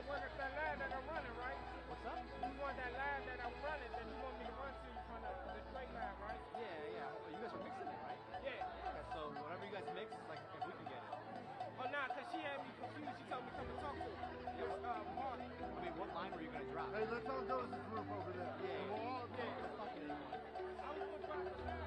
want that line that I'm running, right? What's up? You want that line that I'm running, then you want me to run to you from the straight line, right? Yeah. Well, you guys are mixing it, right? Yeah. So whatever you guys mix, like if we can get it. Oh, nah, because she had me confused. She told me come and talk to her. It was Mark. I mean, what line were you gonna drop? Hey, let's all go to this group over there. Yeah. We'll all go. Let's not get anyone. I was going to drop the line.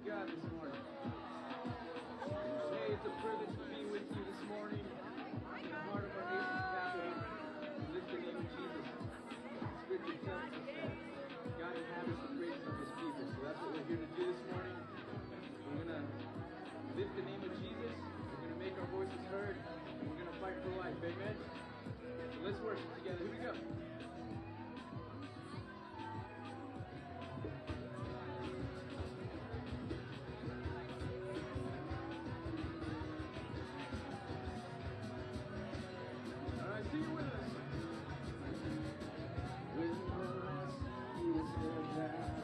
God this morning. Hey, it's a privilege to be with you this morning. Part of our nation's capital. Lift the name of Jesus. Scripture tells us that God inhabits the praises of his people. So that's what we're here to do this morning. We're going to lift the name of Jesus. We're going to make our voices heard. And we're going to fight for life. Amen? So let's worship together. Here we go. See you with us. When the last is down,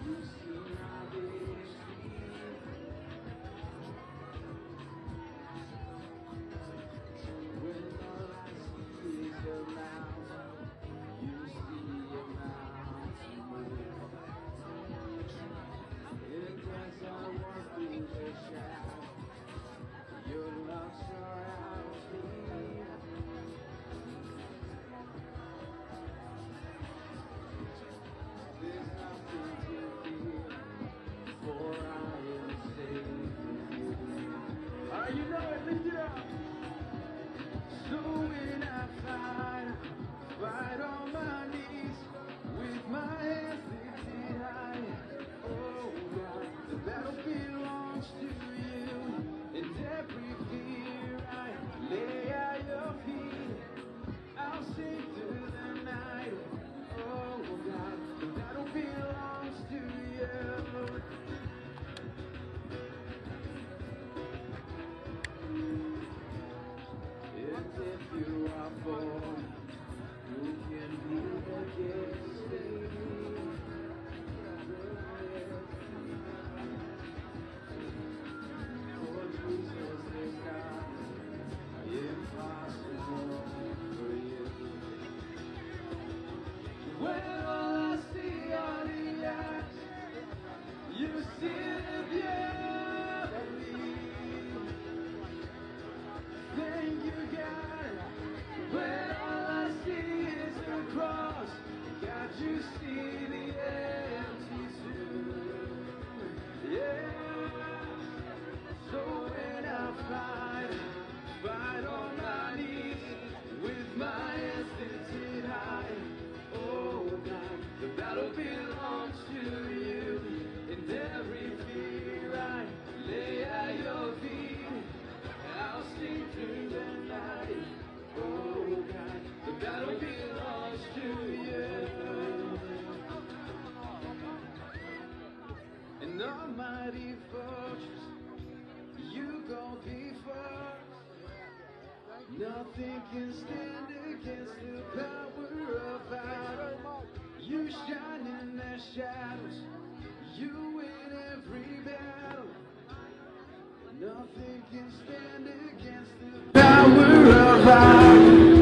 you see my victory. When the last is around, you see a mountain move. And as I walk through the shadow, your love surrounds me. There's nothing to fear, for I am safe with you. Alright, you know it, lift it up. So when I fight on my knees, with my hands lifted high, oh God, the battle belongs to you, and every fear I lay at your feet, I'll sing through the night, oh God, the battle belongs to you. an almighty fortress. You go before us. Nothing can stand against the power of our. You shine in the shadows. You win every battle. Nothing can stand against the power of our.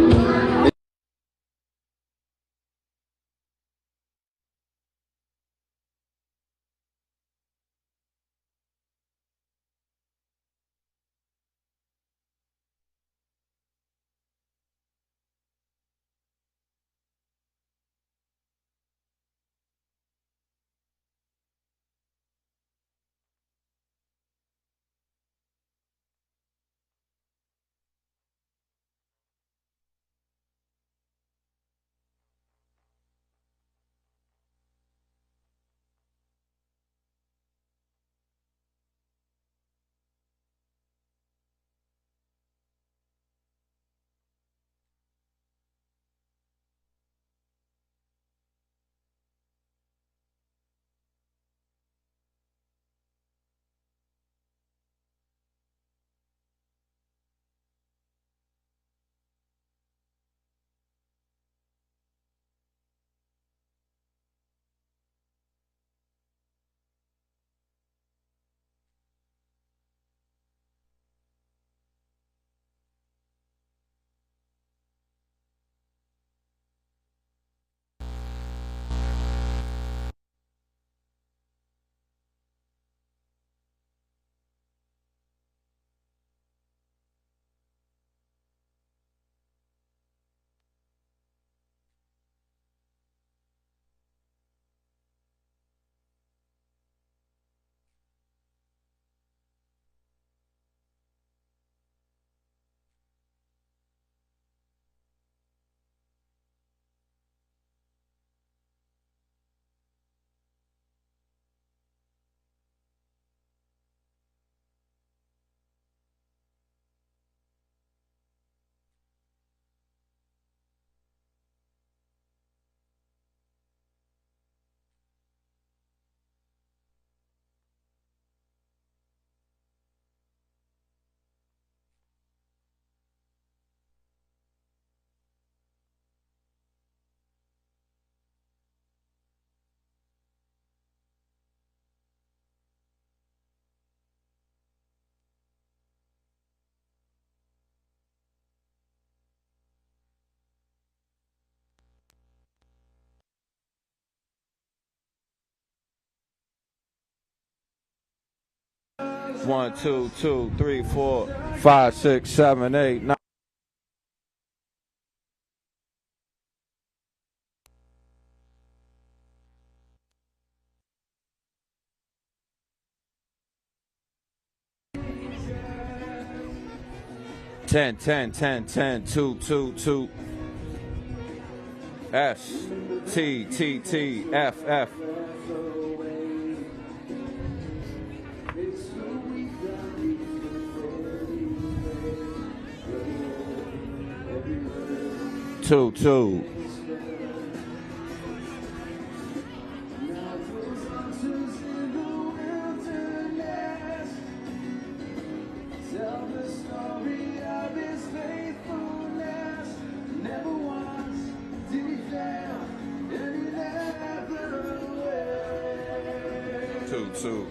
One, two, 3, 4, 5, 6, 7, 8, 9. Ten, 2, 2, 2. S, T, T, T, F, F. Two, 2. Two.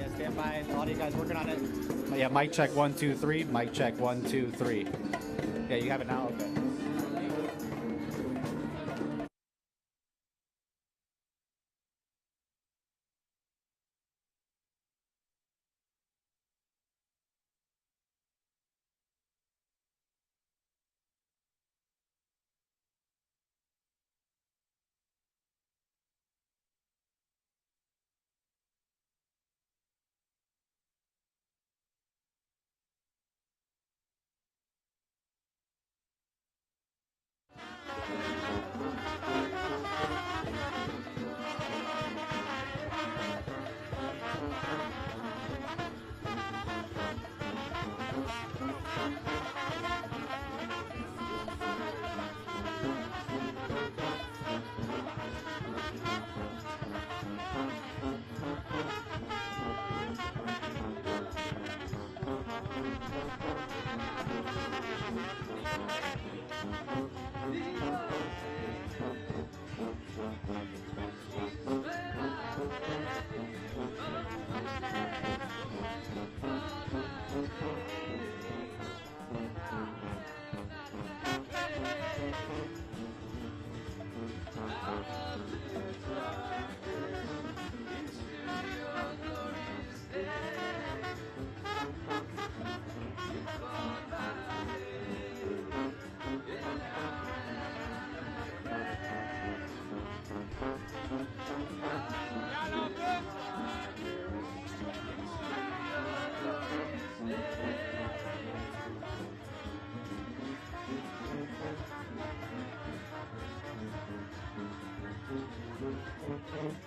Yeah, stand by. All you guys working on it. Yeah, mic check 1 2 3. Mic check 1 2 3. Yeah, you have it now. Okay.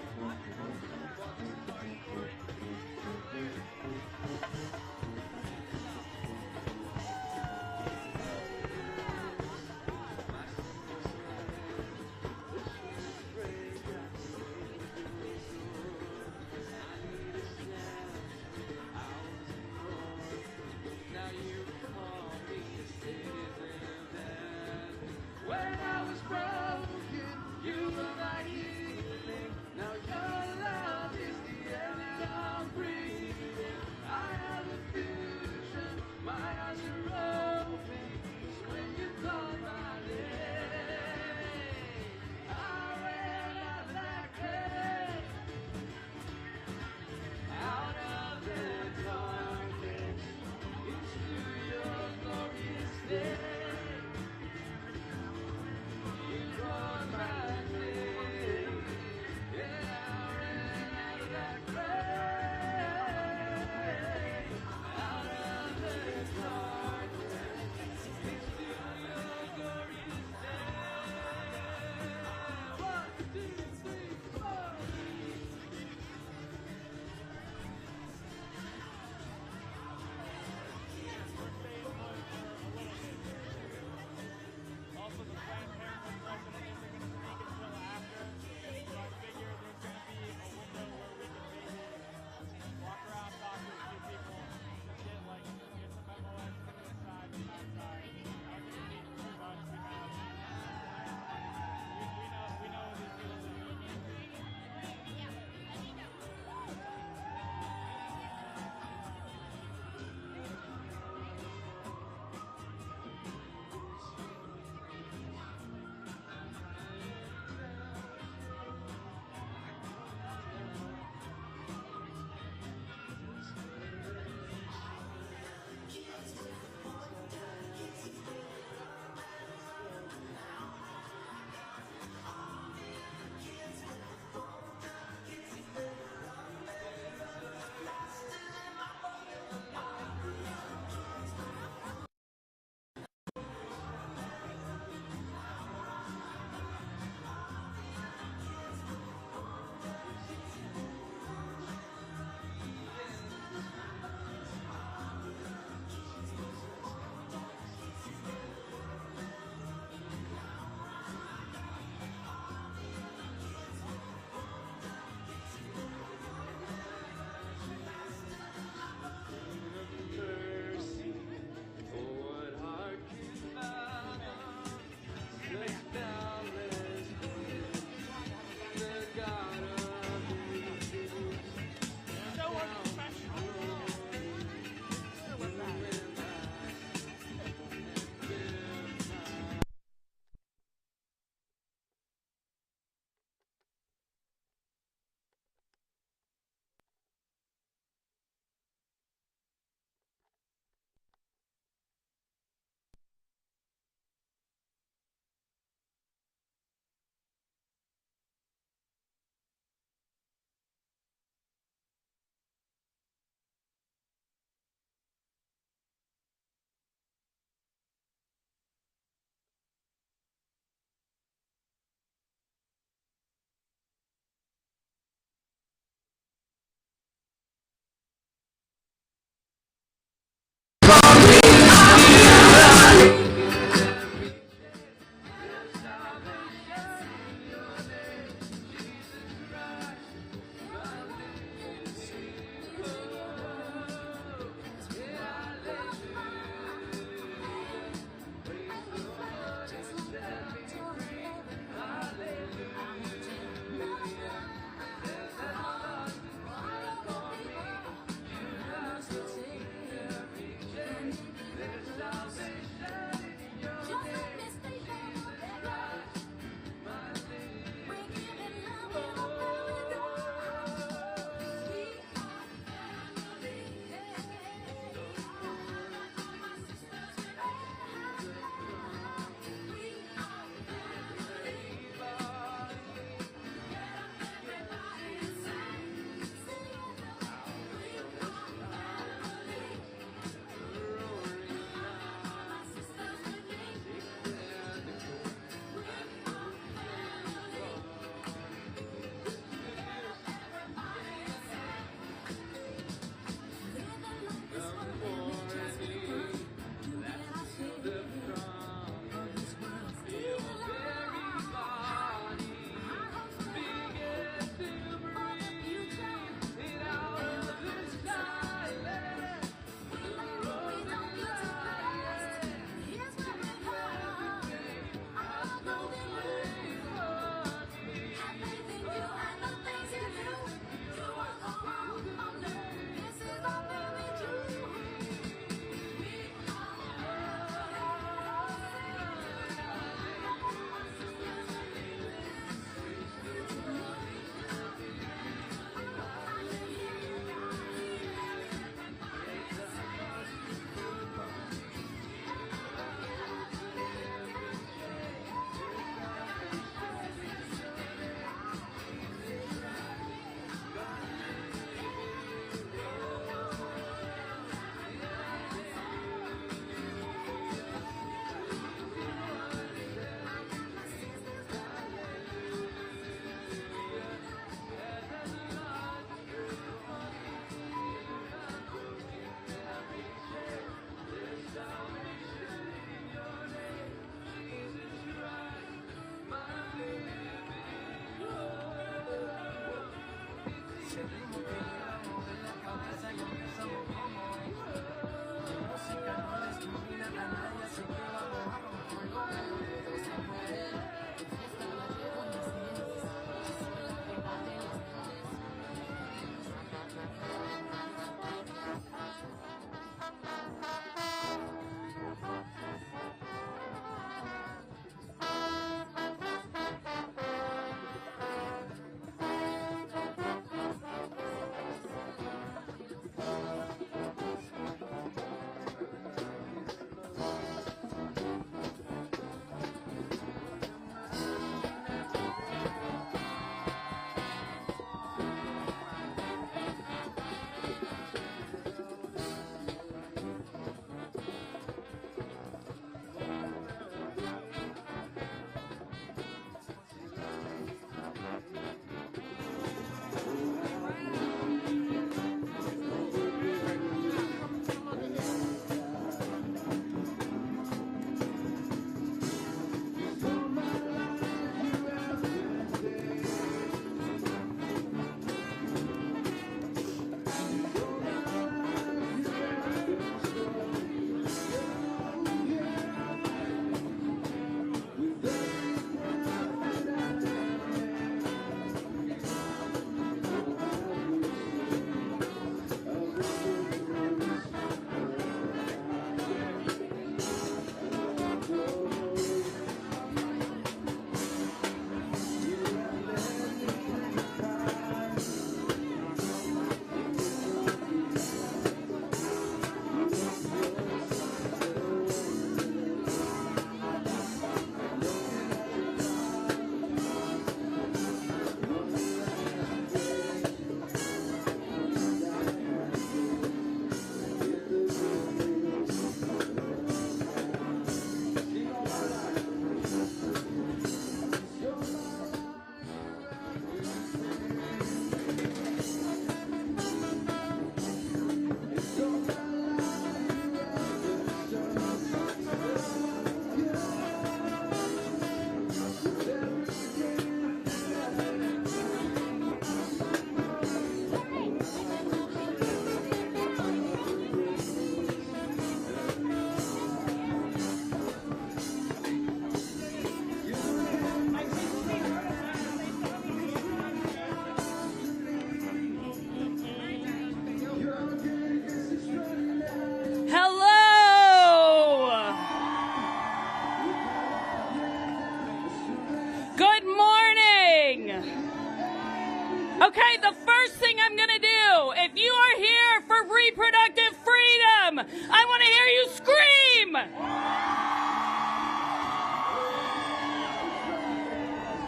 Okay, the first thing I'm going to do, if you are here for reproductive freedom, I want to hear you scream.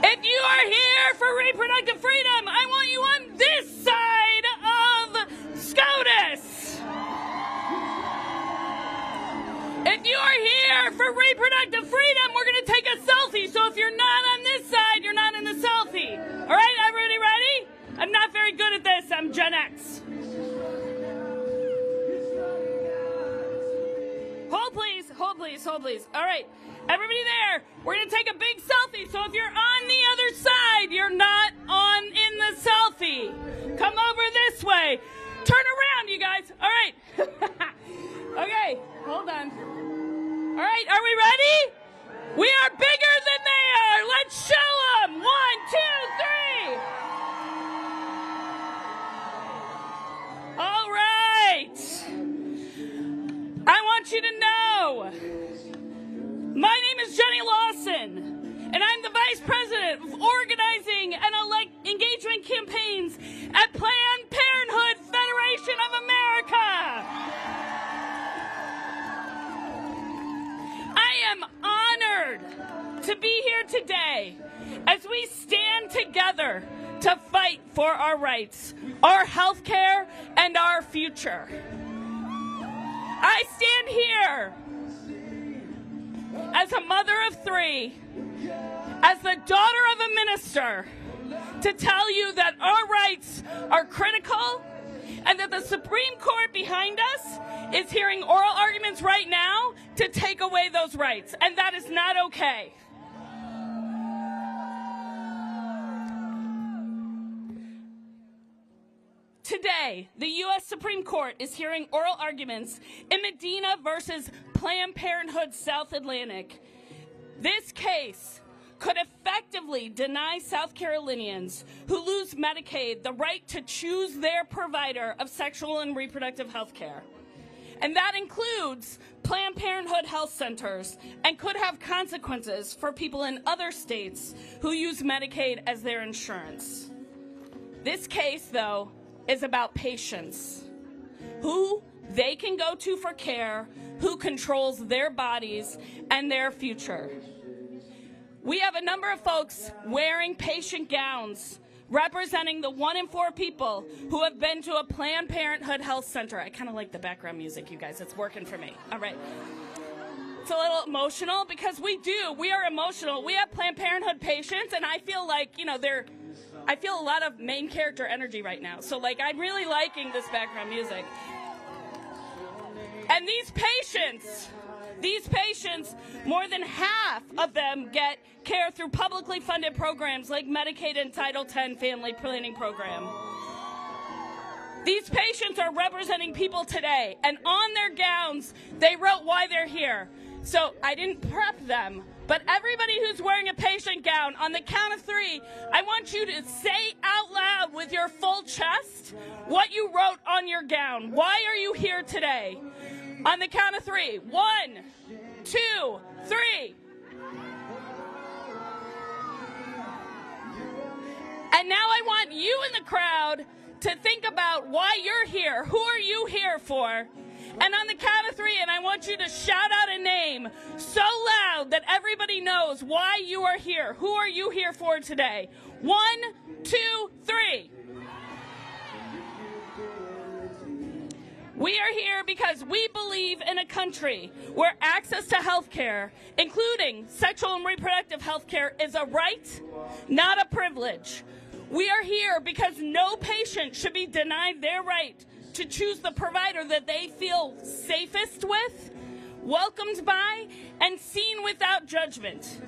If you are here for reproductive freedom, I want you on this side of SCOTUS. If you are here for reproductive freedom, we're going to take a selfie. So if you're not on this side, you're not in the selfie. All right, everybody ready? I'm not very good at this. I'm Gen X. Hold please, hold please, hold please. All right, everybody there, we're going to take a big selfie. So if you're on the other side, you're not in the selfie. Come over this way. Turn around, you guys. All right. Okay, hold on. All right, are we ready? We are bigger than they are. Let's show them. 1, 2, 3. All right. I want you to know, my name is Jenny Lawson, and I'm the Vice President of Organizing and Engagement Campaigns at Planned Parenthood Federation of America. I am honored to be here today as we stand together to fight for our rights, our health care, and our future. I stand here as a mother of 3, as the daughter of a minister, to tell you that our rights are critical and that the Supreme Court behind us is hearing oral arguments right now to take away those rights, and that is not okay. Today, the U.S. Supreme Court is hearing oral arguments in Medina versus Planned Parenthood South Atlantic. This case could effectively deny South Carolinians who lose Medicaid the right to choose their provider of sexual and reproductive health care. And that includes Planned Parenthood health centers, and could have consequences for people in other states who use Medicaid as their insurance. This case, though, is about patients, who they can go to for care, who controls their bodies and their future. We have a number of folks wearing patient gowns representing the 1 in 4 people who have been to a Planned Parenthood health center. I kind of like the background music, you guys. It's working for me. All right. It's a little emotional because we are emotional. We have Planned Parenthood patients, and I feel like, I feel a lot of main character energy right now. So, I'm really liking this background music. And these patients, more than half of them get care through publicly funded programs like Medicaid and Title X Family Planning Program. These patients are representing people today, and on their gowns, they wrote why they're here. So I didn't prep them, but everybody who's wearing a patient gown, on the count of 3, I want you to say out loud with your full chest what you wrote on your gown. Why are you here today? On the count of 3. 1, 2, 3. And now I want you in the crowd to think about why you're here. Who are you here for? And on the count of 3, and I want you to shout out a name so loud that everybody knows why you are here. Who are you here for today? 1, 2, 3. We are here because we believe in a country where access to health care, including sexual and reproductive health care, is a right, not a privilege. We are here because no patient should be denied their right to choose the provider that they feel safest with, welcomed by, and seen without judgment.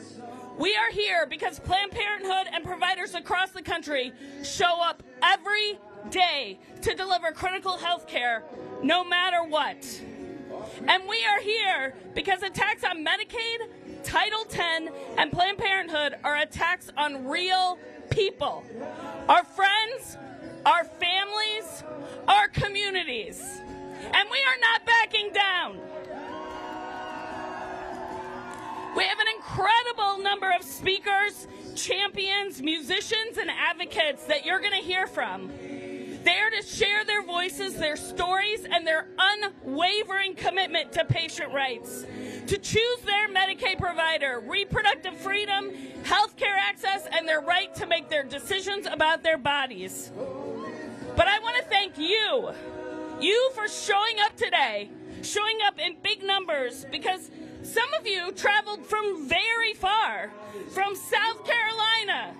We are here because Planned Parenthood and providers across the country show up every day to deliver critical health care, no matter what. And we are here because attacks on Medicaid, Title X, and Planned Parenthood are attacks on real people. Our friends, our families, our communities. And we are not backing down. We have an incredible number of speakers champions, musicians, and advocates that you're going to hear from. There to share their voices, their stories, and their unwavering commitment to patient rights, to choose their Medicaid provider, reproductive freedom, health care access, and their right to make their decisions about their bodies. But I want to thank you for showing up today, showing up in big numbers, because some of you traveled from very far, from South Carolina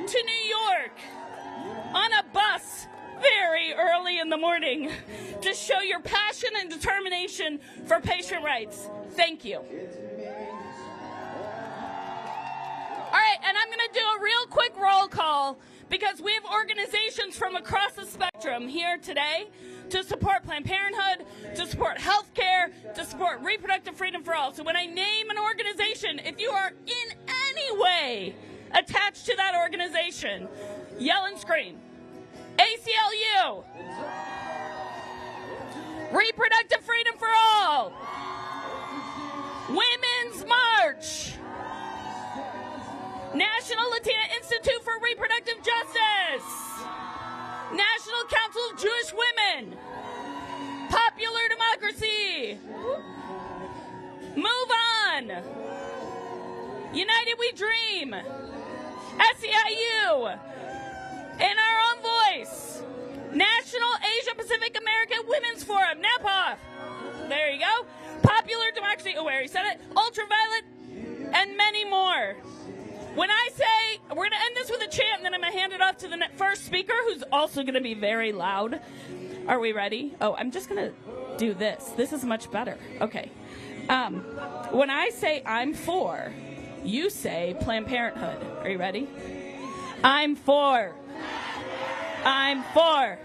to New York, on a bus very early in the morning to show your passion and determination for patient rights. Thank you. All right, and I'm going to do a real quick roll call because we have organizations from across the spectrum here today to support Planned Parenthood, to support health care, to support reproductive freedom for all. So when I name an organization, if you are in any way attached to that organization, yell and scream. ACLU, Reproductive Freedom for All, Women's March, National Latina Institute for Reproductive Justice, National Council of Jewish Women, Popular Democracy, Move On, United We Dream, SEIU, In Our Own Voice, National Asia Pacific American Women's Forum, NAPOF, there you go, Popular Democracy, oh, I already said it, Ultraviolet, and many more. When I say, we're going to end this with a chant, and then I'm going to hand it off to the first speaker, who's also going to be very loud. Are we ready? Oh, I'm just going to do this. This is much better. Okay. When I say I'm for, you say Planned Parenthood. Are you ready? I'm for. I'm for.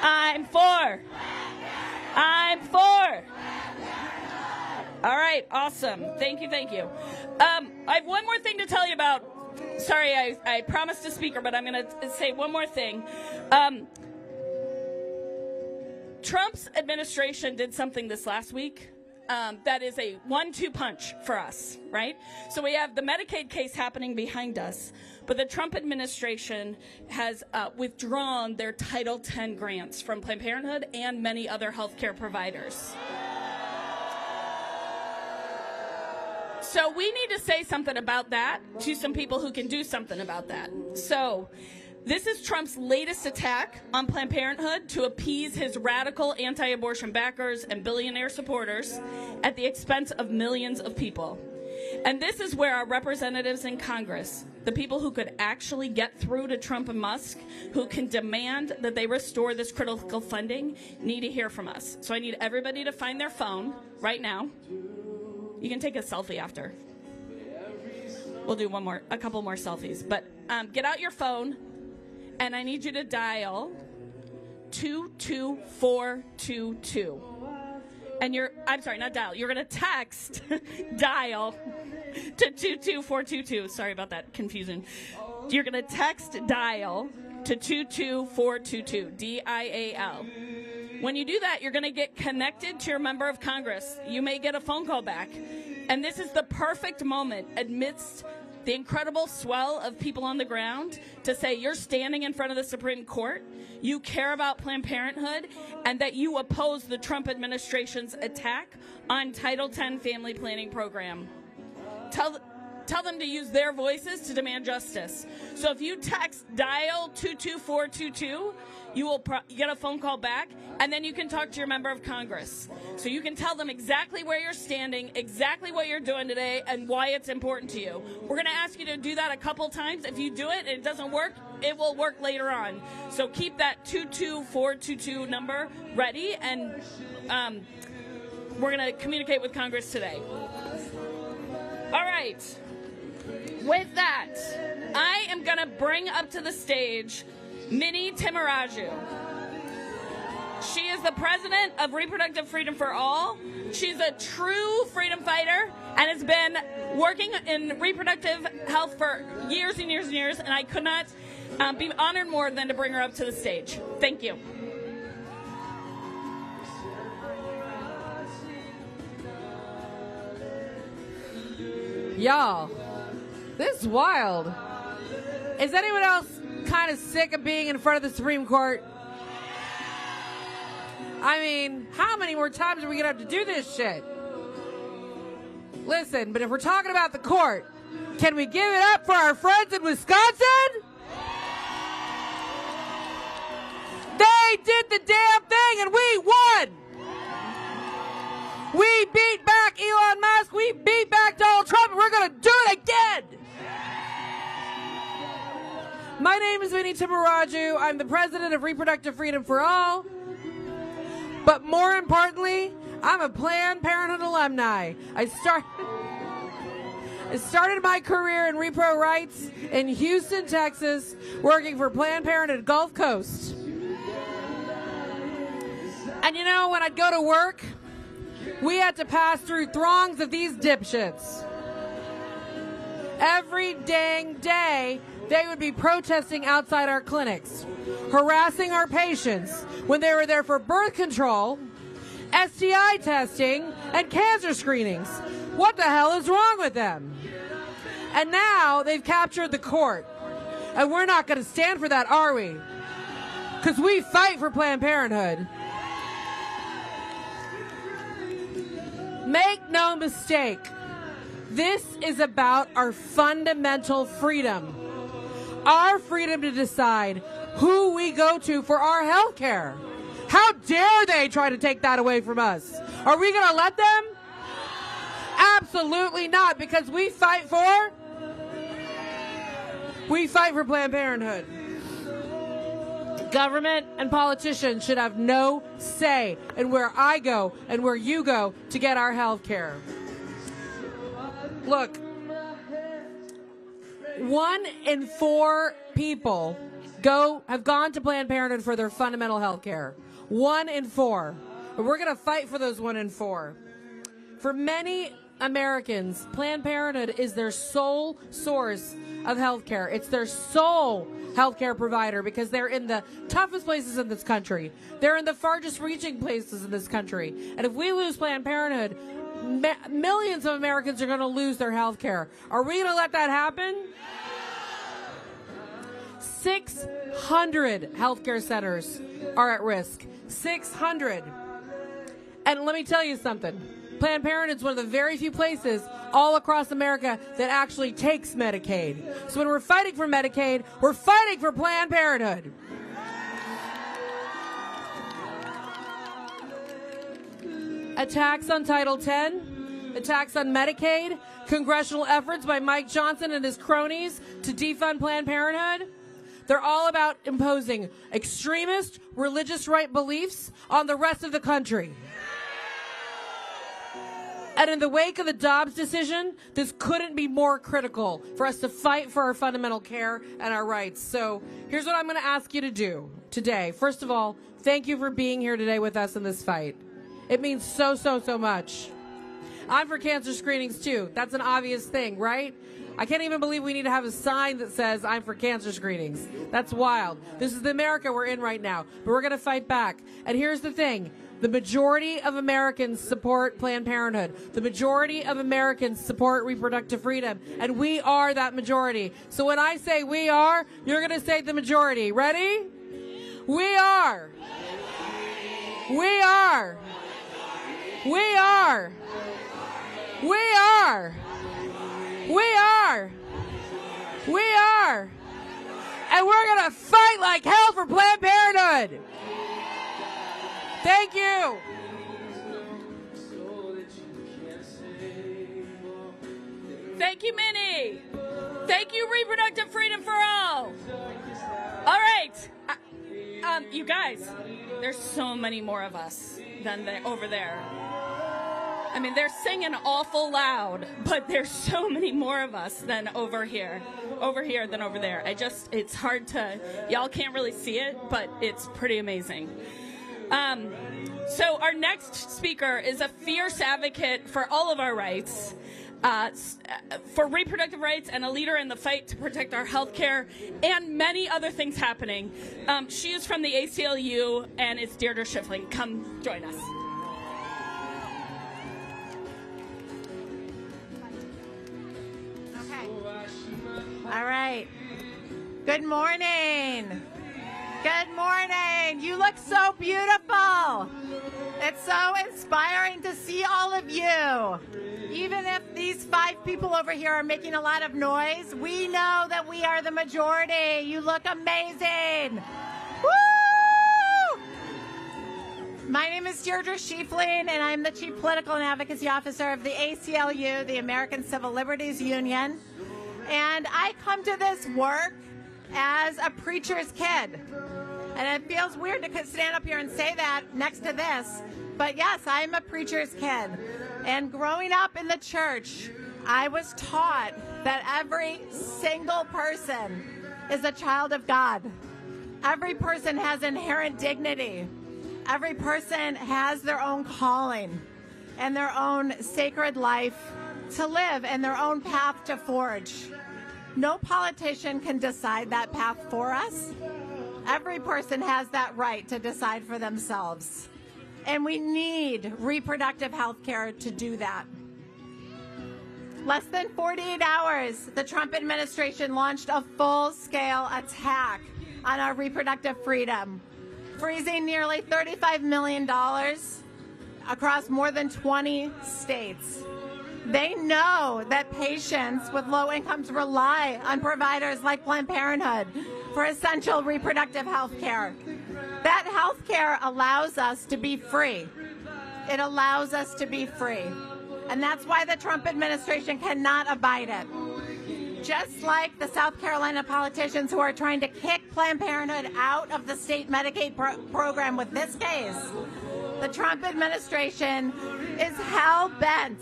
I'm for. I'm for. All right, awesome. Thank you, thank you. I have one more thing to tell you about. Sorry, I promised a speaker, but I'm going to say one more thing. Trump's administration did something this last week that is a 1-2 punch for us, right? So we have the Medicaid case happening behind us, but the Trump administration has withdrawn their Title X grants from Planned Parenthood and many other healthcare providers. So we need to say something about that to some people who can do something about that. So this is Trump's latest attack on Planned Parenthood to appease his radical anti-abortion backers and billionaire supporters at the expense of millions of people. And this is where our representatives in Congress, the people who could actually get through to Trump and Musk, who can demand that they restore this critical funding, need to hear from us. So I need everybody to find their phone right now. You can take a selfie after. We'll do a couple more selfies. But get out your phone, and I need you to dial 22422. And I'm sorry, not dial. You're going to text dial to 22422. Sorry about that confusion. You're going to text dial to 22422, DIAL. When you do that, you're going to get connected to your member of Congress. You may get a phone call back. And this is the perfect moment amidst the incredible swell of people on the ground to say you're standing in front of the Supreme Court, you care about Planned Parenthood, and that you oppose the Trump administration's attack on Title X family planning program. Tell them to use their voices to demand justice. So if you text dial 22422, you will get a phone call back, and then you can talk to your member of Congress. So you can tell them exactly where you're standing, exactly what you're doing today, and why it's important to you. We're going to ask you to do that a couple times. If you do it and it doesn't work, it will work later on. So keep that 22422 number ready, and we're going to communicate with Congress today. All right. With that, I am going to bring up to the stage Minnie Timaraju. She is the president of Reproductive Freedom for All. She's a true freedom fighter and has been working in reproductive health for years and years and years, and I could not be honored more than to bring her up to the stage. Thank you. Y'all, This is wild. Is anyone else kind of sick of being in front of the Supreme Court? I mean, how many more times are we going to have to do this shit? Listen, but if we're talking about the court, can we give it up for our friends in Wisconsin? They did the damn thing and we won! We beat back Elon Musk, we beat back Donald Trump, and we're going to do it again! My name is Vinnie Timaraju. I'm the president of Reproductive Freedom for All. But more importantly, I'm a Planned Parenthood alumni. I started my career in repro rights in Houston, Texas, working for Planned Parenthood Gulf Coast. And you know, when I'd go to work, we had to pass through throngs of these dipshits. Every dang day, they would be protesting outside our clinics, harassing our patients when they were there for birth control, STI testing, and cancer screenings. What the hell is wrong with them? And now they've captured the court. And we're not going to stand for that, are we? Because we fight for Planned Parenthood. Make no mistake, this is about our fundamental freedom. Our freedom to decide who we go to for our health care. How dare they try to take that away from us? Are we going to let them? Absolutely not, because we fight for Planned Parenthood. Government and politicians should have no say in where I go and where you go to get our health care. Look, 1 in 4 people have gone to Planned Parenthood for their fundamental health care. 1 in 4. But we're going to fight for those 1 in 4. For many Americans, Planned Parenthood is their sole source of health care. It's their sole health care provider because they're in the toughest places in this country. They're in the farthest reaching places in this country. And if we lose Planned Parenthood, millions of Americans are going to lose their health care. Are we going to let that happen? 600 healthcare centers are at risk. 600. And let me tell you something. Planned Parenthood is one of the very few places all across America that actually takes Medicaid. So when we're fighting for Medicaid, we're fighting for Planned Parenthood. Attacks on Title X, attacks on Medicaid, congressional efforts by Mike Johnson and his cronies to defund Planned Parenthood. They're all about imposing extremist religious right beliefs on the rest of the country. And in the wake of the Dobbs decision, this couldn't be more critical for us to fight for our fundamental care and our rights. So here's what I'm going to ask you to do today. First of all, thank you for being here today with us in this fight. It means so, so, so much. I'm for cancer screenings too. That's an obvious thing, right? I can't even believe we need to have a sign that says I'm for cancer screenings. That's wild. This is the America we're in right now. But we're going to fight back. And here's the thing. The majority of Americans support Planned Parenthood. The majority of Americans support reproductive freedom. And we are that majority. So when I say we are, you're going to say the majority. Ready? We are. We are. We are. We are. We are. We are. And we're going to fight like hell for Planned Parenthood. Thank you. Thank you, Minnie. Thank you, Reproductive Freedom for All. All right. You guys, there's so many more of us than over there. I mean, they're singing awful loud, but there's so many more of us than over here than over there. It's hard to, y'all can't really see it, but it's pretty amazing. So our next speaker is a fierce advocate for all of our rights, for reproductive rights, and a leader in the fight to protect our health care and many other things happening. She is from the ACLU, and it's Deirdre Schiffling. Come join us. Okay. All right. Good morning. Good morning. You look so beautiful. It's so inspiring to see all of you. Even if these 5 people over here are making a lot of noise, we know that we are the majority. You look amazing. Woo! My name is Deirdre Schiefling, and I'm the Chief Political and Advocacy Officer of the ACLU, the American Civil Liberties Union. And I come to this work as a preacher's kid. And it feels weird to stand up here and say that next to this. But yes, I'm a preacher's kid. And growing up in the church, I was taught that every single person is a child of God. Every person has inherent dignity. Every person has their own calling and their own sacred life to live and their own path to forge. No politician can decide that path for us. Every person has that right to decide for themselves. And we need reproductive health care to do that. Less than 48 hours, the Trump administration launched a full-scale attack on our reproductive freedom, freezing nearly $35 million across more than 20 states. They know that patients with low incomes rely on providers like Planned Parenthood for essential reproductive health care. That health care allows us to be free. It allows us to be free. And that's why the Trump administration cannot abide it. Just like the South Carolina politicians who are trying to kick Planned Parenthood out of the state Medicaid program with this case, the Trump administration is hell-bent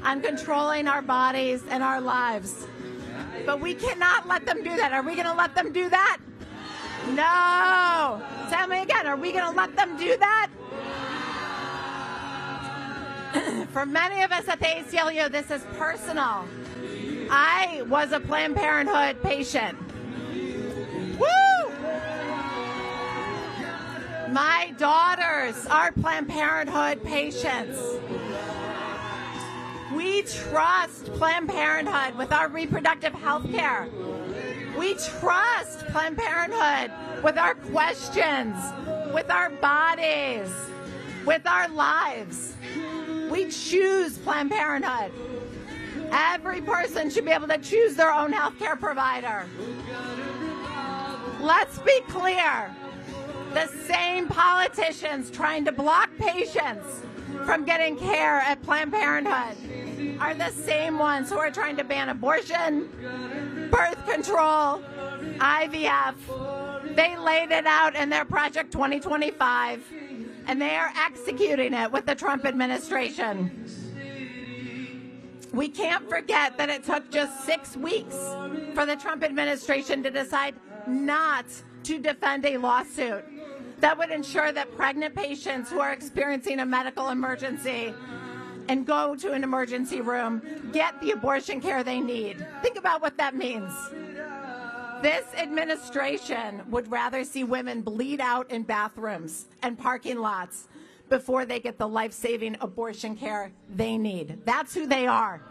on controlling our bodies and our lives. But we cannot let them do that. Are we going to let them do that? No. Tell me again, are we going to let them do that? For many of us at the ACLU, this is personal. I was a Planned Parenthood patient. Woo! My daughters are Planned Parenthood patients. We trust Planned Parenthood with our reproductive health care. We trust Planned Parenthood with our questions, with our bodies, with our lives. We choose Planned Parenthood. Every person should be able to choose their own health care provider. Let's be clear. The same politicians trying to block patients from getting care at Planned Parenthood are the same ones who are trying to ban abortion, birth control, IVF. They laid it out in their Project 2025, and they are executing it with the Trump administration. We can't forget that it took just 6 weeks for the Trump administration to decide not to defend a lawsuit that would ensure that pregnant patients who are experiencing a medical emergency and go to an emergency room get the abortion care they need. Think about what that means. This administration would rather see women bleed out in bathrooms and parking lots before they get the life-saving abortion care they need. That's who they are.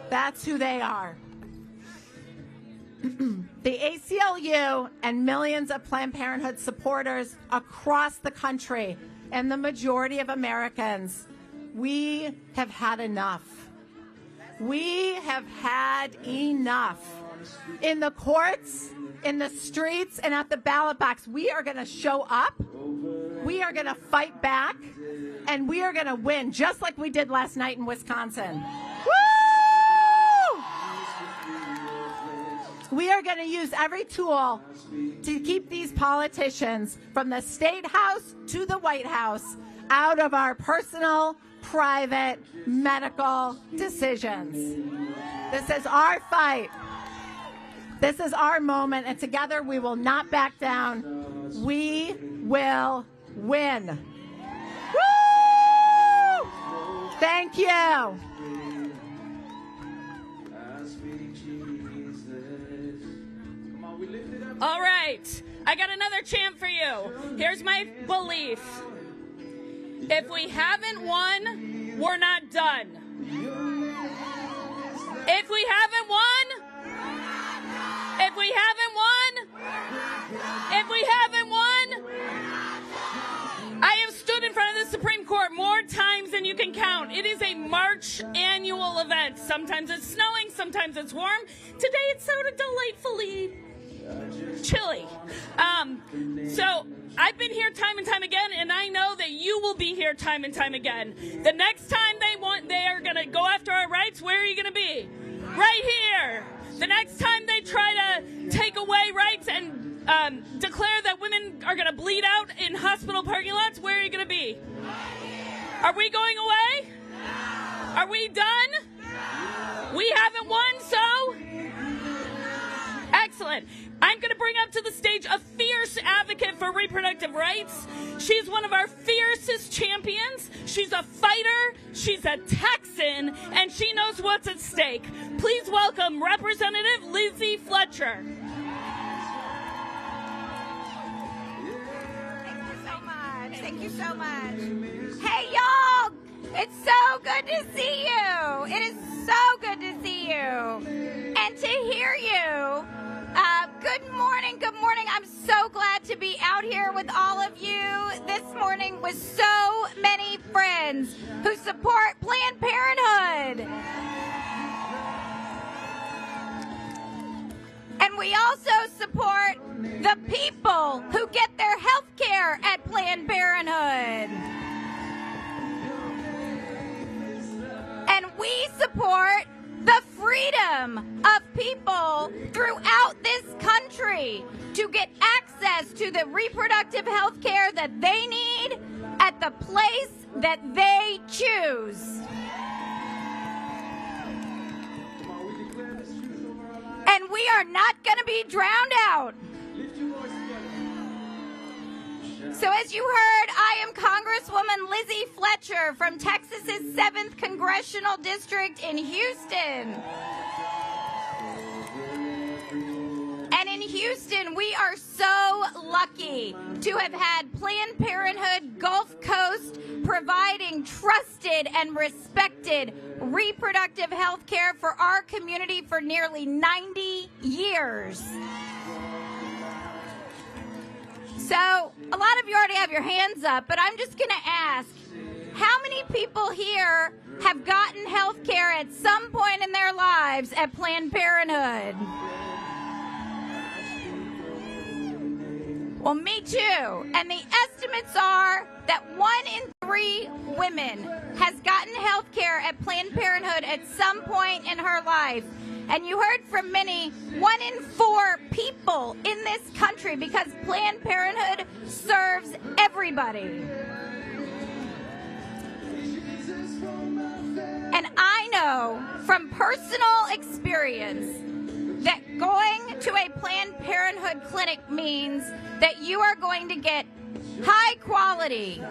That's who they are. The ACLU and millions of Planned Parenthood supporters across the country and the majority of Americans, we have had enough. We have had enough. In the courts, in the streets, and at the ballot box, we are going to show up. We are going to fight back, and we are going to win, just like we did last night in Wisconsin. Woo! We are going to use every tool to keep these politicians from the State House to the White House out of our personal, private, medical decisions. This is our fight. This is our moment, and together we will not back down. We will win. Woo! Thank you. All right, I got another chant for you. Here's my belief. If we haven't won, we're not done. doesn't count. It is a March annual event. Sometimes it's snowing, sometimes it's warm. Today it's sort of delightfully chilly. So I've been here time and time again, and I know that you will be here time and time again. The next time they are going to go after our rights, where are you going to be? Right here. The next time they try to take away rights and declare that women are going to bleed out in hospital parking lots, where are you going to be? Are we going away? Are we done? We haven't won, so? Excellent. I'm going to bring up to the stage a fierce advocate for reproductive rights. She's one of our fiercest champions. She's a fighter, she's a Texan, and she knows what's at stake. Please welcome Representative Lizzie Fletcher. Thank you so much. Hey, y'all! It's so good to see you. It is so good to see you and to hear you. Good morning, good morning. I'm so glad to be out here with all of you this morning with so many friends who support Planned Parenthood. And we also support the people who get their health care at Planned Parenthood. And we support the freedom of people throughout this country to get access to the reproductive health care that they need at the place that they choose. And we are not going to be drowned out. So as you heard, I am Congresswoman Lizzie Fletcher from Texas's 7th Congressional District in Houston. And in Houston, we are so lucky to have had Planned Parenthood Gulf Coast providing trusted and respected reproductive health care for our community for nearly 90 years. So, a lot of you already have your hands up, but I'm just going to ask, how many people here have gotten health care at some point in their lives at Planned Parenthood? Well, me too. And the estimates are that 1 in 3 women has gotten health care at Planned Parenthood at some point in her life. And you heard from many, 1 in 4 people in this country, because Planned Parenthood serves everybody. And I know from personal experience that going to a Planned Parenthood clinic means that you are going to get high quality,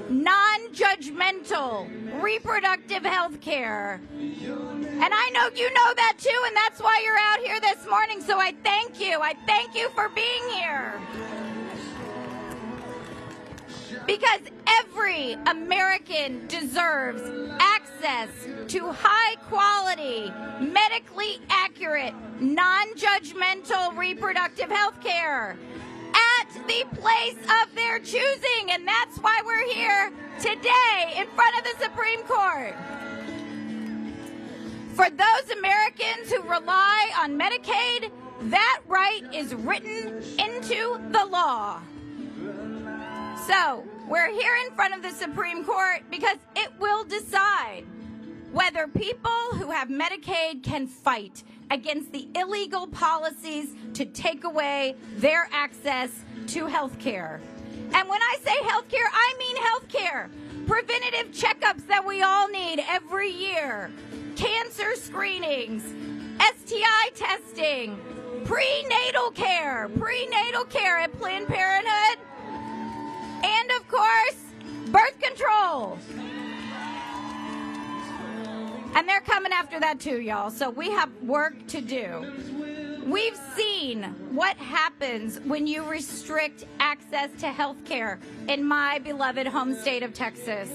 non-judgmental reproductive health care. And I know you know that too, and that's why you're out here this morning. So I thank you. I thank you for being here. Because every American deserves access to high quality, medically accurate, non-judgmental reproductive health care at the place of their choosing. And that's why we're here today in front of the Supreme Court. For those Americans who rely on Medicaid, that right is written into the law. So, we're here in front of the Supreme Court because it will decide whether people who have Medicaid can fight against the illegal policies to take away their access to health care. And when I say health care, I mean health care. Preventative checkups that we all need every year. Cancer screenings, STI testing, prenatal care at Planned Parenthood, and of course, birth control. And they're coming after that too, y'all. So we have work to do. We've seen what happens when you restrict access to health care in my beloved home state of Texas.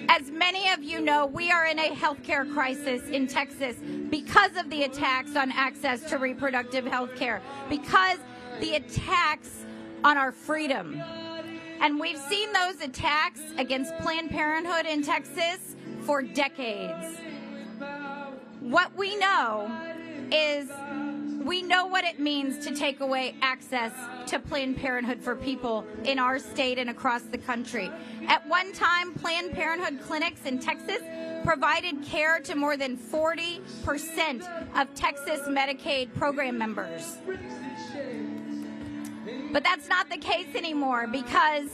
As many of you know, we are in a healthcare crisis in Texas because of the attacks on access to reproductive health care, because the attacks on our freedom. And we've seen those attacks against Planned Parenthood in Texas for decades. What we know is we know what it means to take away access to Planned Parenthood for people in our state and across the country. At one time, Planned Parenthood clinics in Texas provided care to more than 40% of Texas Medicaid program members. But that's not the case anymore because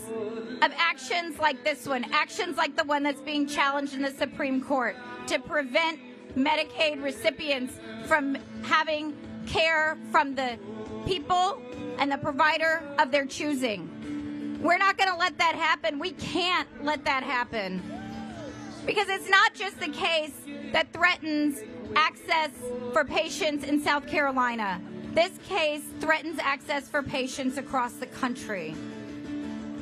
of actions like this one, actions like the one that's being challenged in the Supreme Court to prevent Medicaid recipients from having care from the people and the provider of their choosing. We're not going to let that happen. We can't let that happen. Because it's not just the case that threatens access for patients in South Carolina. This case threatens access for patients across the country.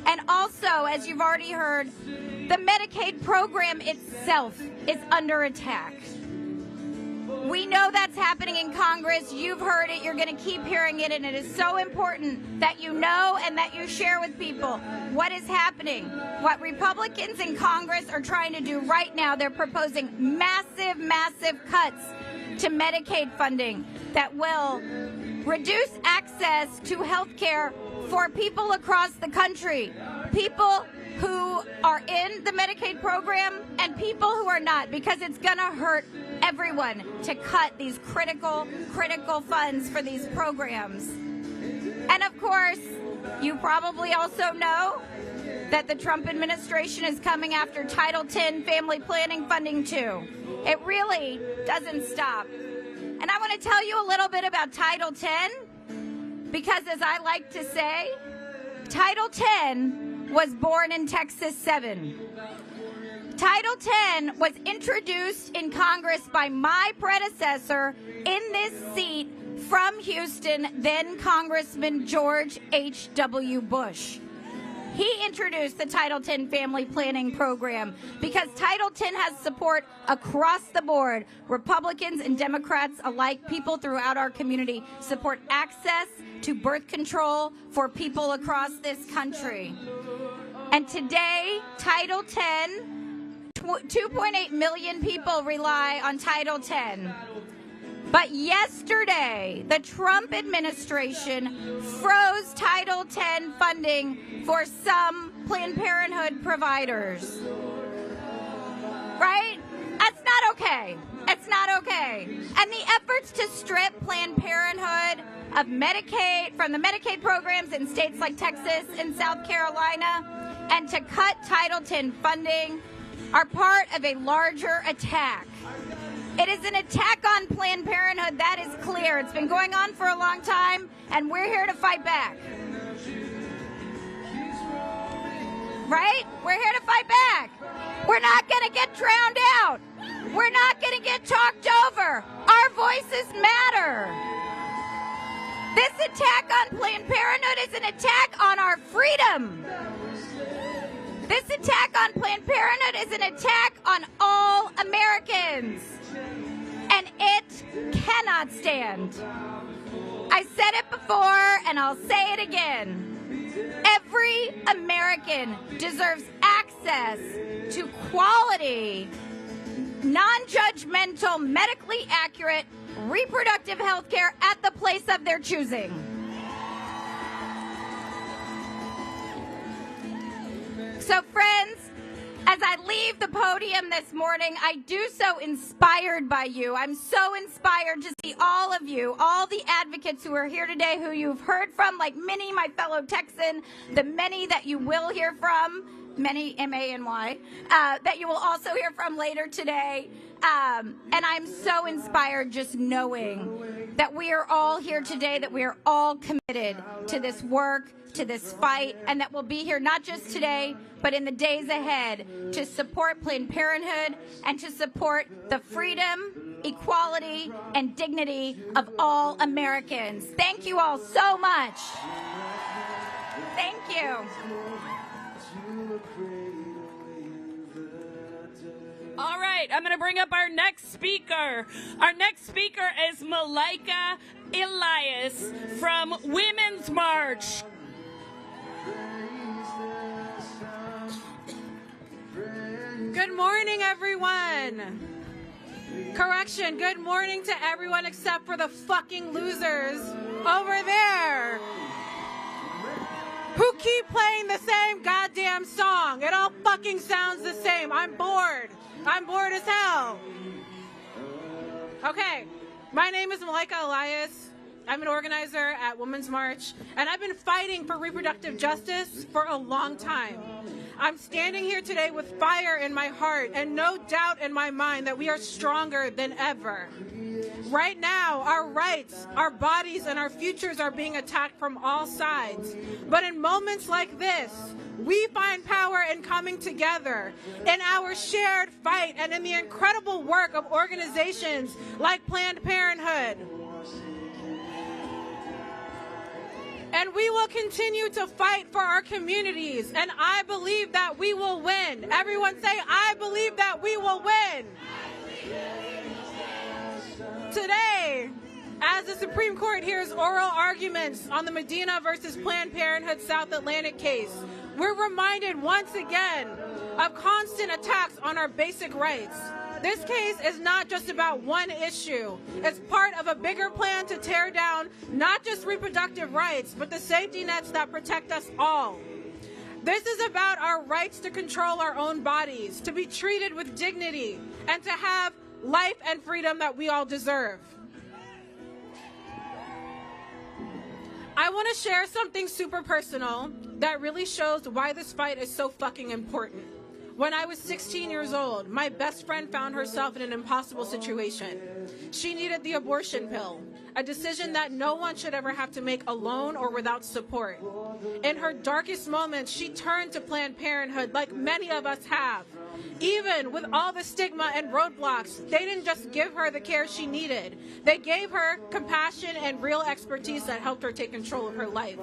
And also, as you've already heard, the Medicaid program itself is under attack. We know that's happening in Congress. You've heard it. You're going to keep hearing it. And it is so important that you know and that you share with people what is happening. What Republicans in Congress are trying to do right now, they're proposing massive, massive cuts to Medicaid funding that will reduce access to health care for people across the country. People who are in the Medicaid program and people who are not, because it's going to hurt everyone to cut these critical funds for these programs. And of course, you probably also know that the Trump administration is coming after Title X family planning funding too. It really doesn't stop. And I want to tell you a little bit about Title X, because as I like to say, Title X was born in Texas 7. Title X was introduced in Congress by my predecessor in this seat from Houston, then Congressman George H.W. Bush. He introduced the Title X family planning program because Title X has support across the board. Republicans and Democrats alike, people throughout our community support access to birth control for people across this country. And today, Title X, 2.8 million people rely on Title X. But yesterday, the Trump administration froze Title X funding for some Planned Parenthood providers. Right? That's not okay. It's not okay. And the efforts to strip Planned Parenthood of Medicaid from the Medicaid programs in states like Texas and South Carolina and to cut Title X funding are part of a larger attack. It is an attack on Planned Parenthood, that is clear. It's been going on for a long time, and we're here to fight back. Right? We're here to fight back. We're not going to get drowned out. We're not going to get talked over. Our voices matter. This attack on Planned Parenthood is an attack on our freedom. This attack on Planned Parenthood is an attack on all Americans. And it cannot stand. I said it before, and I'll say it again. Every American deserves access to quality, non-judgmental, medically accurate reproductive health care at the place of their choosing. So, friends, as I leave the podium this morning, I do so inspired by you. I'm so inspired to see all of you, all the advocates who are here today, who you've heard from, like many, my fellow Texan, the many that you will hear from, many, M-A-N-Y, that you will also hear from later today. And I'm so inspired just knowing that we are all here today, that we are all committed to this work, to this fight, and that we'll be here not just today, but in the days ahead to support Planned Parenthood and to support the freedom, equality, and dignity of all Americans. Thank you all so much. Thank you. All right, I'm going to bring up our next speaker. Our next speaker is Malika Elias from Women's March. Praise Good morning, everyone. Correction, good morning to everyone except for the fucking losers over there who keep playing the same goddamn song. It all fucking sounds the same. I'm bored. I'm bored as hell. Okay, my name is Malika Elias. I'm an organizer at Women's March, and I've been fighting for reproductive justice for a long time. I'm standing here today with fire in my heart and no doubt in my mind that we are stronger than ever. Right now, our rights, our bodies, and our futures are being attacked from all sides. But in moments like this, we find power in coming together, in our shared fight, and in the incredible work of organizations like Planned Parenthood. And we will continue to fight for our communities, and I believe that we will win. Everyone say, I believe that we will win. Today, as the Supreme Court hears oral arguments on the Medina versus Planned Parenthood South Atlantic case, we're reminded once again of constant attacks on our basic rights. This case is not just about one issue. It's part of a bigger plan to tear down not just reproductive rights, but the safety nets that protect us all. This is about our rights to control our own bodies, to be treated with dignity, and to have life and freedom that we all deserve. I want to share something super personal that really shows why this fight is so fucking important. When I was 16 years old, my best friend found herself in an impossible situation. She needed the abortion pill, a decision that no one should ever have to make alone or without support. In her darkest moments, she turned to Planned Parenthood like many of us have. Even with all the stigma and roadblocks, they didn't just give her the care she needed. They gave her compassion and real expertise that helped her take control of her life.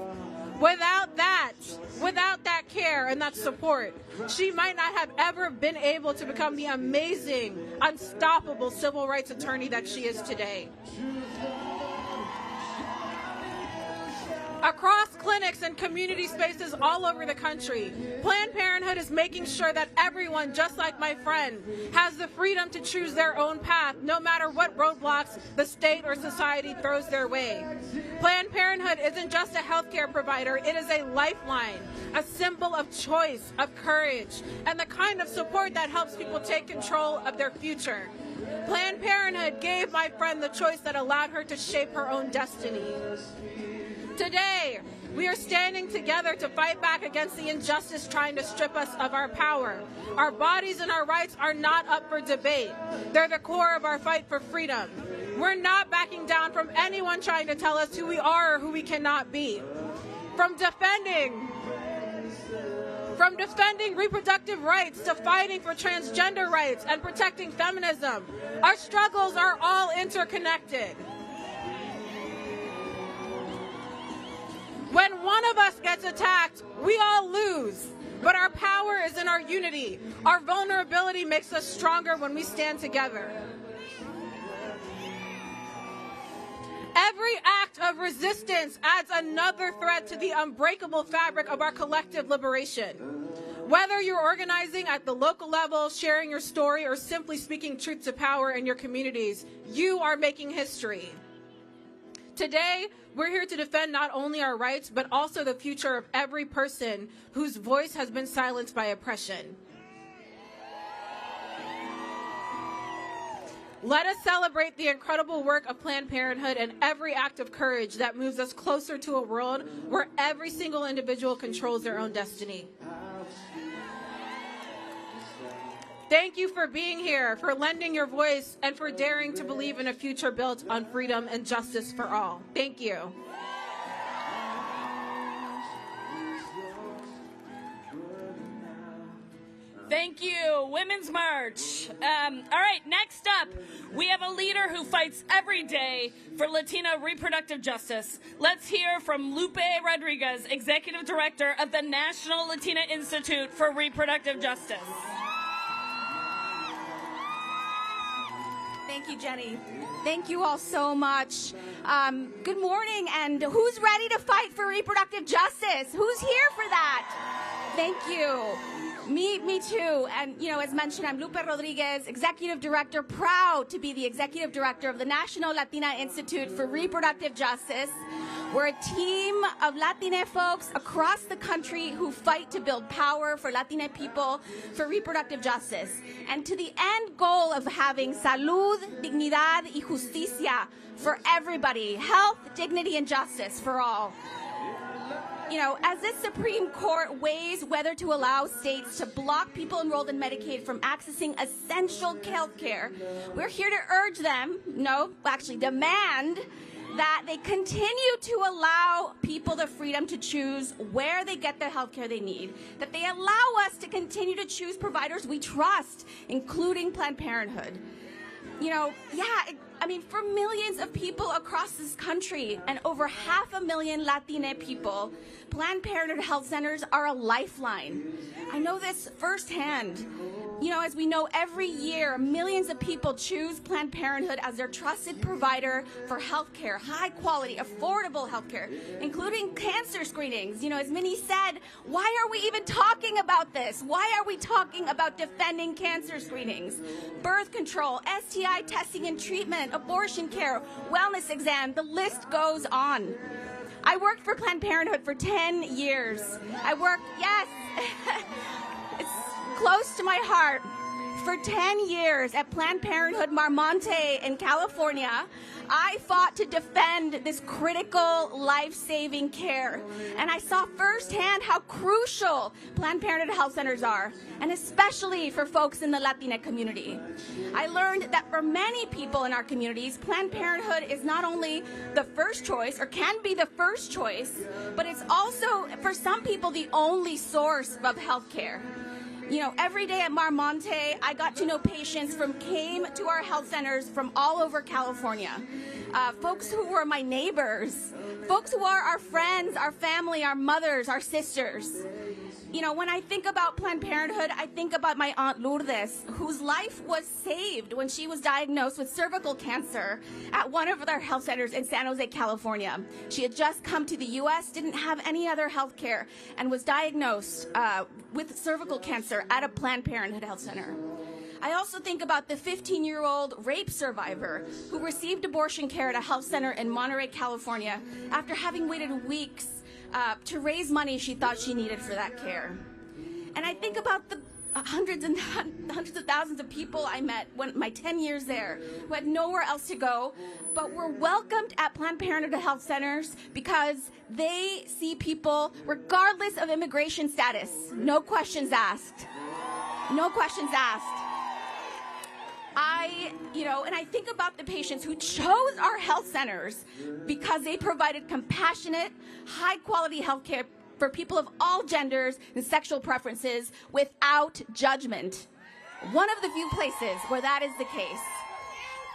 Without that care and that support, she might not have ever been able to become the amazing, unstoppable civil rights attorney that she is today. Across clinics and community spaces all over the country, Planned Parenthood is making sure that everyone, just like my friend, has the freedom to choose their own path, no matter what roadblocks the state or society throws their way. Planned Parenthood isn't just a healthcare provider, it is a lifeline, a symbol of choice, of courage, and the kind of support that helps people take control of their future. Planned Parenthood gave my friend the choice that allowed her to shape her own destiny. Today, we are standing together to fight back against the injustice trying to strip us of our power. Our bodies and our rights are not up for debate. They're the core of our fight for freedom. We're not backing down from anyone trying to tell us who we are or who we cannot be. From defending reproductive rights to fighting for transgender rights and protecting feminism, our struggles are all interconnected. When one of us gets attacked, we all lose. But our power is in our unity. Our vulnerability makes us stronger when we stand together. Every act of resistance adds another thread to the unbreakable fabric of our collective liberation. Whether you're organizing at the local level, sharing your story, or simply speaking truth to power in your communities, you are making history. Today, we're here to defend not only our rights, but also the future of every person whose voice has been silenced by oppression. Let us celebrate the incredible work of Planned Parenthood and every act of courage that moves us closer to a world where every single individual controls their own destiny. Thank you for being here, for lending your voice, and for daring to believe in a future built on freedom and justice for all. Thank you. Thank you, Women's March. All right, next up, we have a leader who fights every day for Latina reproductive justice. Let's hear from Lupe Rodriguez, Executive Director of the National Latina Institute for Reproductive Justice. Thank you, Jenny. Thank you all so much. Good morning, and who's ready to fight for reproductive justice? Who's here for that? Thank you. Me too. And, you know, as mentioned, I'm Lupe Rodriguez, Executive Director, proud to be the Executive Director of the National Latina Institute for Reproductive Justice. We're a team of Latina folks across the country who fight to build power for Latina people for reproductive justice. And to the end goal of having salud, dignidad y justicia for everybody, health, dignity, and justice for all. You know, as this Supreme Court weighs whether to allow states to block people enrolled in Medicaid from accessing essential health care, we're here to urge them, demand that they continue to allow people the freedom to choose where they get the health care they need, that they allow us to continue to choose providers we trust, including Planned Parenthood. You know, for millions of people across this country and over 500,000 Latina people, Planned Parenthood health centers are a lifeline. I know this firsthand. You know, as we know, every year, millions of people choose Planned Parenthood as their trusted provider for health care, high quality, affordable health care, including cancer screenings. You know, as Minnie said, why are we even talking about this? Why are we talking about defending cancer screenings? Birth control, STI testing and treatment, abortion care, wellness exam, the list goes on. I worked for Planned Parenthood for 10 years. Yes, it's close to my heart. For 10 years at Planned Parenthood Marmonte in California, I fought to defend this critical life-saving care. And I saw firsthand how crucial Planned Parenthood health centers are, and especially for folks in the Latina community. I learned that for many people in our communities, Planned Parenthood is not only the first choice, or can be the first choice, but it's also, for some people, the only source of health care. You know, every day at Marmonte, I got to know patients came to our health centers from all over California. Folks who were my neighbors, folks who are our friends, our family, our mothers, our sisters. You know, when I think about Planned Parenthood, I think about my Aunt Lourdes, whose life was saved when she was diagnosed with cervical cancer at one of their health centers in San Jose, California. She had just come to the U.S., didn't have any other health care, and was diagnosed with cervical cancer at a Planned Parenthood health center. I also think about the 15-year-old rape survivor who received abortion care at a health center in Monterey, California, after having waited weeks to raise money she thought she needed for that care. And I think about the hundreds of thousands of people I met when my 10 years there who had nowhere else to go, but were welcomed at Planned Parenthood health centers because they see people regardless of immigration status. No questions asked. No questions asked. And I think about the patients who chose our health centers because they provided compassionate, high-quality health care for people of all genders and sexual preferences without judgment. One of the few places where that is the case.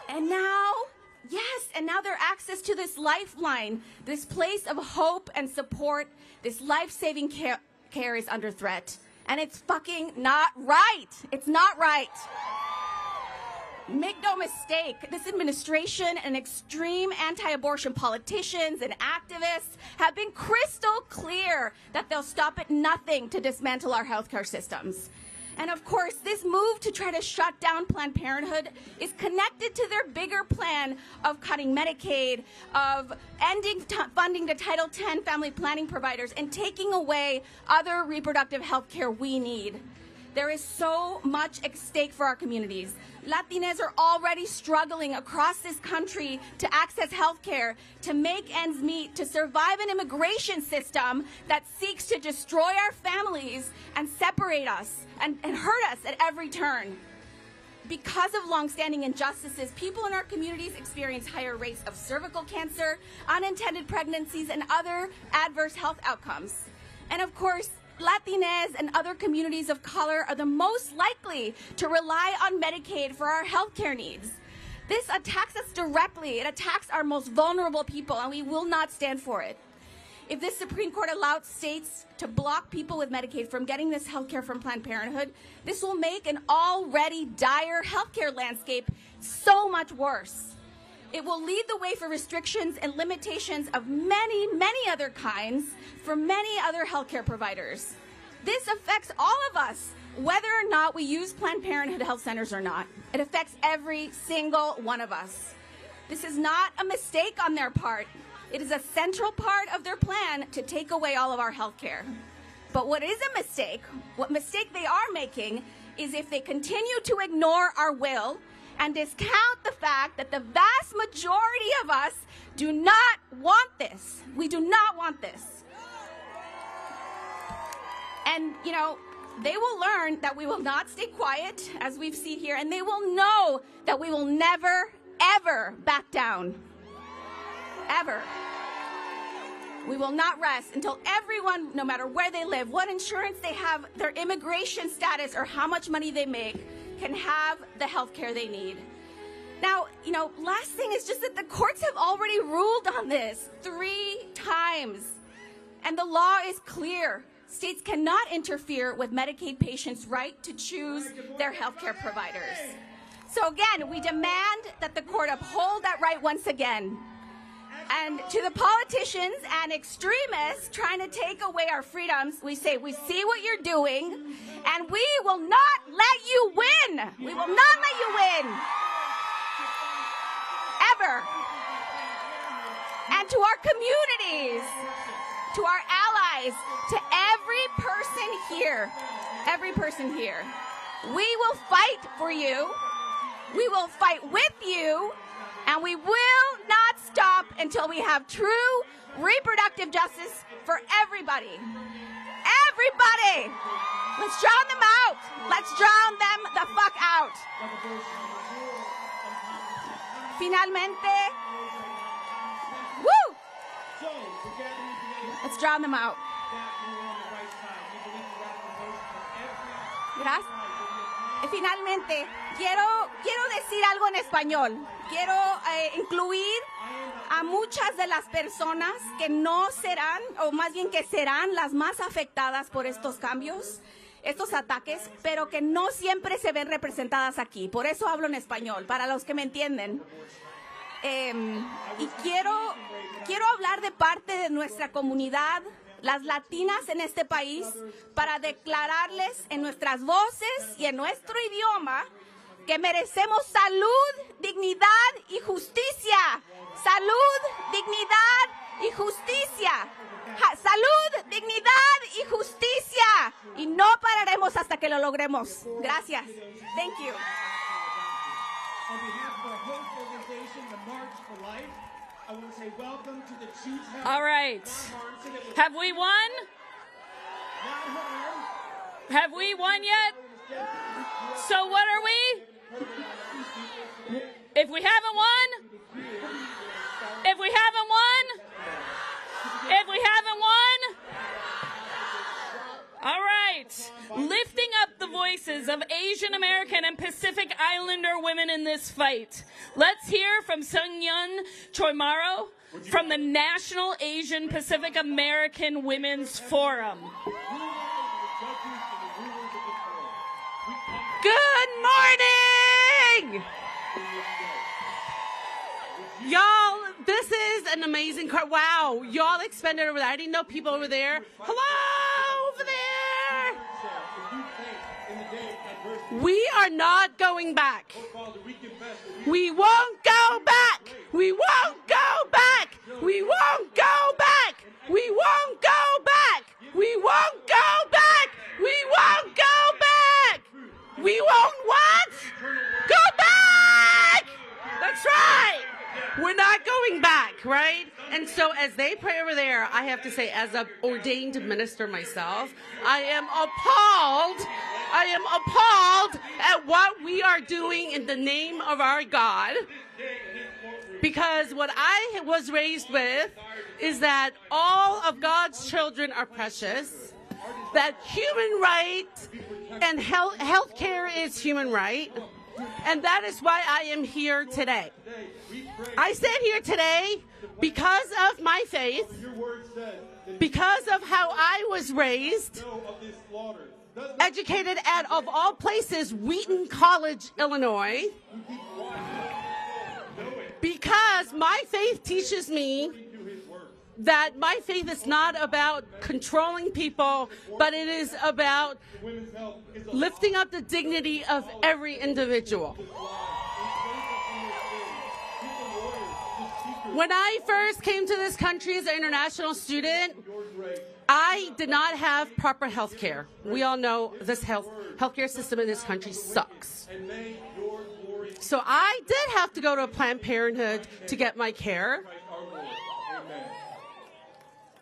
And now, their access to this lifeline, this place of hope and support, this life-saving care is under threat. And it's fucking not right. It's not right. Make no mistake, this administration and extreme anti-abortion politicians and activists have been crystal clear that they'll stop at nothing to dismantle our healthcare systems. And of course, this move to try to shut down Planned Parenthood is connected to their bigger plan of cutting Medicaid, of ending funding to Title X family planning providers, and taking away other reproductive health care we need. There is so much at stake for our communities. Latinas are already struggling across this country to access health care, to make ends meet, to survive an immigration system that seeks to destroy our families and separate us and hurt us at every turn. Because of longstanding injustices, people in our communities experience higher rates of cervical cancer, unintended pregnancies, and other adverse health outcomes. And of course, Latinas and other communities of color are the most likely to rely on Medicaid for our health care needs. This attacks us directly. It attacks our most vulnerable people, and we will not stand for it. If this Supreme Court allowed states to block people with Medicaid from getting this health care from Planned Parenthood, this will make an already dire health care landscape so much worse. It will lead the way for restrictions and limitations of many, many other kinds for many other healthcare providers. this affects all of us, whether or not we use Planned Parenthood health centers or not. It affects every single one of us. This is not a mistake on their part. It is a central part of their plan to take away all of our health care. But what is a mistake, what mistake they are making, is if they continue to ignore our will and discount the fact that the vast majority of us do not want this. We do not want this. And, you know, they will learn that we will not stay quiet, as we've seen here, and they will know that we will never, ever back down. Ever. We will not rest until everyone, no matter where they live, what insurance they have, their immigration status, or how much money they make, can have the health care they need. Now, you know, last thing is just that the courts have already ruled on this 3 times. And the law is clear. States cannot interfere with Medicaid patients' right to choose their health care providers. So again, we demand that the court uphold that right once again. And to the politicians and extremists trying to take away our freedoms, we say, we see what you're doing, and we will not let you win. We will not let you win. Ever. And to our communities, to our allies, to every person here, we will fight for you. We will fight with you. And we will not stop until we have true reproductive justice for everybody. Everybody! Let's drown them out. Let's drown them the fuck out. Finalmente. Woo! Let's drown them out. Gracias. Finalmente, quiero decir algo en español. Quiero incluir a muchas de las personas que no serán, o más bien que serán las más afectadas por estos cambios, estos ataques, pero que no siempre se ven representadas aquí. Por eso hablo en español, para los que me entienden. Y quiero hablar de parte de nuestra comunidad, las latinas en este país, para declararles en nuestras voces y en nuestro idioma que merecemos salud, dignidad y justicia. Salud, dignidad y justicia. Salud, dignidad y justicia. Y no pararemos hasta que lo logremos. Gracias. Thank you. On behalf of our host organization, the March for Life, I want to say welcome to the Choose Health. All right. Have we won? Have we won yet? So what are we? If we haven't won? If we haven't won? If we haven't won? All right. Lifting up the voices of Asian American and Pacific Islander women in this fight. Let's hear from Sungyun Choimaro from the National Asian Pacific American Women's Forum. Good morning! Y'all, this is an amazing car. Wow, y'all expanded over there. I didn't know people over there. Hello, over there. We are not going back. We won't go back. We won't go back. We won't go back. We won't go back. We won't go back. We won't go back. We won't what? Go back! That's right. We're not going back, right? And so as they pray over there, I have to say, as an ordained minister myself, I am appalled at what we are doing in the name of our God. Because what I was raised with is that all of God's children are precious, that human rights and health care is human right, and that is why I am here today. I stand here today because of my faith, because of how I was raised, educated at, of all places, Wheaton College, Illinois, because my faith teaches me that my faith is not about controlling people, but it is about lifting up the dignity of every individual. When I first came to this country as an international student, I did not have proper health care. We all know this healthcare system in this country sucks. So I did have to go to a Planned Parenthood to get my care.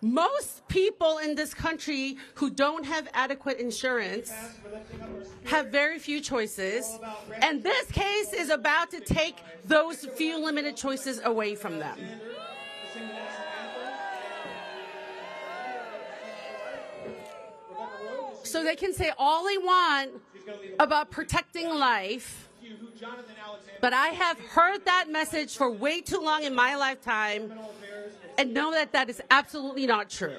Most people in this country who don't have adequate insurance have very few choices, and this case is about to take those few limited choices away from them. So they can say all they want about protecting life, but I have heard that message for way too long in my lifetime and know that that is absolutely not true.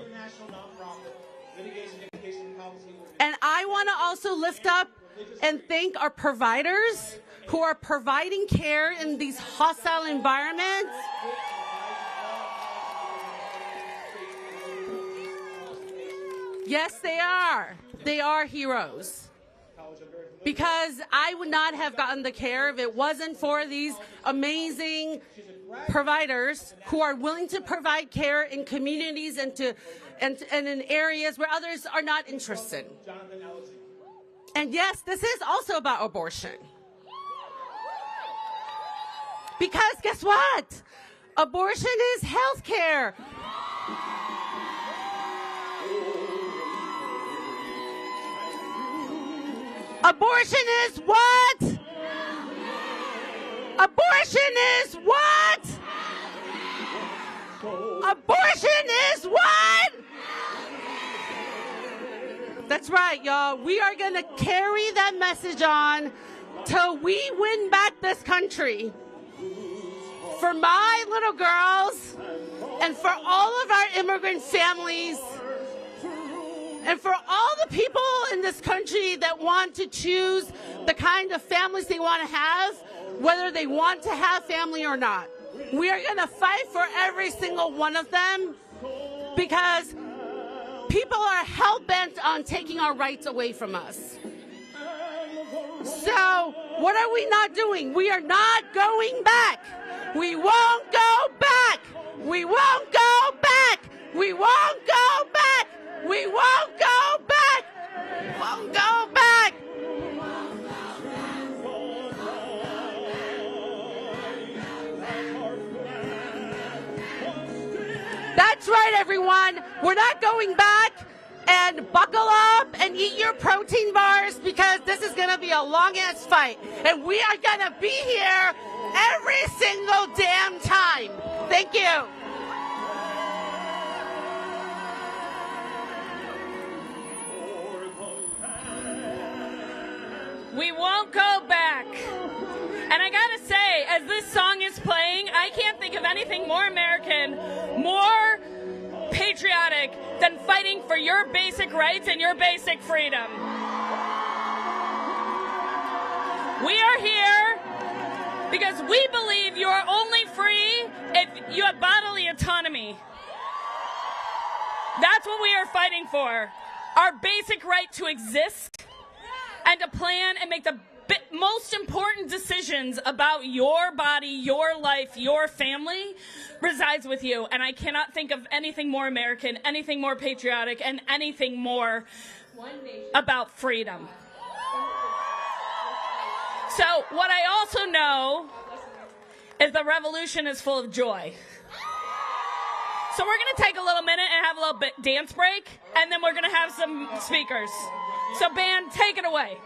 And I want to also lift up and thank our providers who are providing care in these hostile environments. Yes, they are. They are heroes. Because I would not have gotten the care if it wasn't for these amazing providers who are willing to provide care in communities and in areas where others are not interested. And yes, this is also about abortion. Because guess what? Abortion is health care. Abortion is what? Abortion is what? Abortion is what? That's right, y'all. We are going to carry that message on till we win back this country. For my little girls and for all of our immigrant families and for all the people in this country that want to choose the kind of families they want to have, whether they want to have family or not. We are going to fight for every single one of them because people are hell-bent on taking our rights away from us. So what are we not doing? We are not going back. We won't go back. We won't go back. We won't go back. We won't go back. We won't go back. That's right, everyone. We're not going back. And buckle up and eat your protein bars because this is going to be a long-ass fight. And we are going to be here every single damn time. Thank you. We won't go back. And I gotta say, as this song is playing, I can't think of anything more American, more patriotic than fighting for your basic rights and your basic freedom. We are here because we believe you are only free if you have bodily autonomy. That's what we are fighting for. Our basic right to exist and to plan and make the most important decisions about your body, your life, your family resides with you. And I cannot think of anything more American, anything more patriotic, and anything more about freedom. So what I also know is the revolution is full of joy. So we're going to take a little minute and have a little dance break, and then we're going to have some speakers. So band, take it away.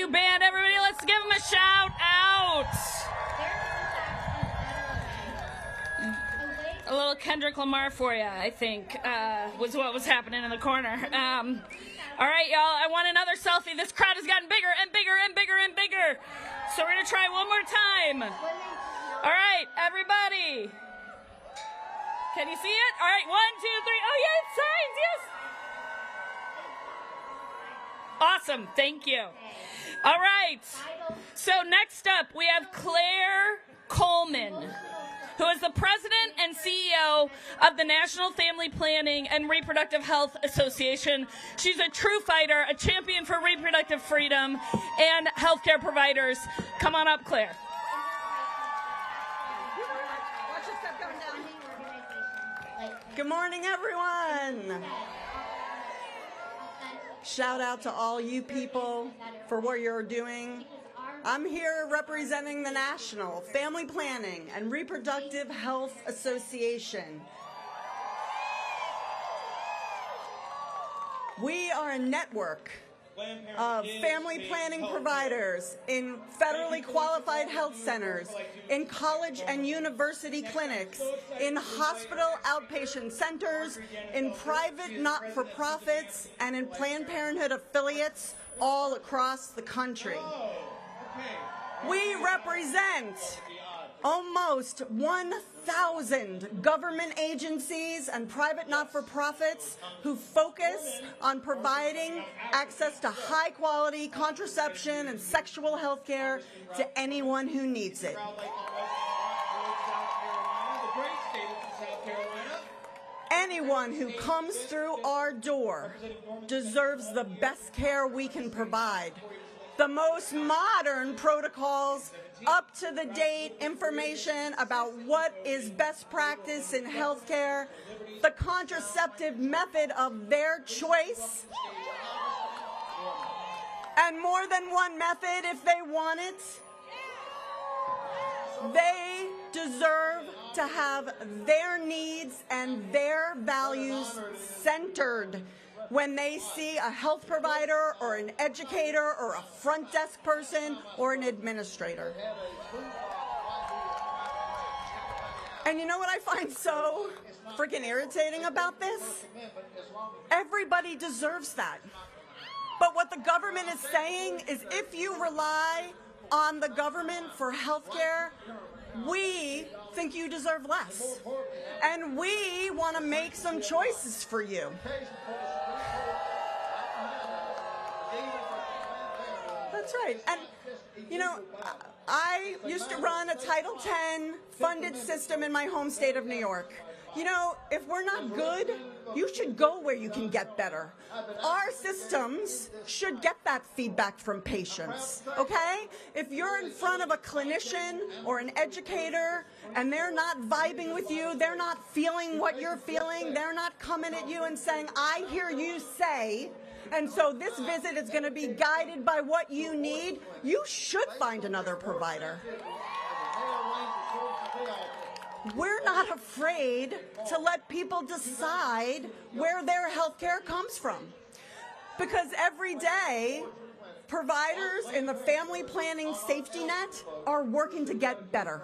KTVU band. Everybody, let's give them a shout out. A little Kendrick Lamar for you, I think, was what was happening in the corner. All right, y'all, I want another selfie. This crowd has gotten bigger and bigger and bigger and bigger. So we're going to try one more time. All right, everybody. Can you see it? All right, 1, 2, 3. Oh, yeah, it's signs, yes. Awesome, thank you. All right, so next up, we have Claire Coleman, who is the president and CEO of the National Family Planning and Reproductive Health Association. She's a true fighter, a champion for reproductive freedom and healthcare providers. Come on up, Claire. Good morning, everyone. Shout out to all you people for what you're doing. I'm here representing the National Family Planning and Reproductive Health Association. We are a network of family planning providers in federally qualified health centers, in college and university clinics, in hospital outpatient centers, in private not-for-profits, and in Planned Parenthood affiliates all across the country. We represent almost 1,000 government agencies and private not-for-profits who focus on providing access to high-quality contraception and sexual health care to anyone who needs it. Anyone who comes through our door deserves the best care we can provide. The most modern protocols, up-to-the-date information about what is best practice in healthcare, the contraceptive method of their choice, and more than one method if they want it. They deserve to have their needs and their values centered when they see a health provider or an educator or a front desk person or an administrator. And you know what I find so freaking irritating about this? Everybody deserves that. But what the government is saying is if you rely on the government for health care, we think you deserve less. And we want to make some choices for you. That's right. And, you know, I used to run a Title X funded system in my home state of New York. You know, if we're not good, you should go where you can get better. Our systems should get that feedback from patients, okay? If you're in front of a clinician or an educator and they're not vibing with you, they're not feeling what you're feeling, they're not coming at you and saying, I hear you say, and so this visit is going to be guided by what you need, you should find another provider. We're not afraid to let people decide where their health care comes from. Because every day, providers in the family planning safety net are working to get better.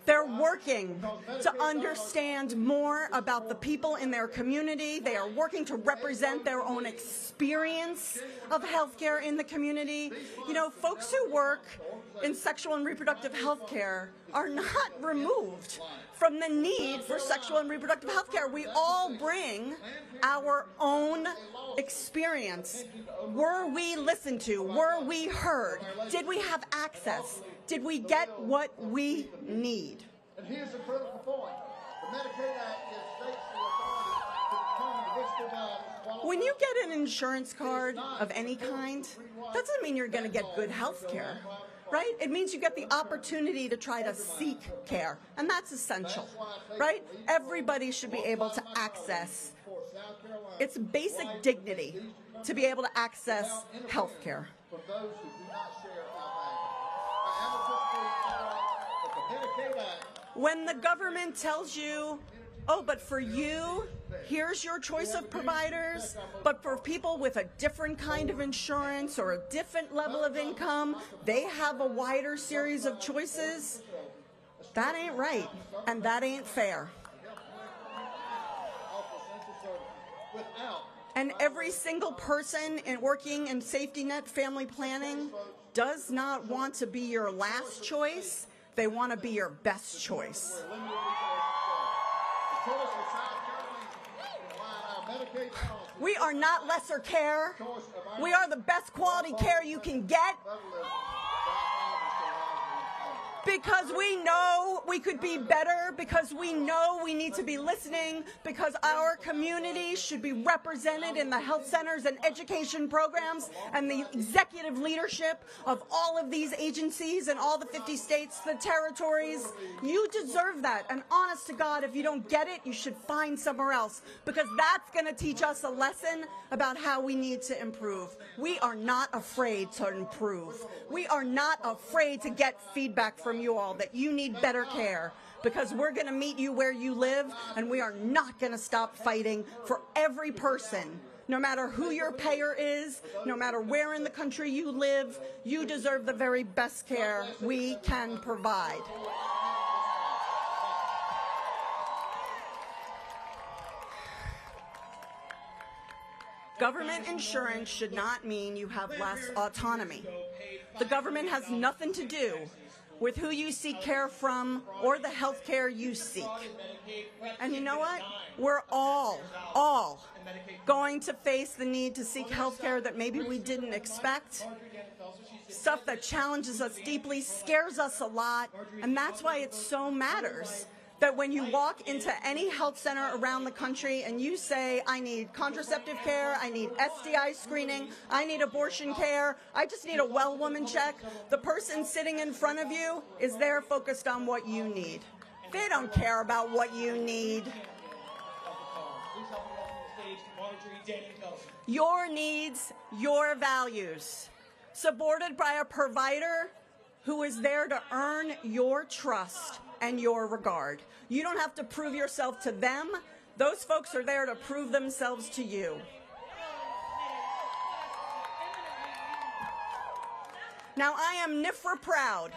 They're working to understand more about the people in their community. They are working to represent their own experience of healthcare in the community. You know, folks who work in sexual and reproductive health care are not removed from the need for sexual and reproductive health care. We all bring our own experience. Were we listened to? Were we heard? Did we have access? Did we get what we need? And here's the critical point. The Medicaid Act gives states the authority to determine which providers qualify. When you get an insurance card of any kind, that doesn't mean you're going to get good health care, right? It means you get the opportunity to try to seek care, and that's essential, right? Everybody should be able to access its basic dignity to be able to access health care. For those who do not share our values. When the government tells you, oh, but for you, here's your choice of providers, but for people with a different kind of insurance or a different level of income, they have a wider series of choices. That ain't right, and that ain't fair. And every single person working in safety net family planning does not want to be your last choice. They want to be your best choice. We are not lesser care. We are the best quality care you can get. Because we know we could be better, because we know we need to be listening, because our community should be represented in the health centers and education programs and the executive leadership of all of these agencies and all the 50 states, the territories. You deserve that. And honest to God, if you don't get it, you should find somewhere else, because that's going to teach us a lesson about how we need to improve. We are not afraid to improve. We are not afraid to get feedback from you all that you need better care, because we're going to meet you where you live, and we are not going to stop fighting for every person. No matter who your payer is, no matter where in the country you live, you deserve the very best care we can provide. Government insurance should not mean you have less autonomy. The government has nothing to do with who you seek care from or the health care you seek. And you know what? We're all going to face the need to seek health care that maybe we didn't expect. Stuff that challenges us deeply, scares us a lot, and that's why it so matters that when you walk into any health center around the country and you say, I need contraceptive care, I need STI screening, I need abortion care, I just need a well woman check, the person sitting in front of you is there focused on what you need. They don't care about what you need. Your needs, your values, supported by a provider who is there to earn your trust and your regard. You don't have to prove yourself to them. Those folks are there to prove themselves to you. Now, I am NIFRA proud.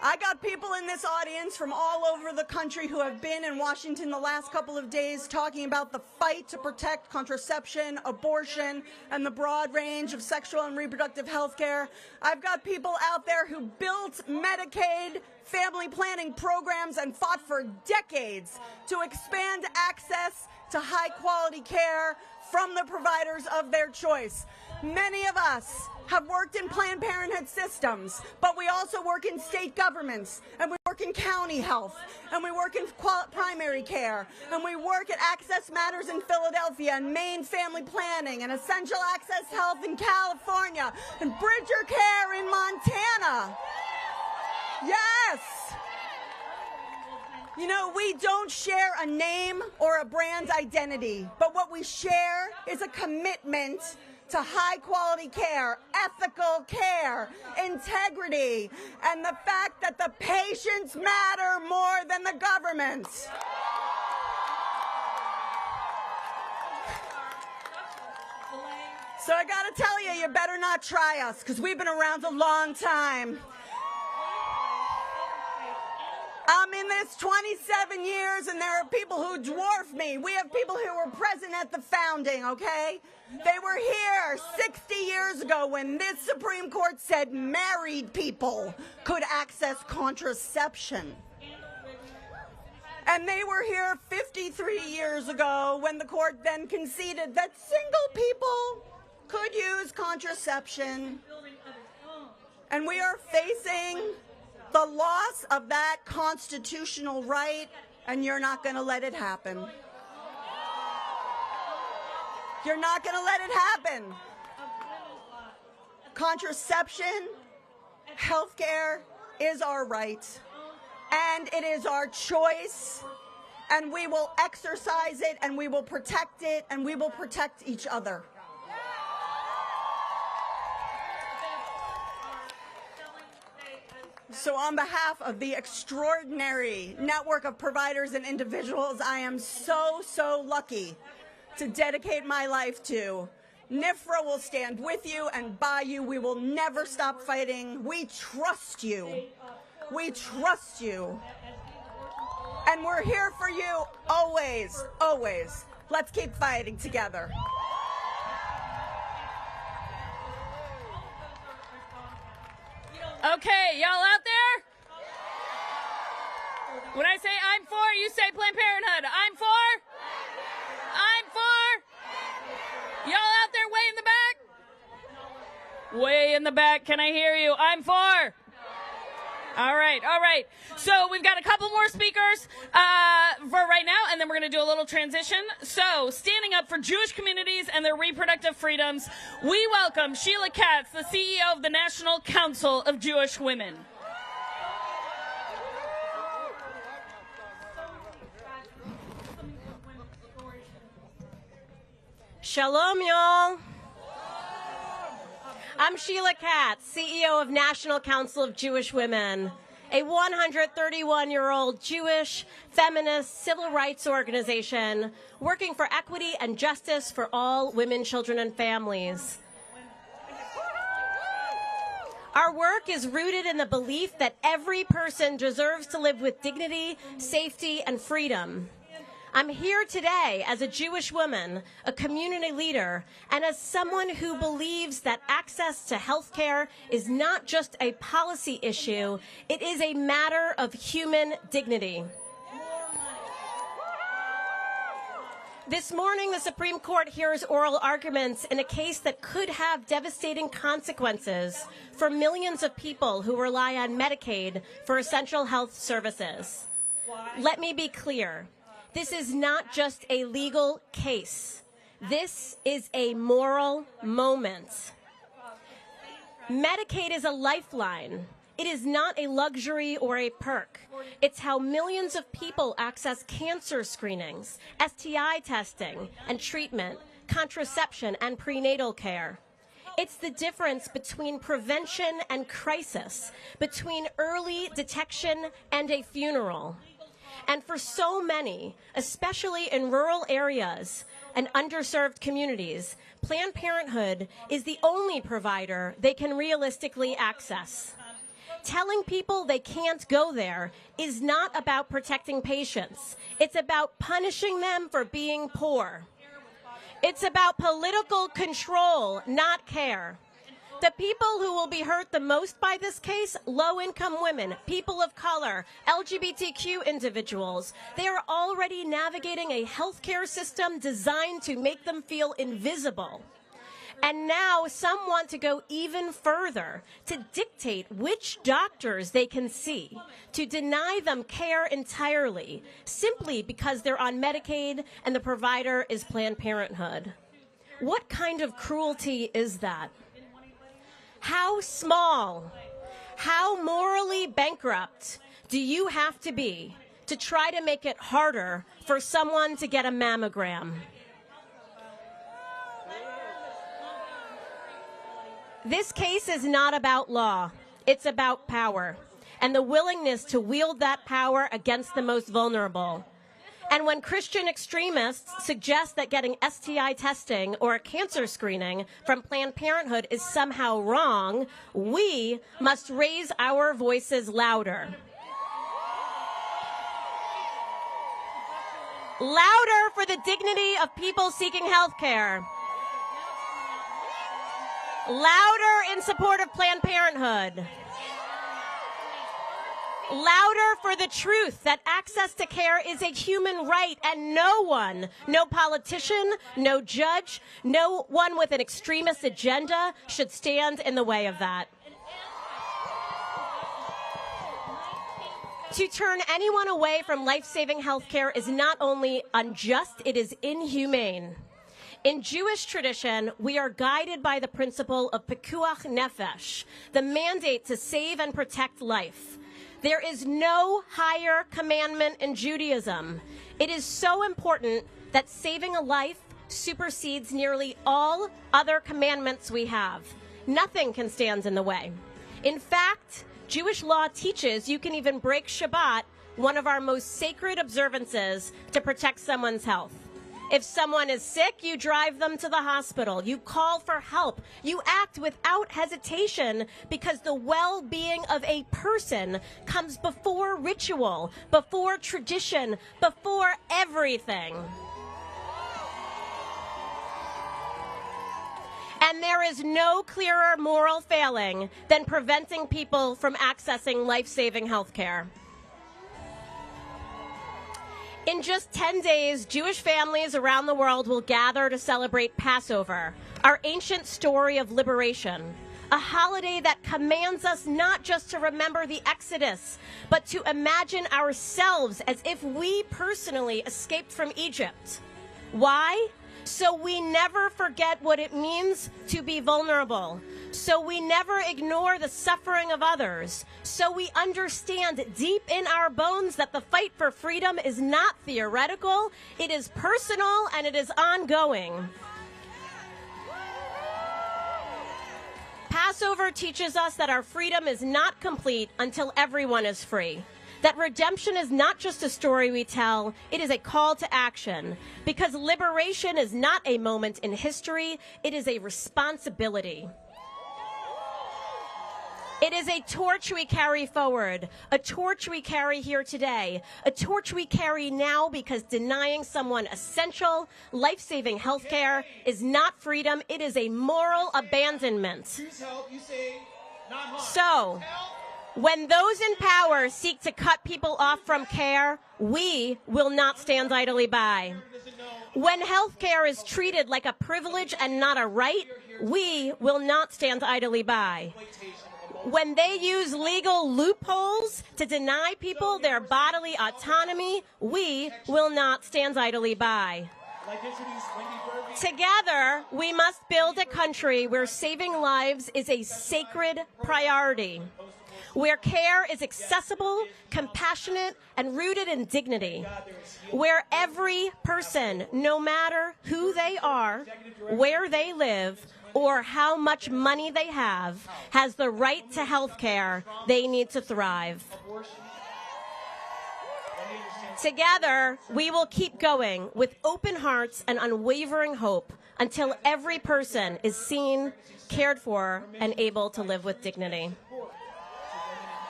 I got people in this audience from all over the country who have been in Washington the last couple of days talking about the fight to protect contraception, abortion, and the broad range of sexual and reproductive health care. I've got people out there who built Medicaid family planning programs and fought for decades to expand access to high-quality care from the providers of their choice. Many of us have worked in Planned Parenthood systems, but we also work in state governments, and we work in county health, and we work in primary care, and we work at Access Matters in Philadelphia, and Maine Family Planning, and Essential Access Health in California, and Bridger Care in Montana. Yes! You know, we don't share a name or a brand identity, but what we share is a commitment to high-quality care, ethical care, integrity, and the fact that the patients matter more than the government. So I gotta tell you, you better not try us, because we've been around a long time. I'm in this 27 years, and there are people who dwarf me. We have people who were present at the founding, okay? They were here 60 years ago when this Supreme Court said married people could access contraception. And they were here 53 years ago when the court then conceded that single people could use contraception. And we are facing the loss of that constitutional right, and you're not going to let it happen. You're not going to let it happen. Contraception, healthcare is our right, and it is our choice, and we will exercise it, and we will protect it, and we will protect each other. So on behalf of the extraordinary network of providers and individuals I am so lucky to dedicate my life to, NIFRA will stand with you and by you. We will never stop fighting. We trust you. We trust you. And we're here for you always, always. Let's keep fighting together. Okay, y'all out there? When I say I'm for, you say Planned Parenthood. I'm for? I'm for? Y'all out there way in the back? Way in the back, can I hear you? I'm for. All right. So we've got a couple more speakers for right now, and then we're going to do a little transition. So standing up for Jewish communities and their reproductive freedoms, we welcome Sheila Katz, the CEO of the National Council of Jewish Women. Shalom, y'all. I'm Sheila Katz, CEO of National Council of Jewish Women, a 131-year-old Jewish feminist civil rights organization working for equity and justice for all women, children, and families. Our work is rooted in the belief that every person deserves to live with dignity, safety, and freedom. I'm here today as a Jewish woman, a community leader, and as someone who believes that access to health care is not just a policy issue, it is a matter of human dignity. This morning, the Supreme Court hears oral arguments in a case that could have devastating consequences for millions of people who rely on Medicaid for essential health services. Let me be clear. This is not just a legal case. This is a moral moment. Medicaid is a lifeline. It is not a luxury or a perk. It's how millions of people access cancer screenings, STI testing and treatment, contraception and prenatal care. It's the difference between prevention and crisis, between early detection and a funeral. And for so many, especially in rural areas and underserved communities, Planned Parenthood is the only provider they can realistically access. Telling people they can't go there is not about protecting patients. It's about punishing them for being poor. It's about political control, not care. The people who will be hurt the most by this case, low-income women, people of color, LGBTQ individuals, they are already navigating a healthcare system designed to make them feel invisible. And now some want to go even further, to dictate which doctors they can see, to deny them care entirely, simply because they're on Medicaid and the provider is Planned Parenthood. What kind of cruelty is that? How small, how morally bankrupt do you have to be to try to make it harder for someone to get a mammogram? This case is not about law. It's about power and the willingness to wield that power against the most vulnerable. And when Christian extremists suggest that getting STI testing or a cancer screening from Planned Parenthood is somehow wrong, we must raise our voices louder. Louder for the dignity of people seeking health care. Louder in support of Planned Parenthood. Louder for the truth that access to care is a human right and no one, no politician, no judge, no one with an extremist agenda should stand in the way of that. To turn anyone away from life-saving health care is not only unjust, it is inhumane. In Jewish tradition, we are guided by the principle of pekuach nefesh, the mandate to save and protect life. There is no higher commandment in Judaism. It is so important that saving a life supersedes nearly all other commandments we have. Nothing can stand in the way. In fact, Jewish law teaches you can even break Shabbat, one of our most sacred observances, to protect someone's health. If someone is sick, you drive them to the hospital. You call for help. You act without hesitation because the well-being of a person comes before ritual, before tradition, before everything. And there is no clearer moral failing than preventing people from accessing life-saving health care. In just 10 days, Jewish families around the world will gather to celebrate Passover, our ancient story of liberation, a holiday that commands us not just to remember the Exodus, but to imagine ourselves as if we personally escaped from Egypt. Why? So we never forget what it means to be vulnerable. So we never ignore the suffering of others. So we understand deep in our bones that the fight for freedom is not theoretical, it is personal, and it is ongoing. Passover teaches us that our freedom is not complete until everyone is free. That redemption is not just a story we tell, it is a call to action. Because liberation is not a moment in history, it is a responsibility. It is a torch we carry forward, a torch we carry here today, a torch we carry now because denying someone essential, life-saving health care is not freedom, it is a moral abandonment. So, when those in power seek to cut people off from care, we will not stand idly by. When health care is treated like a privilege and not a right, we will not stand idly by. When they use legal loopholes to deny people their bodily autonomy, we will not stand idly by. Together, we must build a country where saving lives is a sacred priority, where care is accessible, compassionate, and rooted in dignity, where every person, no matter who they are, where they live, or how much money they have, has the right to health care they need to thrive. Together, we will keep going with open hearts and unwavering hope until every person is seen, cared for, and able to live with dignity.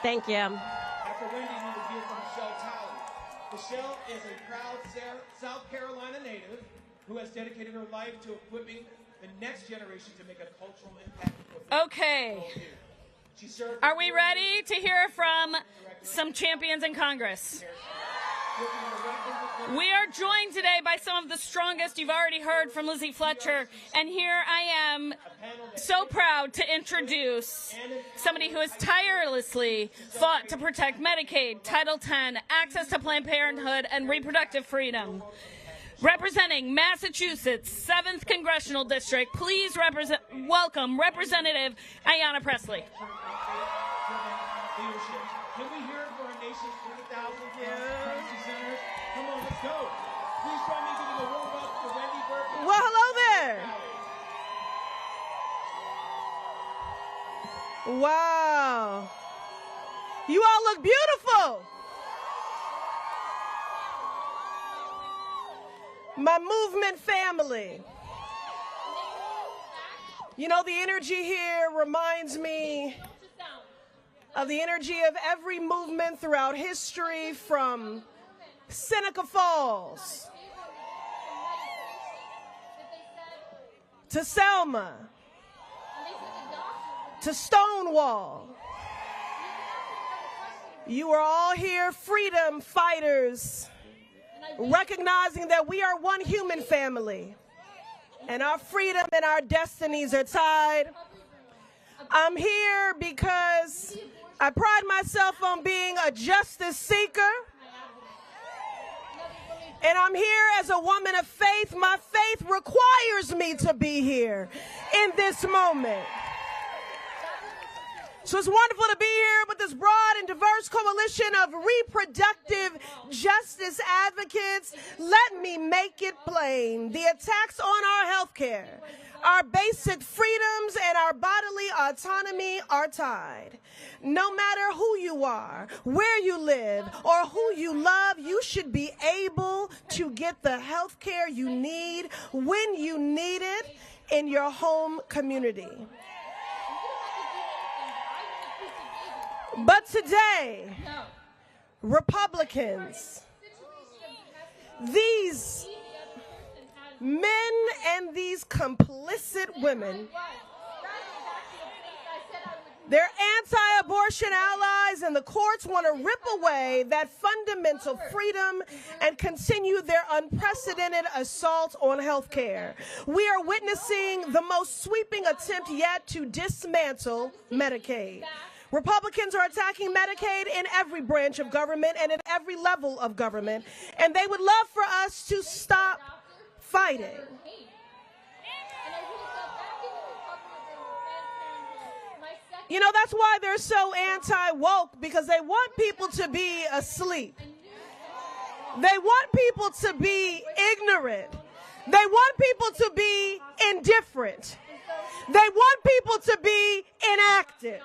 Thank you. After Wendy, we will hear from Michelle Talley. Michelle is a proud South Carolina native who has dedicated her life to equipping the next generation to make a cultural impact. Okay. Are we ready to hear from some champions in Congress? We are joined today by some of the strongest. You've already heard from Lizzie Fletcher, and here I am so proud to introduce somebody who has tirelessly fought to protect Medicaid, Title X, access to Planned Parenthood, and reproductive freedom. Representing Massachusetts' 7th Congressional District, please welcome Representative Ayanna Pressley. Can we hear it for our nation's 40,000 pregnancy centers? Come on, let's go. Please join me in giving a warm welcome to Wendy Burke. Well, hello there. Wow. You all look beautiful. My movement family. You know, the energy here reminds me of the energy of every movement throughout history, from Seneca Falls to Selma to Stonewall. You are all here freedom fighters, recognizing that we are one human family and our freedom and our destinies are tied. I'm here because I pride myself on being a justice seeker, and I'm here as a woman of faith. My faith requires me to be here in this moment. So it's wonderful to be here with this broad and diverse coalition of reproductive justice advocates. Let me make it plain. The attacks on our health care, our basic freedoms, and our bodily autonomy are tied. No matter who you are, where you live, or who you love, you should be able to get the health care you need when you need it in your home community. But today, Republicans, these men and these complicit women, they're anti-abortion allies, and the courts want to rip away that fundamental freedom and continue their unprecedented assault on health care. We are witnessing the most sweeping attempt yet to dismantle Medicaid. Republicans are attacking Medicaid in every branch of government and at every level of government, and they would love for us to stop fighting. You know, that's why they're so anti-woke, because they want people to be asleep. They want people to be ignorant. They want people to be indifferent. They want people to be inactive.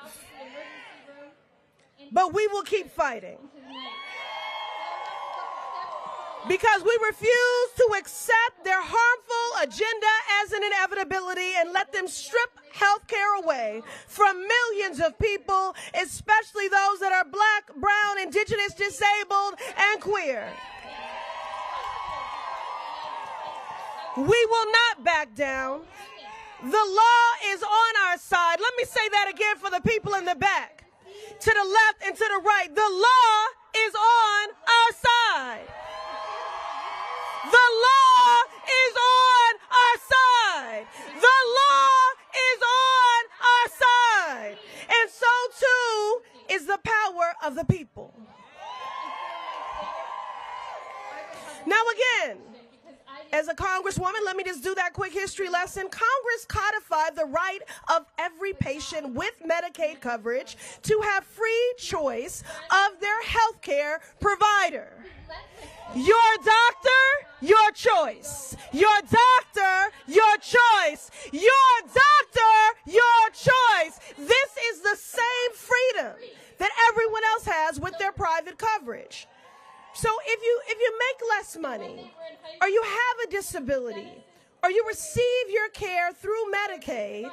But we will keep fighting. Because we refuse to accept their harmful agenda as an inevitability and let them strip health care away from millions of people, especially those that are black, brown, indigenous, disabled, and queer. We will not back down. The law is on our side. Let me say that again for the people in the back. To the left and to the right, the law is on our side. The law is on our side. The law is on our side. And so too is the power of the people. Now again, as a congresswoman, let me just do that quick history lesson. Congress codified the right of every patient with Medicaid coverage to have free choice of their health care provider. Your doctor, your choice. Your doctor, your choice. Your doctor, your choice. This is the same freedom that everyone else has with their private coverage. So if you make less money, or you have a disability, or you receive your care through Medicaid,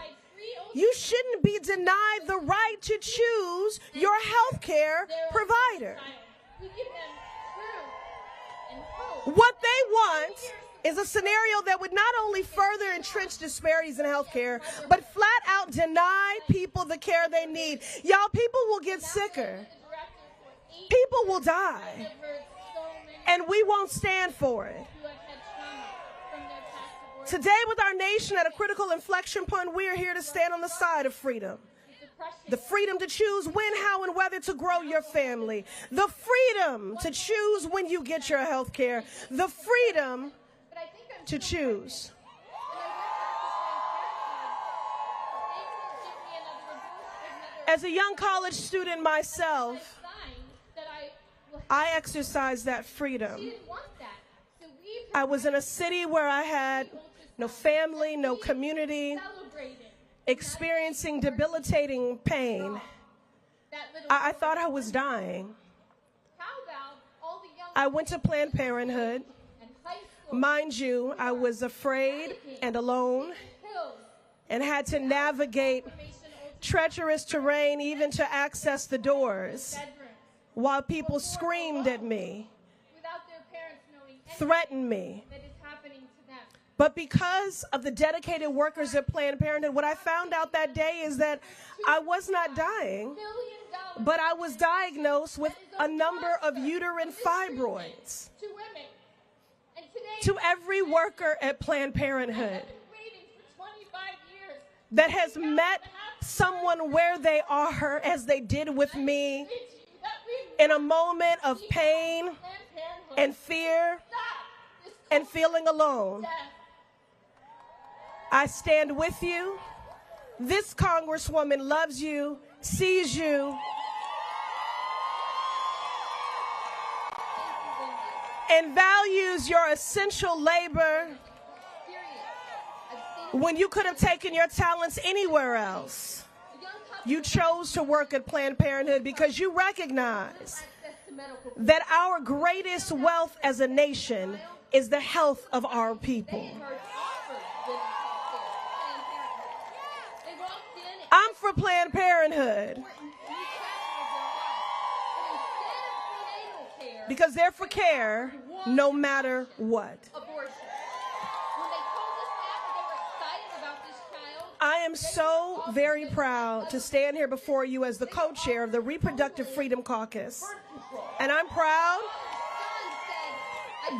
you shouldn't be denied the right to choose your health care provider. What they want is a scenario that would not only further entrench disparities in health care, but flat out deny people the care they need. Y'all, people will get sicker. People will die. And we won't stand for it. Today, with our nation at a critical inflection point, we are here to stand on the side of freedom. The freedom to choose when, how, and whether to grow your family. The freedom to choose when you get your health care. The freedom to choose. As a young college student myself, I exercised that freedom. I was in a city where I had no family, no community, experiencing debilitating pain. I thought I was dying. I went to Planned Parenthood. Mind you, I was afraid and alone and had to navigate treacherous terrain even to access the doors, while people screamed at me, threatened me. But because of the dedicated workers at Planned Parenthood, what I found out that day is that I was not dying, but I was diagnosed with a number of uterine fibroids. To every worker at Planned Parenthood that has met someone where they are, as they did with me, in a moment of pain and fear and feeling alone, I stand with you. this Congresswoman loves you, sees you, and values your essential labor when you could have taken your talents anywhere else. You chose to work at Planned Parenthood because you recognize that our greatest wealth as a nation is the health of our people. I'm for Planned Parenthood because they're for care no matter what. I am so very proud to stand here before you as the co-chair of the Reproductive Freedom Caucus. And I'm proud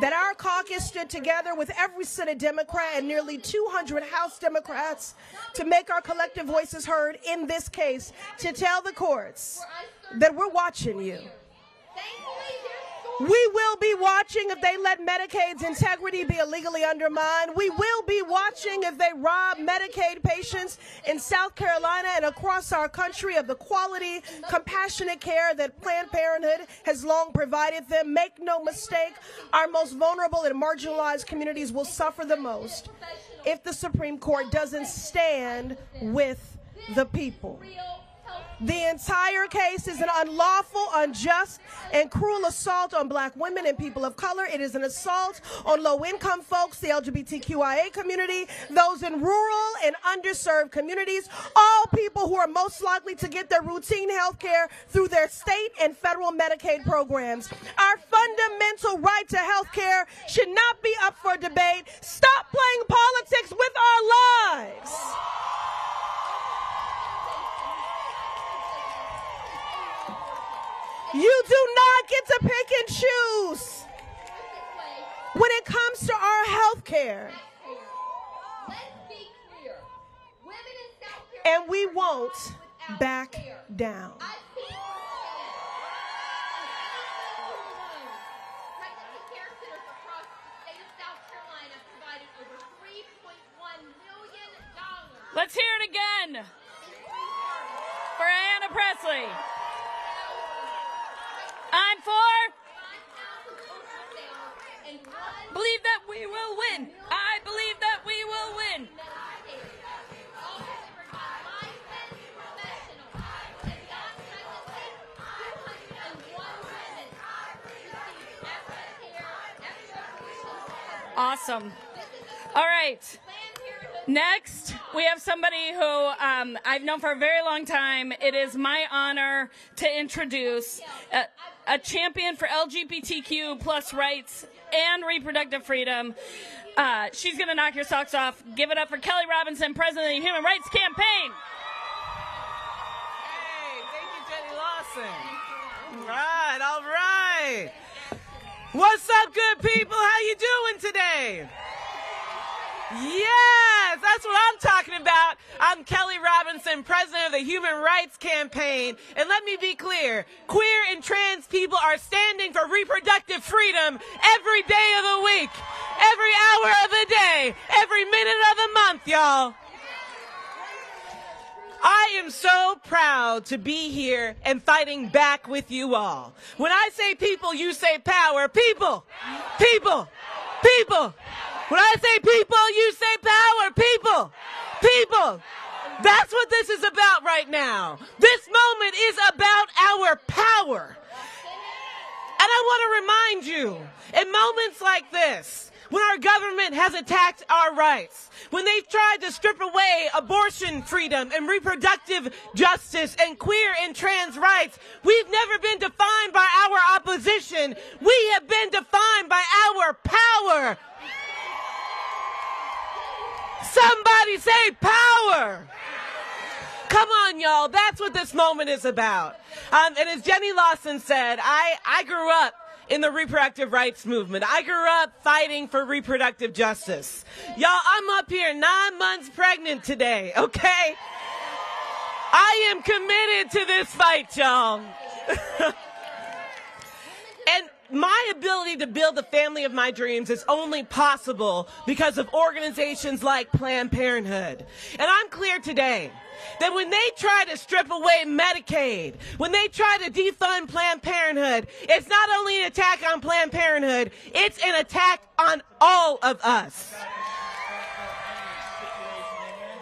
that our caucus stood together with every Senate Democrat and nearly 200 House Democrats to make our collective voices heard in this case, to tell the courts that we're watching you. We will be watching if they let Medicaid's integrity be illegally undermined. We will be watching if they rob Medicaid patients in South Carolina and across our country of the quality, compassionate care that Planned Parenthood has long provided them. Make no mistake, our most vulnerable and marginalized communities will suffer the most if the Supreme Court doesn't stand with the people. The entire case is an unlawful, unjust, and cruel assault on black women and people of color. It is an assault on low-income folks, the LGBTQIA community, those in rural and underserved communities, all people who are most likely to get their routine health care through their state and federal Medicaid programs. Our fundamental right to health care should not be up for debate. Stop playing politics with our lives. You do not get to pick and choose when it comes to our health care. And we won't back down. Let's hear it again for Anna Presley. I'm for. Believe that we will win. I believe that we will win. Awesome. All right. Next, we have somebody who I've known for a very long time. It is my honor to introduce a champion for LGBTQ plus rights and reproductive freedom. She's going to knock your socks off. Give it up for Kelly Robinson, President of the Human Rights Campaign. Hey, thank you, Jenny Lawson. All right. What's up, good people? How you doing today? Yes, that's what I'm talking about. I'm Kelly Robinson, President of the Human Rights Campaign. And let me be clear, queer and trans people are standing for reproductive freedom every day of the week, every hour of the day, every minute of the month, y'all. I am so proud to be here and fighting back with you all. When I say people, you say power. People, people, people. When I say people, you say power. People, people. That's what this is about right now. This moment is about our power. And I want to remind you, in moments like this, when our government has attacked our rights, when they've tried to strip away abortion freedom and reproductive justice and queer and trans rights, we've never been defined by our opposition. We have been defined by our power. Somebody say power. Come on, y'all. That's what this moment is about. And as Jenny Lawson said, I grew up in the reproductive rights movement. I grew up fighting for reproductive justice. Y'all, I'm up here 9 months pregnant today, okay? I am committed to this fight, y'all. my ability to build the family of my dreams is only possible because of organizations like Planned Parenthood. And I'm clear today that when they try to strip away Medicaid, when they try to defund Planned Parenthood, it's not only an attack on Planned Parenthood, it's an attack on all of us.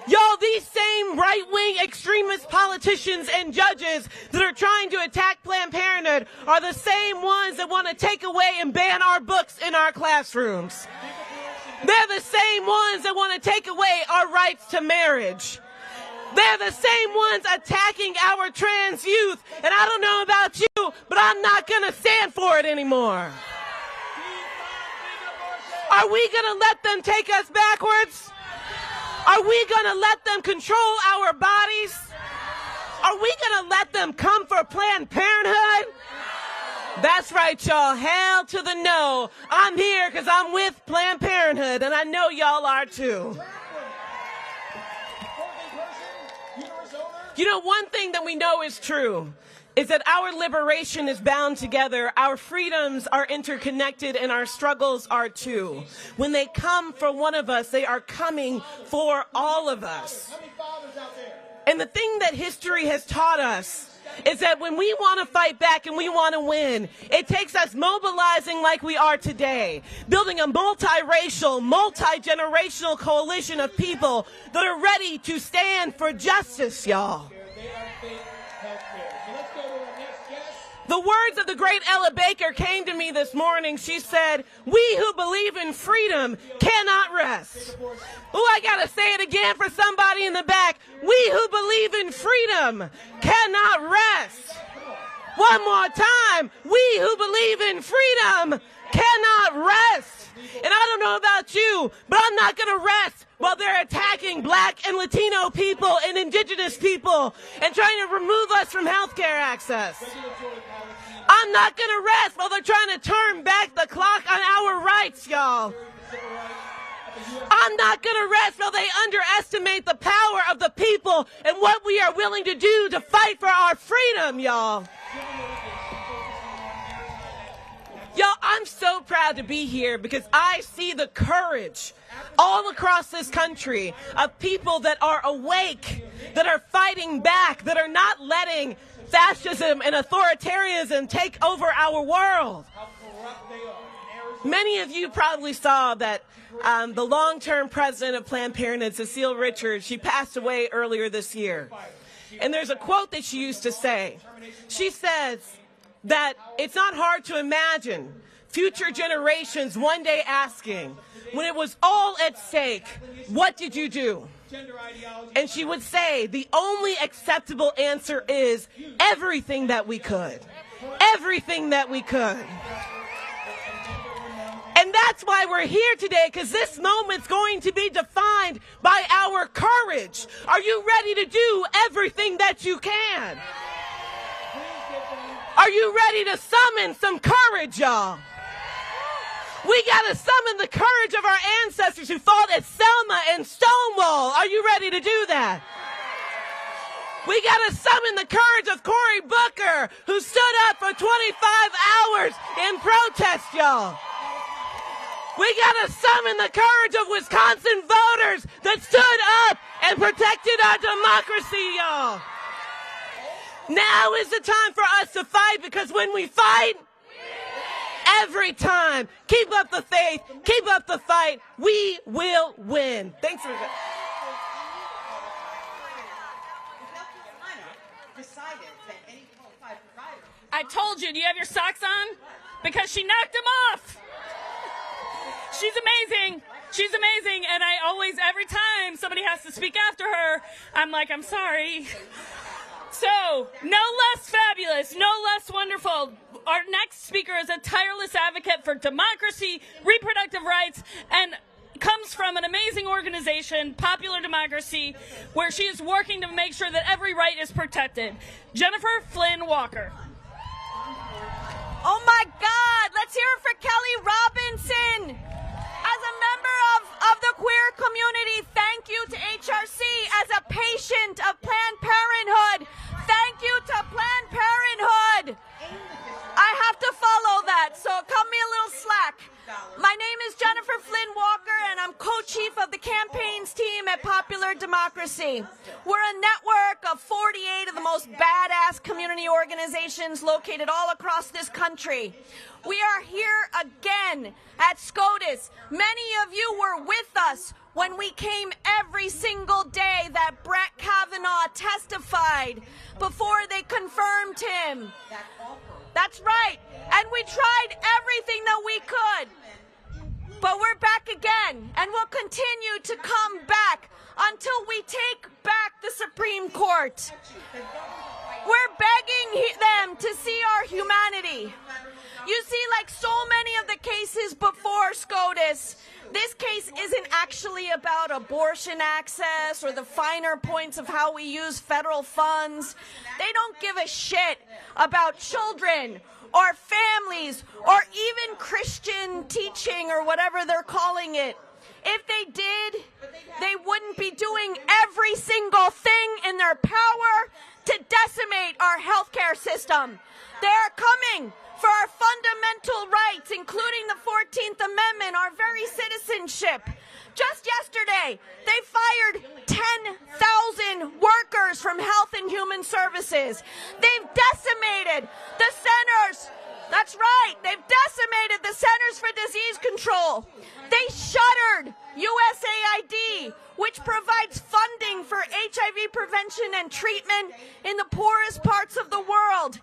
Y'all, these same right-wing extremist politicians and judges that are trying to attack Planned Parenthood are the same ones that want to take away and ban our books in our classrooms. They're the same ones that want to take away our rights to marriage. They're the same ones attacking our trans youth. And I don't know about you, but I'm not going to stand for it anymore. Are we going to let them take us backwards? Are we going to let them control our bodies? Are we going to let them come for Planned Parenthood? That's right, y'all. Hell to the no. I'm here because I'm with Planned Parenthood, and I know y'all are too. You know, one thing that we know is true is that our liberation is bound together, our freedoms are interconnected, and our struggles are too. When they come for one of us, they are coming for all of us. And the thing that history has taught us is that when we want to fight back and we want to win, it takes us mobilizing like we are today, building a multiracial, multi-generational coalition of people that are ready to stand for justice, y'all. The words of the great Ella Baker came to me this morning. She said, "We who believe in freedom cannot rest." Oh, I gotta say it again for somebody in the back. We who believe in freedom cannot rest. One more time. We who believe in freedom cannot rest. And I don't know about you, but I'm not gonna rest while they're attacking Black and Latino people and indigenous people and trying to remove us from healthcare access. I'm not going to rest while they're trying to turn back the clock on our rights, y'all. I'm not going to rest while they underestimate the power of the people and what we are willing to do to fight for our freedom, y'all. Y'all, I'm so proud to be here because I see the courage all across this country of people that are awake, that are fighting back, that are not letting fascism and authoritarianism take over our world. Many of you probably saw that the long-term president of Planned Parenthood, Cecile Richards, she passed away earlier this year. And there's a quote that she used to say. She says that it's not hard to imagine future generations one day asking, when it was all at stake, what did you do? And she would say, the only acceptable answer is everything that we could. Everything that we could. And that's why we're here today, because this moment's going to be defined by our courage. Are you ready to do everything that you can? Are you ready to summon some courage, y'all? We got to summon the courage of our ancestors who fought at Selma and Stonewall. Are you ready to do that? We got to summon the courage of Cory Booker, who stood up for 25 hours in protest, y'all. We got to summon the courage of Wisconsin voters that stood up and protected our democracy, y'all. Now is the time for us to fight, because when we fight, every time, keep up the faith, keep up the fight, we will win. Thanks for that. I told you, do you have your socks on? Because she knocked him off. She's amazing. She's amazing. And I always, every time somebody has to speak after her, I'm like, I'm sorry. So, no less fabulous, no less wonderful. Our next speaker is a tireless advocate for democracy, reproductive rights, and comes from an amazing organization, Popular Democracy, where she is working to make sure that every right is protected. Jennifer Flynn Walker. Oh my God, let's hear it for Kelly Robinson. As a member of the queer community, thank you to HRC. As a patient of Planned Parenthood, thank you to Planned Parenthood. I have to follow that. So team at Popular Democracy. We're a network of 48 of the most badass community organizations located all across this country. We are here again at SCOTUS. Many of you were with us when we came every single day that Brett Kavanaugh testified before they confirmed him. That's right. And we tried everything that we could. But we're back again, and we'll continue to come back until we take back the Supreme Court. We're begging them to see our humanity. You see, like so many of the cases before SCOTUS, this case isn't actually about abortion access or the finer points of how we use federal funds. They don't give a shit about children or families or even Christian teaching or whatever they're calling it. If they did, they wouldn't be doing every single thing in their power to decimate our healthcare system. They're coming for our fundamental rights, including the 14th Amendment, our very citizenship. Just yesterday, they fired 10,000 workers from Health and Human Services. They've decimated the centers. That's right. They've decimated the Centers for Disease Control. They shuttered USAID, which provides funding for HIV prevention and treatment in the poorest parts of the world.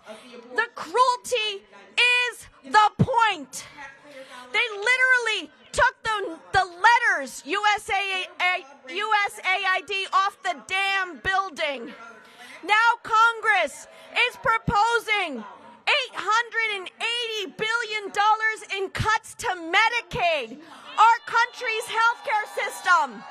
The cruelty is the point. They literally took the letters USAID off the damn building. Now Congress is proposing $880 billion in cuts to Medicaid, our country's healthcare system.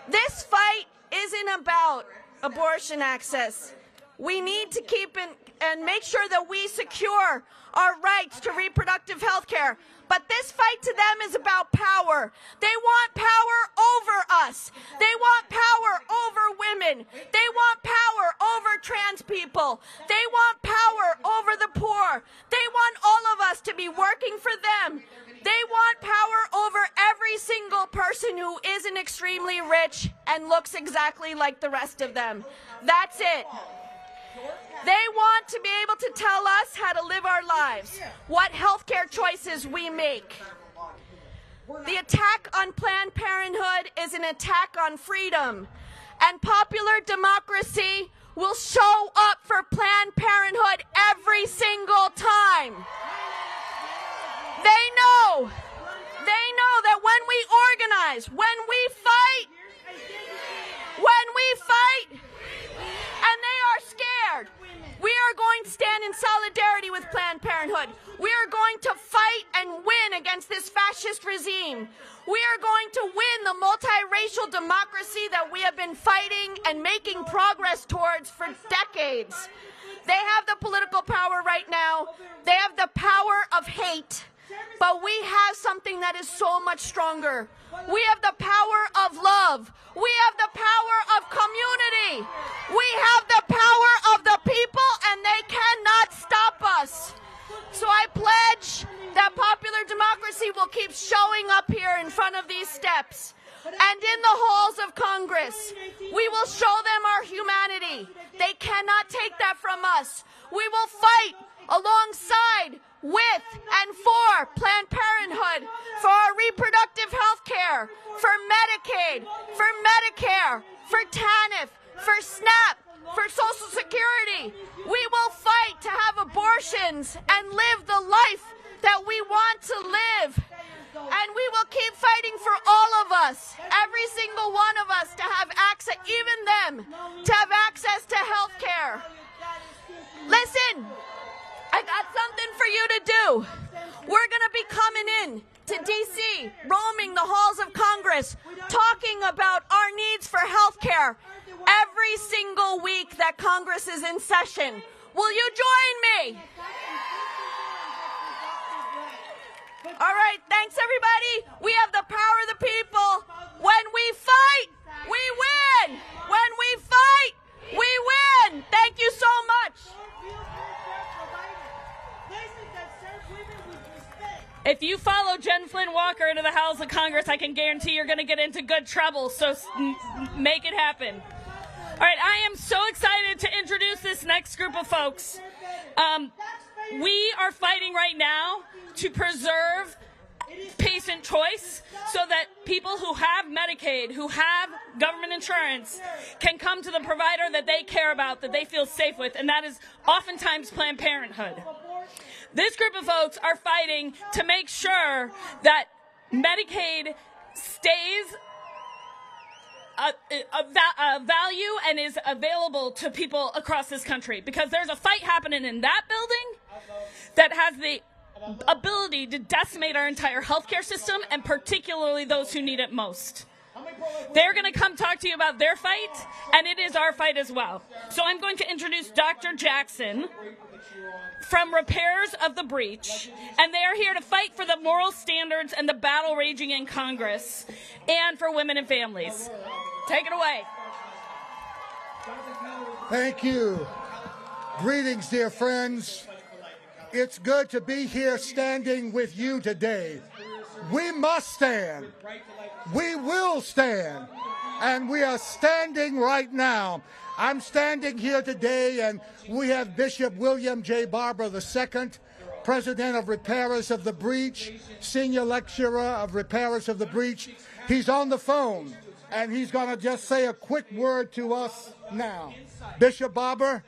This fight isn't about abortion access. We need to keep and make sure that we secure our rights to reproductive health care. But this fight to them is about power. They want power over us. They want power over women. They want power over trans people. They want power over the poor. They want all of us to be working for them. They want power over every single person who isn't extremely rich and looks exactly like the rest of them. That's it. They want to be able to tell us how to live our lives, what healthcare choices we make. The attack on Planned Parenthood is an attack on freedom, and Popular Democracy will show up for Planned Parenthood every single time. They know that when we organize, when we fight, and they are scared, we are going to stand in solidarity with Planned Parenthood. We are going to fight and win against this fascist regime. We are going to win the multiracial democracy that we have been fighting and making progress towards for decades. They have the political power right now. They have the power of hate. But we have something that is so much stronger. We have the power of love. We have the power of community. We have the power of the people, and they cannot stop us. So I pledge that Popular Democracy will keep showing up here in front of these steps and in the halls of Congress. We will show them our humanity. They cannot take that from us. We will fight alongside, with, and for Planned Parenthood, for our reproductive health care, for Medicaid, for Medicare, for TANF, for SNAP, for Social Security. We will fight to have abortions and live the life that we want to live. And we will keep fighting for all of us, every single one of us, to have access, even them, to have access to health care. Listen, I got something for you to do. We're going to be coming in to D.C., roaming the halls of Congress, talking about our needs for health care every single week that Congress is in session. Will you join me? All right, thanks everybody. We have the power of the people. When we fight, we win. When we fight, we win. Thank you so much. If you follow Jen Flynn Walker into the House of Congress, I can guarantee you're going to get into good trouble, so make it happen. All right, I am so excited to introduce this next group of folks. We are fighting right now to preserve patient choice so that people who have Medicaid, who have government insurance, can come to the provider that they care about, that they feel safe with, and that is oftentimes Planned Parenthood. This group of folks are fighting to make sure that Medicaid stays a value and is available to people across this country, because there's a fight happening in that building that has the ability to decimate our entire healthcare system, and particularly those who need it most. They're going to come talk to you about their fight, and it is our fight as well. So I'm going to introduce Dr. Jackson from Repairs of the Breach, and they are here to fight for the moral standards and the battle raging in Congress and for women and families. Take it away. Thank you. Greetings, dear friends. It's good to be here standing with you today. We must stand. We will stand. And we are standing right now. I'm standing here today, and we have Bishop William J. Barber II, President of Repairers of the Breach, Senior Lecturer of Repairers of the Breach. He's on the phone, and he's going to just say a quick word to us now. Bishop Barber,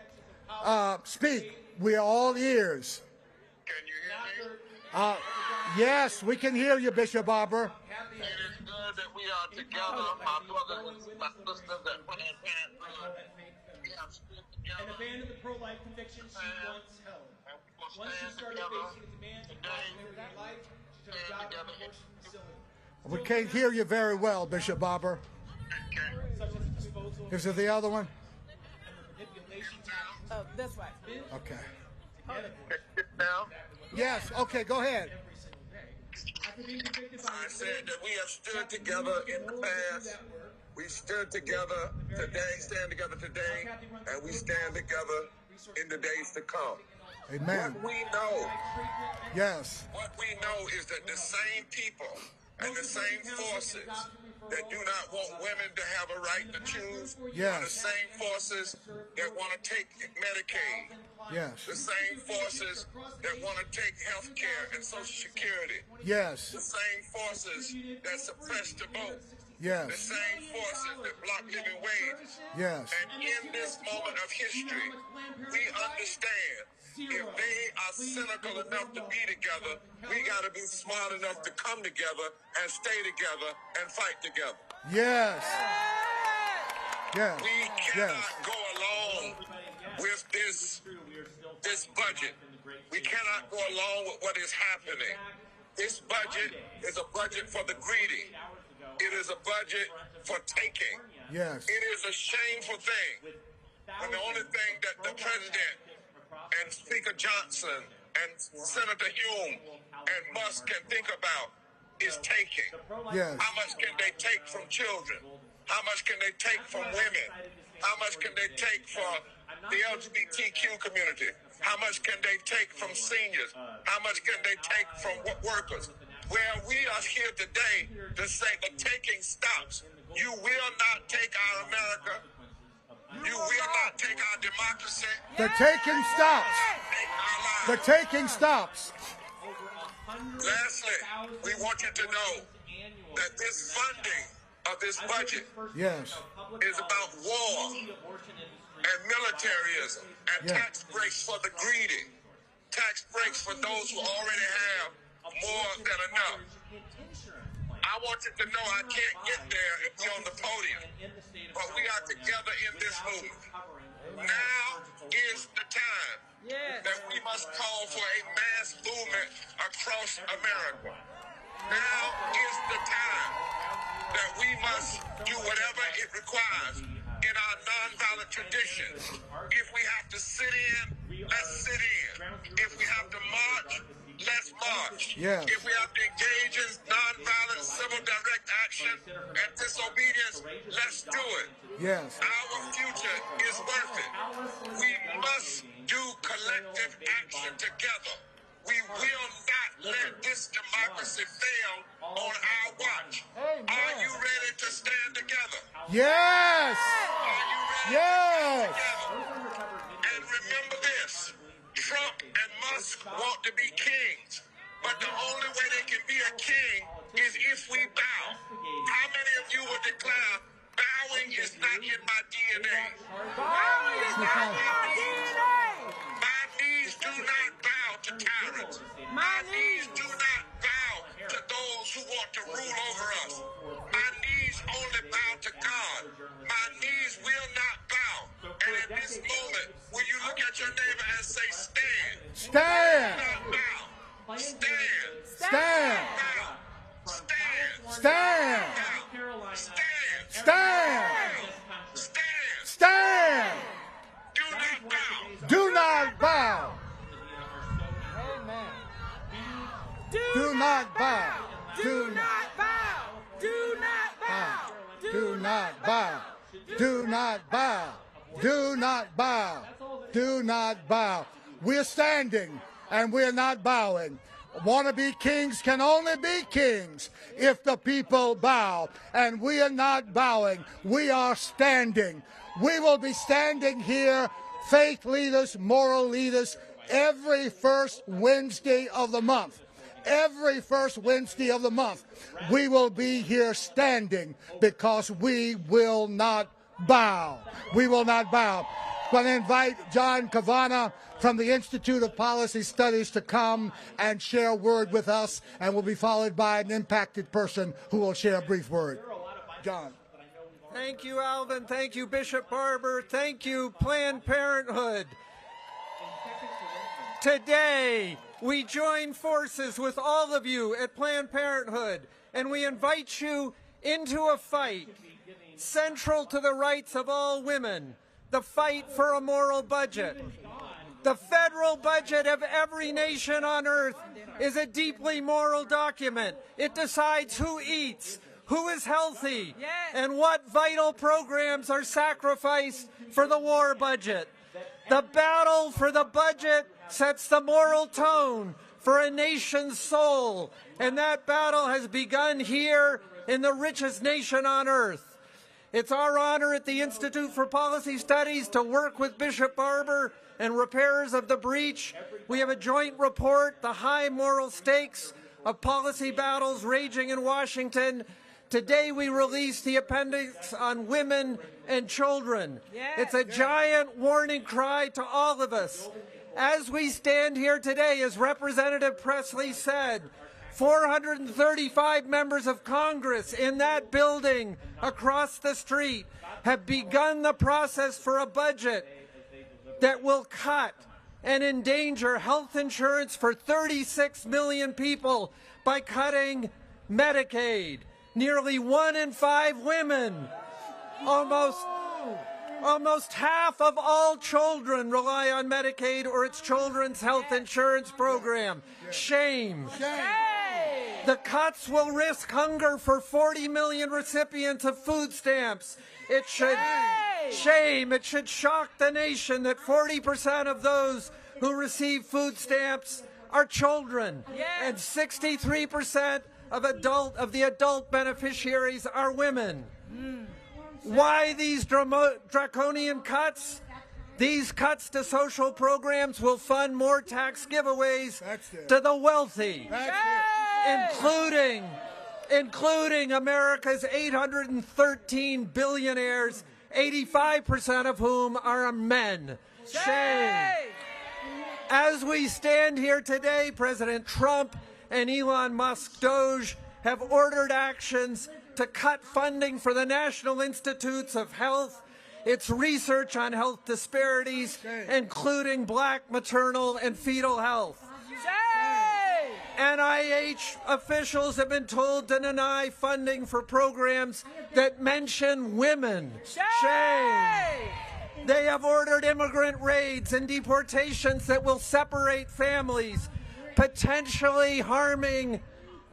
speak. We are all ears. Can you hear me? Yes, we can hear you, Bishop Barber. It is good that we are together, my brothers and my sisters at Planned Parenthood. We have stood together. And abandon the pro-life conviction she once held. Once she started facing the demands of her life, she took a job at an abortion facility. We can't hear you very well, Bishop Barber. Is it the other one? Oh, this way. Okay. Now? Yes, okay, go ahead. I said that we have stood together in the past. We stood together today, stand together today, and we stand together in the days to come. Amen. What we know, yes. What we know is that the same people and the same forces that do not want women to have a right to choose are the same forces that want to take Medicaid. Yes. The same forces that want to take health care and Social Security. Yes. The same forces that suppress the vote. Yes. The same forces that block living wages. Yes. And in this moment of history, we understand if they are cynical enough to be together, we got to be smart enough to come together and stay together and fight together. Yes. Yes. We cannot go along with this budget. We cannot go along with what is happening. This budget is a budget for the greedy. It is a budget for taking. Yes. It is a shameful thing when the only thing that the president and Speaker Johnson and Senator Hume and Musk can think about is taking. Yes. How much can they take from children? How much can they take from women? How much can they take from the LGBTQ community? How much can they take from seniors? How much can they take from workers? Where we are here today to say the taking stops. You will not take our America. You will not take our democracy. The taking stops. The taking stops. Lastly, we want you to know that this funding of this budget is about war and militarism and tax breaks for the greedy, tax breaks for those who already have more than enough. I want you to know I can't get there if we're on the podium, but we are together in this movement. Now is the time that we must call for a mass movement across America. Now is the time that we must do whatever it requires in our nonviolent tradition. If we have to sit in, let's sit in. If we have to march, let's march. Yes. If we have to engage in nonviolent civil direct action and disobedience, let's do it. Yes. Our future is worth it. We must do collective action together. We will not let this democracy fail on our watch. Are you ready to stand together? Yes! Are you ready Yes! to stand together? And remember this, Trump and Musk want to be kings, but the only way they can be a king is if we bow. How many of you would declare bowing is not in my DNA? Bowing is not in my DNA. My knees do not bow to tyrants. My knees do not bow to those who want to rule over us. My knees only bow to God. My knees will not bow. And at this moment, will you look at your neighbor and say, stand? Stand! Not bow. Stand. Stand! Stand. Stand! Stand. Stand! Stand. Stand! Do not bow. Do not bow! Do not bow! Do not bow. Do not bow. Do not bow! Do not bow! Do not bow! Do not bow! We're standing and we're not bowing. Wannabe kings can only be kings if the people bow, and we are not bowing. We are standing. We will be standing here, faith leaders, moral leaders, every first Wednesday of the month. Every first Wednesday of the month, we will be here standing because we will not bow. We will not bow. I'm going to invite John Kavanaugh from the Institute of Policy Studies to come and share a word with us, and will be followed by an impacted person who will share a brief word. John. Thank you, Alvin. Thank you, Bishop Barber. Thank you, Planned Parenthood. Today, we join forces with all of you at Planned Parenthood, and we invite you into a fight central to the rights of all women, the fight for a moral budget. The federal budget of every nation on earth is a deeply moral document. It decides who eats, who is healthy, and what vital programs are sacrificed for the war budget. The battle for the budget sets the moral tone for a nation's soul, and that battle has begun here in the richest nation on earth. It's our honor at the Institute for Policy Studies to work with Bishop Barber and Repairers of the Breach. We have a joint report, The High Moral Stakes of Policy Battles Raging in Washington. Today we release the appendix on women and children. It's a giant warning cry to all of us. As we stand here today, as Representative Presley said, 435 members of Congress in that building across the street have begun the process for a budget that will cut and endanger health insurance for 36 million people by cutting Medicaid. Nearly 1 in 5 women, almost half of all children rely on Medicaid or its children's health insurance program. Shame. The cuts will risk hunger for 40 million recipients of food stamps. It should It should shock the nation that 40% of those who receive food stamps are children, and 63% of the adult beneficiaries are women. Why these draconian cuts? These cuts to social programs will fund more tax giveaways to the wealthy, including America's 813 billionaires, 85% of whom are men. Shame. As we stand here today, President Trump and Elon Musk Doge have ordered actions to cut funding for the National Institutes of Health, its research on health disparities, including black maternal and fetal health. NIH officials have been told to deny funding for programs that mention women. Shame. They have ordered immigrant raids and deportations that will separate families, potentially harming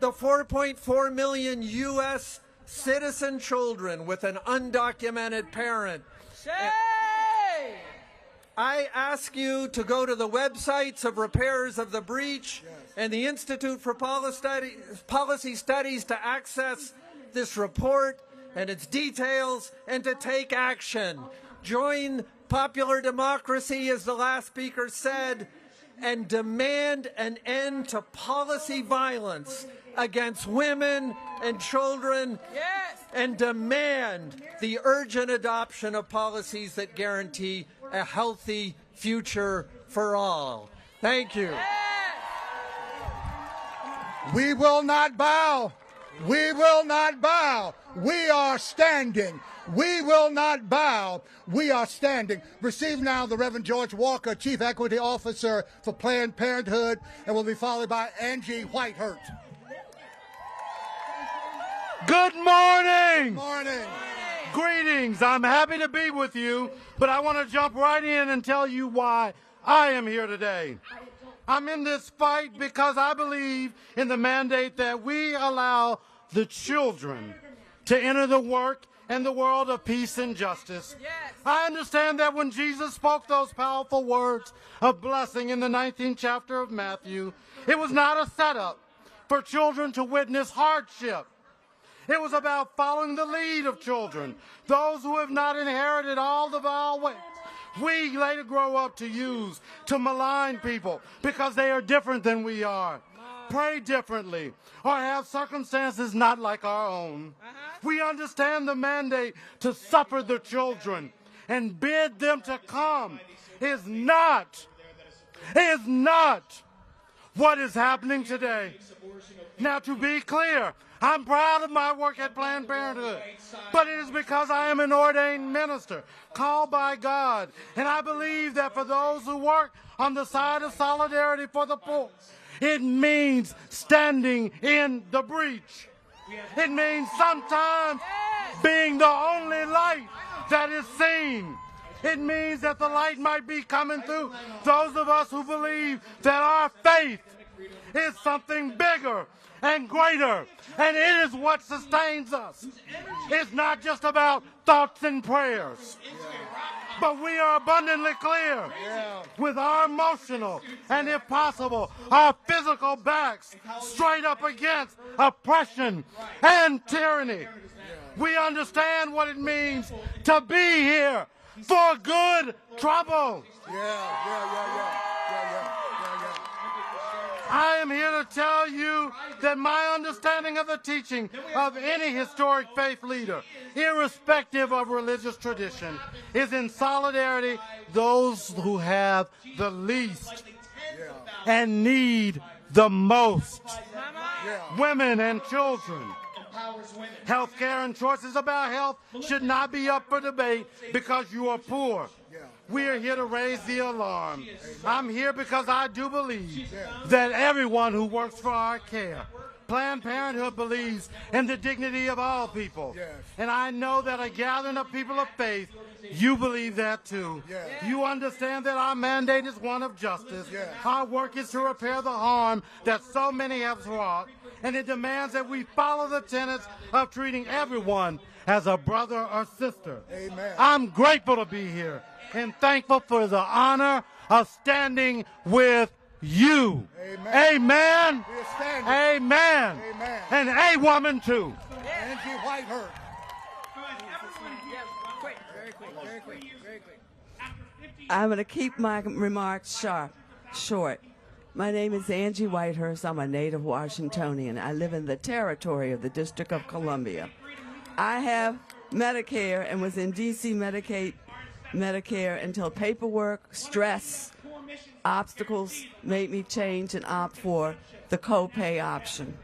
the 4.4 million U.S. citizen children with an undocumented parent. I ask you to go to the websites of Repairers of the Breach and the Institute for Policy Studies to access this report and its details and to take action. Join Popular Democracy, as the last speaker said, and demand an end to policy violence against women and children, and demand the urgent adoption of policies that guarantee a healthy future for all. Thank you. We will not bow. We will not bow. We are standing. We will not bow. We are standing. Receive now the Reverend George Walker, Chief Equity Officer for Planned Parenthood, and will be followed by Angie Whitehurt. Good morning. Good morning. Greetings. I'm happy to be with you, but I want to jump right in and tell you why I am here today. I'm in this fight because I believe in the mandate that we allow the children to enter the work and the world of peace and justice. I understand that when Jesus spoke those powerful words of blessing in the 19th chapter of Matthew, it was not a setup for children to witness hardship. It was about following the lead of children, those who have not inherited all the vile ways we later grow up to use to malign people because they are different than we are, pray differently, or have circumstances not like our own. We understand the mandate to suffer the children and bid them to come is not what is happening today. Now, to be clear, I'm proud of my work at Planned Parenthood, but it is because I am an ordained minister called by God, and I believe that for those who work on the side of solidarity for the poor, it means standing in the breach. It means sometimes being the only light that is seen. It means that the light might be coming through those of us who believe that our faith is something bigger and greater, and it is what sustains us. It's not just about thoughts and prayers, but we are abundantly clear with our emotional and, if possible, our physical backs straight up against oppression and tyranny. We understand what it means to be here for good trouble. I am here to tell you that my understanding of the teaching of any historic faith leader, irrespective of religious tradition, is in solidarity those who have the least and need the most. Women and children. Health care and choices about health should not be up for debate because you are poor. We are here to raise the alarm. I'm here because I do believe that everyone who works for our care, Planned Parenthood believes in the dignity of all people. And I know that a gathering of people of faith, you believe that too. You understand that our mandate is one of justice. Our work is to repair the harm that so many have wrought. And it demands that we follow the tenets of treating everyone as a brother or sister. I'm grateful to be here and thankful for the honor of standing with you. Amen. Amen. And a woman too. Angie Whitehurt. I'm going to keep my remarks short. My name is Angie Whitehurst. I'm a native Washingtonian. I live in the territory of the District of Columbia. I have Medicare and was in D.C. Medicare until paperwork, stress, obstacles made me change and opt for the co-pay option.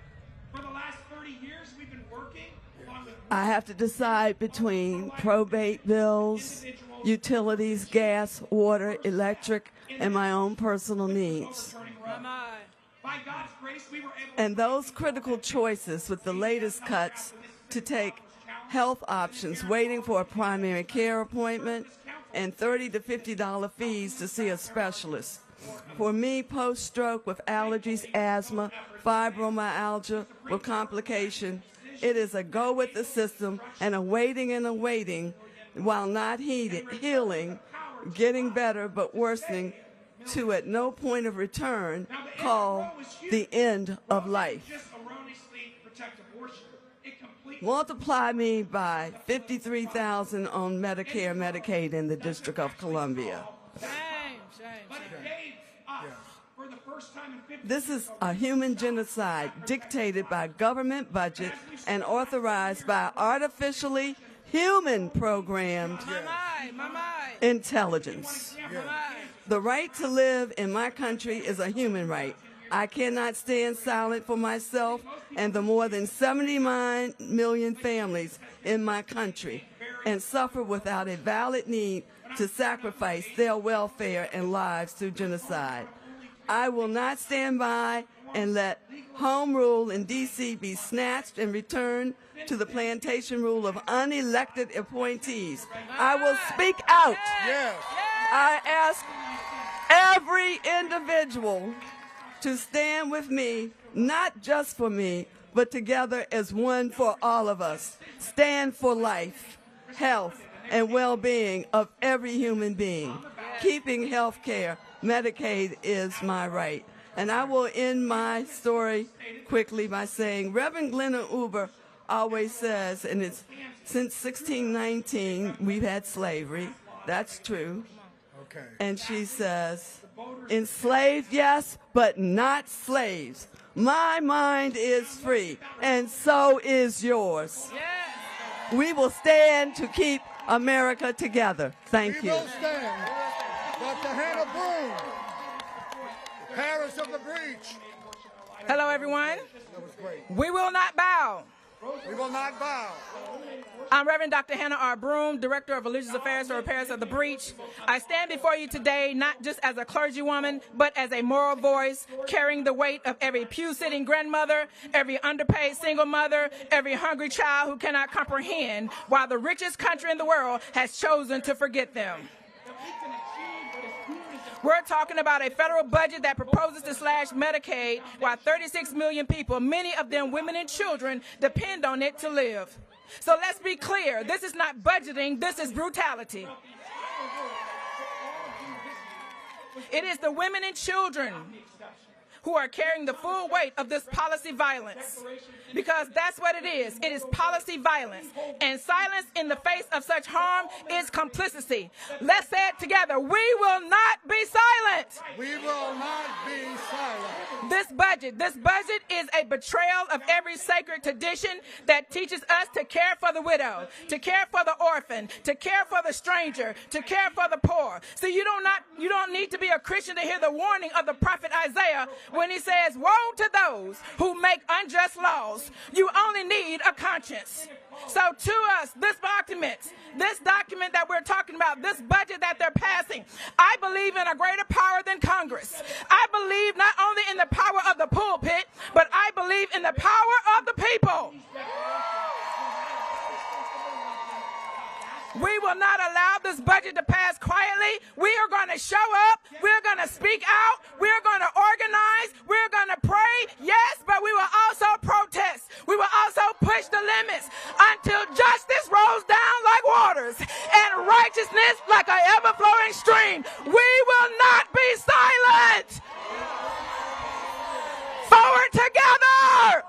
I have to decide between probate bills, utilities, gas, water, electric, and my own personal needs. And those critical choices with the latest cuts to take health options, waiting for a primary care appointment, and $30 to $50 fees to see a specialist. For me, post-stroke with allergies, asthma, fibromyalgia with complication, it is a go with the system and a waiting while not healing getting better but worsening to at no point of return, called the end of life. Multiply me by 53,000 on Medicare, Medicaid in the District of Columbia. This is a human genocide dictated by government budget and authorized by artificially human programmed intelligence. The right to live in my country is a human right. I cannot stand silent for myself and the more than 79 million families in my country and suffer without a valid need to sacrifice their welfare and lives through genocide. I will not stand by and let home rule in D.C. be snatched and returned to the plantation rule of unelected appointees. I will speak out. Yes. I ask every individual to stand with me, not just for me, but together as one for all of us. Stand for life, health, and well-being of every human being. Keeping health care, Medicaid is my right. And I will end my story quickly by saying, Reverend Glenna Uber always says, and it's since 1619, we've had slavery. That's true. Okay. And she says, enslaved, yes, but not slaves. My mind is free, and so is yours. We will stand to keep America together. Thank you. We will stand. Dr. Hannah Broom, Paris of the Breach. Hello, everyone. That was great. We will not bow. We will not bow. I'm Reverend Dr. Hannah R. Broom, Director of Religious Affairs for Paris of the Breach. I stand before you today not just as a clergywoman, but as a moral voice, carrying the weight of every pew-sitting grandmother, every underpaid single mother, every hungry child who cannot comprehend why the richest country in the world has chosen to forget them. We're talking about a federal budget that proposes to slash Medicaid while 36 million people, many of them women and children, depend on it to live. So let's be clear, this is not budgeting, this is brutality. It is the women and children who are carrying the full weight of this policy violence. Because that's what it is. It is policy violence. And silence in the face of such harm is complicity. Let's say it together. We will not be silent. We will not be silent. This budget is a betrayal of every sacred tradition that teaches us to care for the widow, to care for the orphan, to care for the stranger, to care for the poor. So you don't need to be a Christian to hear the warning of the prophet Isaiah when he says, woe to those who make unjust laws. You only need a conscience. So to us, this document that we're talking about, this budget that they're passing, I believe in a greater power than Congress. I believe not only in the power of the pulpit, but I believe in the power of the people. We will not allow this budget to pass quietly. We are going to show up. We're going to speak out. We're going to organize. We're going to pray. Yes, but we will also protest. We will also push the limits until justice rolls down like waters and righteousness like an ever-flowing stream. We will not be silent. Forward together.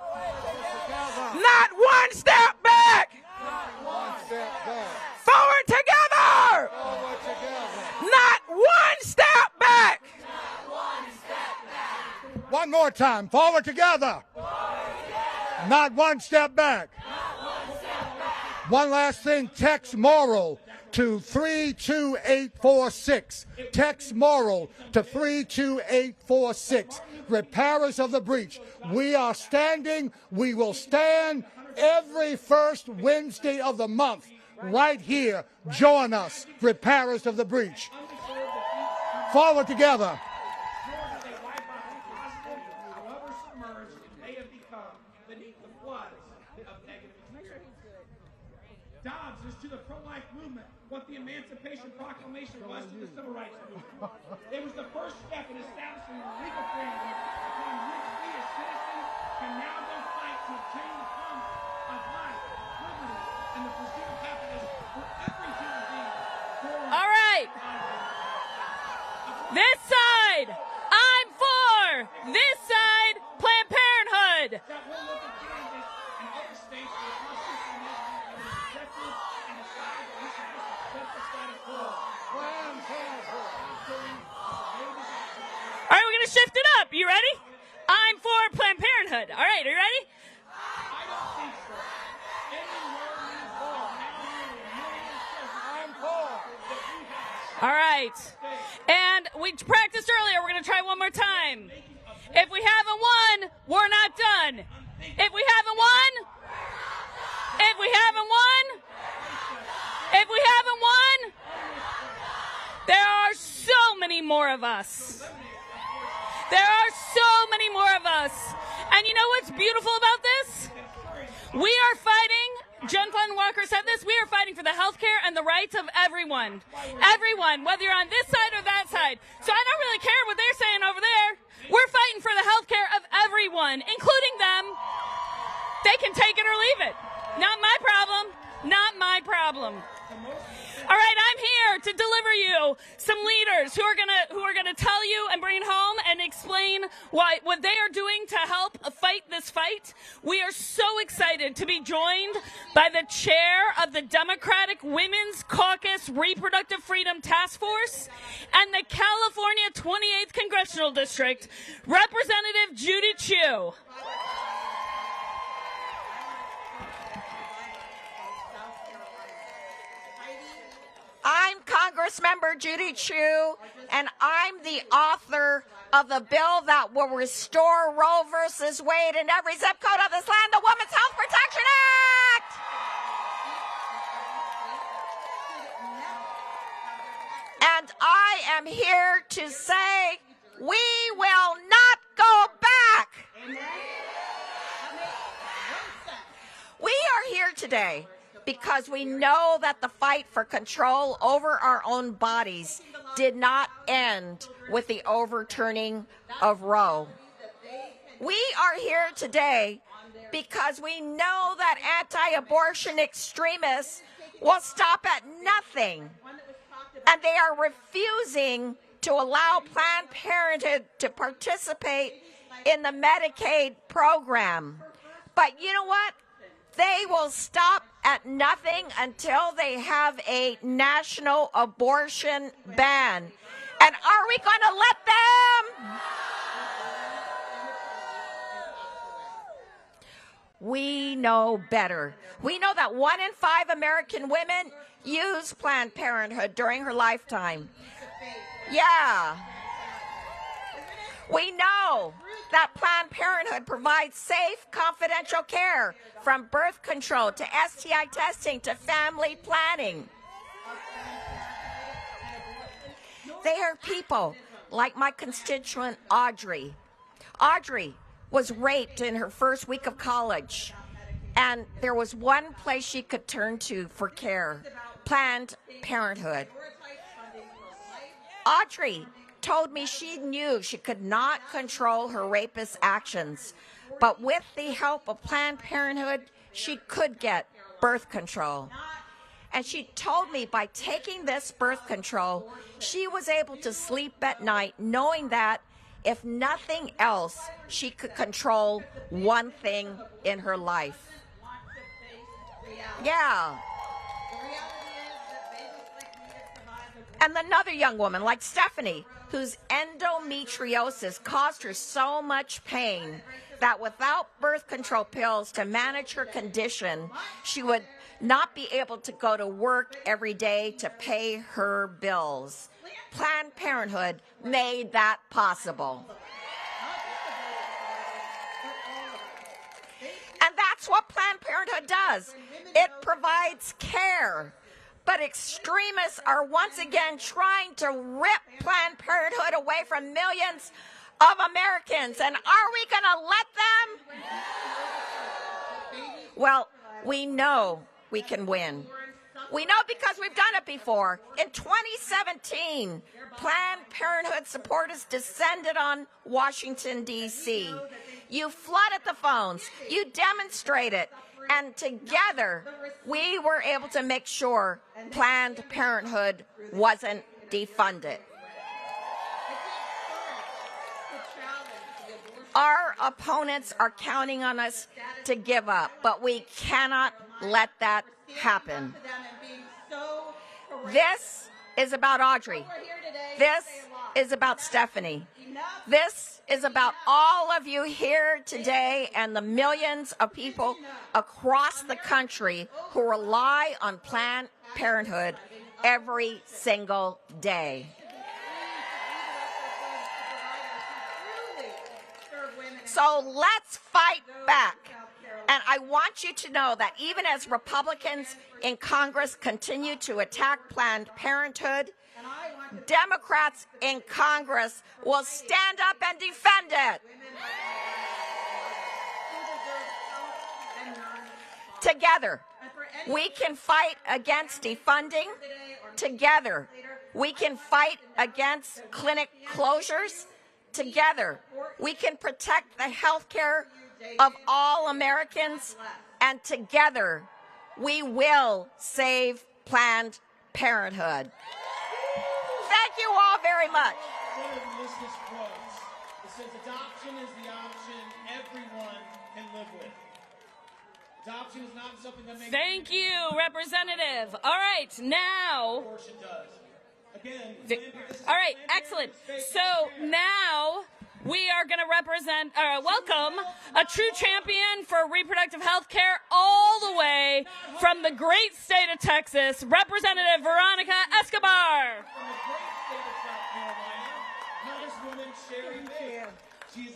Not one step back. Forward together. Not one step back. One more time. Forward together. Not one step back. One last thing. Text moral to 32846. Text moral to 32846. Repairers of the breach. We are standing. We will stand every first Wednesday of the month. Right here, join us, repairers of the breach. Forward together. Dobbs is to the pro-life movement what the Emancipation Proclamation was to the Civil Rights Movement. It was the first step in establishing a legal framework upon which we as citizens can now go fight to obtain the promise of life, liberty, and the pursuit of happiness for every human being. All right. This side, I'm for. This side, Planned Parenthood. All right, we're going to shift it up. You ready? I'm for Planned Parenthood. All right, are you ready? All right. And we practiced earlier. We're going to try one more time. If we haven't won, we're not done. If we haven't won, if we haven't won, if we haven't won, there are so many more of us. There are so many more of us. And you know what's beautiful about this? We are fighting, Jen Glenn Walker said this, we are fighting for the health care and the rights of everyone. Everyone, whether you're on this side or that side. So I don't really care what they're saying over there. We're fighting for the health care of everyone, including them. They can take it or leave it. Not my problem. Not my problem. All right, I'm here to deliver you some leaders who are gonna tell you and bring it home and explain what they are doing to help fight this fight. We are so excited to be joined by the chair of the Democratic Women's Caucus Reproductive Freedom Task Force and the California 28th Congressional District, Representative Judy Chu. I'm Congressmember Judy Chu, and I'm the author of the bill that will restore Roe versus Wade in every zip code of this land, the Women's Health Protection Act. And I am here to say we will not go back. We are here today because we know that the fight for control over our own bodies did not end with the overturning of Roe. We are here today because we know that anti-abortion extremists will stop at nothing, and they are refusing to allow Planned Parenthood to participate in the Medicaid program. But you know what? They will stop at nothing until they have a national abortion ban. And are we going to let them? We know better. We know that 1 in 5 American women use Planned Parenthood during her lifetime. Yeah. We know that Planned Parenthood provides safe, confidential care from birth control to STI testing to family planning. They are people like my constituent Audrey. Audrey was raped in her first week of college, and there was one place she could turn to for care: Planned Parenthood. Audrey told me she knew she could not control her rapist's actions, but with the help of Planned Parenthood, she could get birth control. And she told me by taking this birth control, she was able to sleep at night knowing that, if nothing else, she could control one thing in her life. Yeah. And another young woman like Stephanie, whose endometriosis caused her so much pain that without birth control pills to manage her condition, she would not be able to go to work every day to pay her bills. Planned Parenthood made that possible. And that's what Planned Parenthood does. It provides care. But extremists are once again trying to rip Planned Parenthood away from millions of Americans. And are we going to let them? Well, we know we can win. We know because we've done it before. In 2017, Planned Parenthood supporters descended on Washington, D.C. You flooded the phones. You demonstrated. And together, we were able to make sure Planned Parenthood wasn't defunded. Our opponents are counting on us to give up, but we cannot let that happen. This is about Audrey. This is about Stephanie. This is about all of you here today and the millions of people across the country who rely on Planned Parenthood every single day. So let's fight back. And I want you to know that even as Republicans in Congress continue to attack Planned Parenthood, Democrats in Congress will stand up and defend it. Together, we can fight against defunding. Together, we can fight against clinic closures. Together, we can protect the health care of all Americans. And together, we will save Planned Parenthood. Thank you all very much. One of the list is quotes. It says adoption is the option everyone can live with. Adoption is not something that makes... Thank you, Representative. All right, now... Abortion does. Again, all right, excellent. So now we are going to welcome a true champion for reproductive health care all the way from the great state of Texas, Representative Veronica Escobar.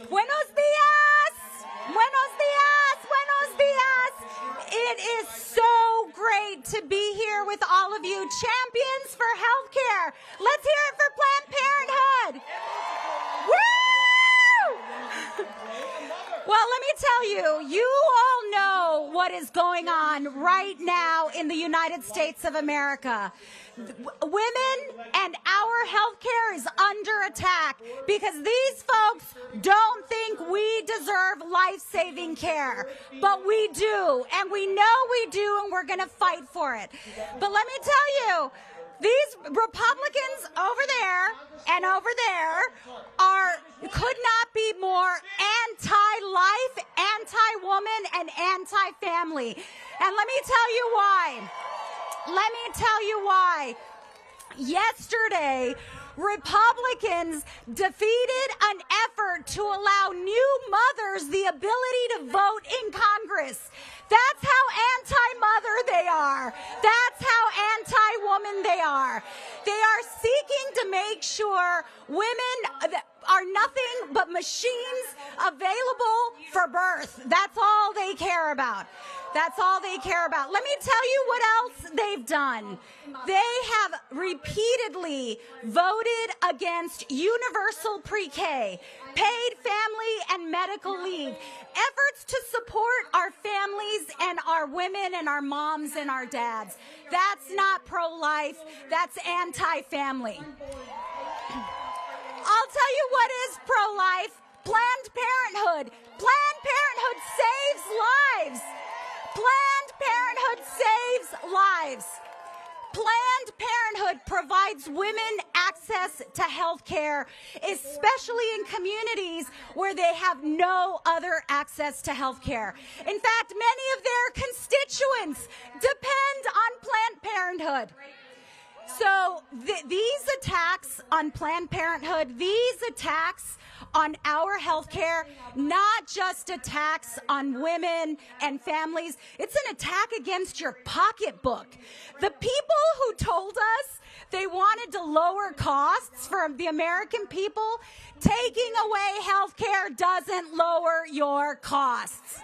Buenos días! Buenos días! Buenos días! It is so great to be here with all of you, champions for healthcare. Let's hear it for Planned Parenthood. Woo! Well, let me tell you, you all know what is going on right now in the United States of America. Women and our health care is under attack because these folks don't think we deserve life-saving care. But we do, and we know we do, and we're going to fight for it. But let me tell you, these Republicans over there and over there could not be more anti-life, anti-woman, and anti-family. And let me tell you why. Let me tell you why. Yesterday, Republicans defeated an effort to allow new mothers the ability to vote in Congress. That's how anti-mother they are. That's how anti-woman they are. They are seeking to make sure women are nothing but machines available for birth. That's all they care about. That's all they care about. Let me tell you what else they've done. They have repeatedly voted against universal pre-K, paid family and medical leave, efforts to support our families and our women and our moms and our dads. That's not pro-life. That's anti-family. I'll tell you what is pro-life. Planned Parenthood. Planned Parenthood saves lives. Planned Parenthood saves lives. Planned Parenthood provides women access to health care, especially in communities where they have no other access to health care. In fact, many of their constituents depend on Planned Parenthood. So these attacks on Planned Parenthood, these attacks on our health care, not just attacks on women and families, it's an attack against your pocketbook. The people who told us they wanted to lower costs for the American people, taking away health care doesn't lower your costs.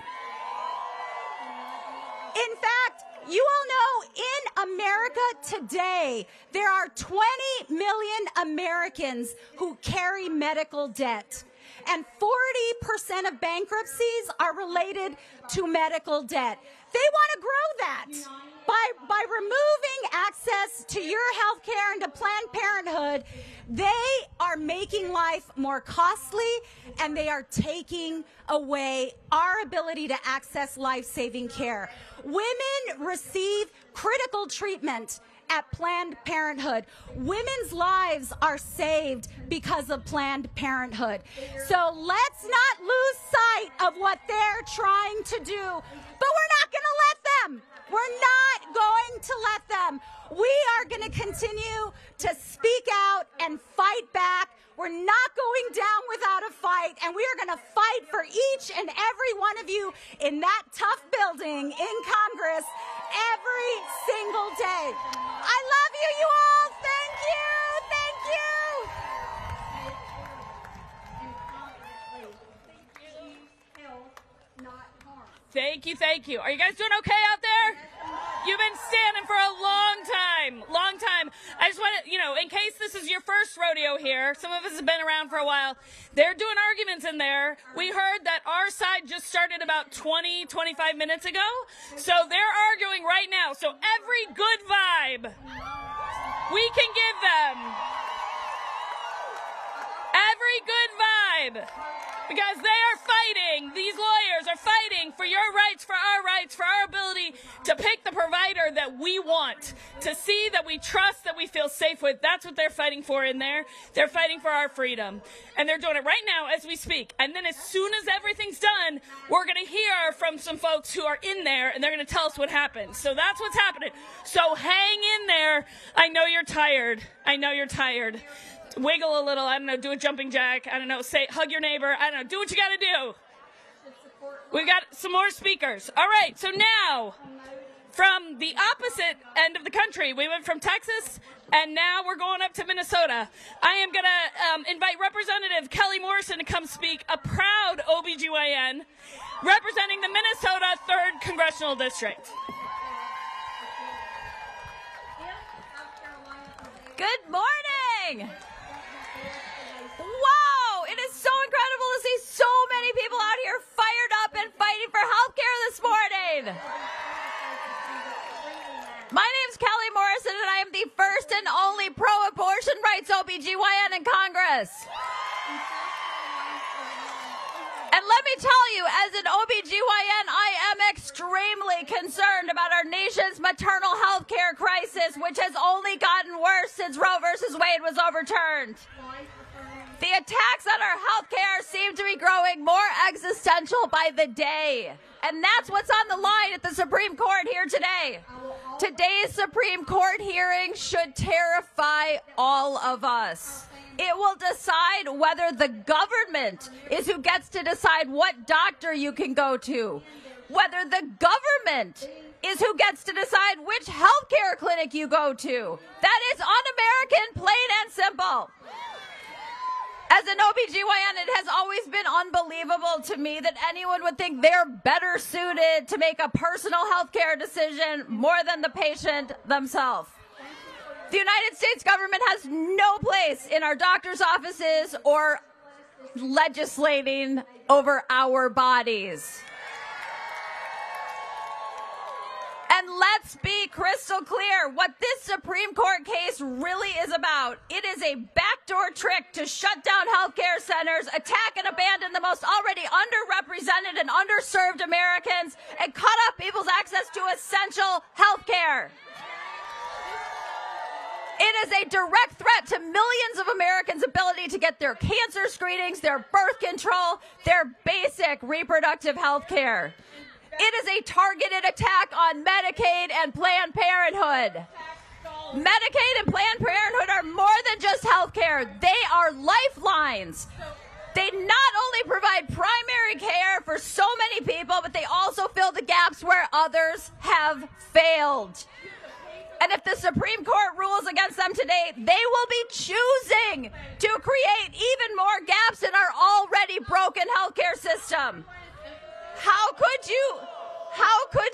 In fact, you all know in America today, there are 20 million Americans who carry medical debt. And 40% of bankruptcies are related to medical debt. They want to grow that. By removing access to your health care and to Planned Parenthood, they are making life more costly and they are taking away our ability to access life-saving care. Women receive critical treatment at Planned Parenthood. Women's lives are saved because of Planned Parenthood. So let's not lose sight of what they're trying to do. But we're not going to let them. We're not going to let them. We are going to continue to speak out and fight back. We're not going down without a fight, and we are going to fight for each and every one of you in that tough building in Congress every single day. I love you, you all. Thank you. Thank you. Thank you, thank you. Are you guys doing okay out there? You've been standing for a long time. I just want to, in case this is your first rodeo here, some of us have been around for a while, they're doing arguments in there. We heard that our side just started about 20, 25 minutes ago, so they're arguing right now. So every good vibe we can give them. Every good vibe. Because they are fighting, these lawyers are fighting for your rights, for our ability to pick the provider that we want, to see that we trust, that we feel safe with. That's what they're fighting for in there. They're fighting for our freedom. And they're doing it right now as we speak. And then as soon as everything's done, we're going to hear from some folks who are in there, and they're going to tell us what happened. So that's what's happening. So hang in there. I know you're tired. Wiggle a little, I don't know, do a jumping jack, I don't know, hug your neighbor, I don't know, do what you gotta do. We've got some more speakers. All right, so now, from the opposite end of the country, we went from Texas, and now we're going up to Minnesota. I am gonna invite Representative Kelly Morrison to come speak, a proud OBGYN, representing the Minnesota 3rd Congressional District. Good morning! Wow, it is so incredible to see so many people out here fired up and fighting for healthcare this morning. My name's Kelly Morrison, and I am the first and only pro-abortion rights OBGYN in Congress. And let me tell you, as an OBGYN, I am extremely concerned about our nation's maternal health care crisis, which has only gotten worse since Roe versus Wade was overturned. The attacks on our health care seem to be growing more existential by the day. And that's what's on the line at the Supreme Court here today. Today's Supreme Court hearing should terrify all of us. It will decide whether the government is who gets to decide what doctor you can go to, whether the government is who gets to decide which healthcare clinic you go to. That is un-American, plain and simple. As an OBGYN, it has always been unbelievable to me that anyone would think they're better suited to make a personal healthcare decision more than the patient themselves. The United States government has no place in our doctor's offices or legislating over our bodies. And let's be crystal clear, what this Supreme Court case really is about. It is a backdoor trick to shut down healthcare centers, attack and abandon the most already underrepresented and underserved Americans, and cut off people's access to essential healthcare. It is a direct threat to millions of Americans' ability to get their cancer screenings, their birth control, their basic reproductive health care. It is a targeted attack on Medicaid and Planned Parenthood. Medicaid and Planned Parenthood are more than just health care. They are lifelines. They not only provide primary care for so many people, but they also fill the gaps where others have failed. And if the Supreme Court rules against them today, they will be choosing to create even more gaps in our already broken healthcare system. How could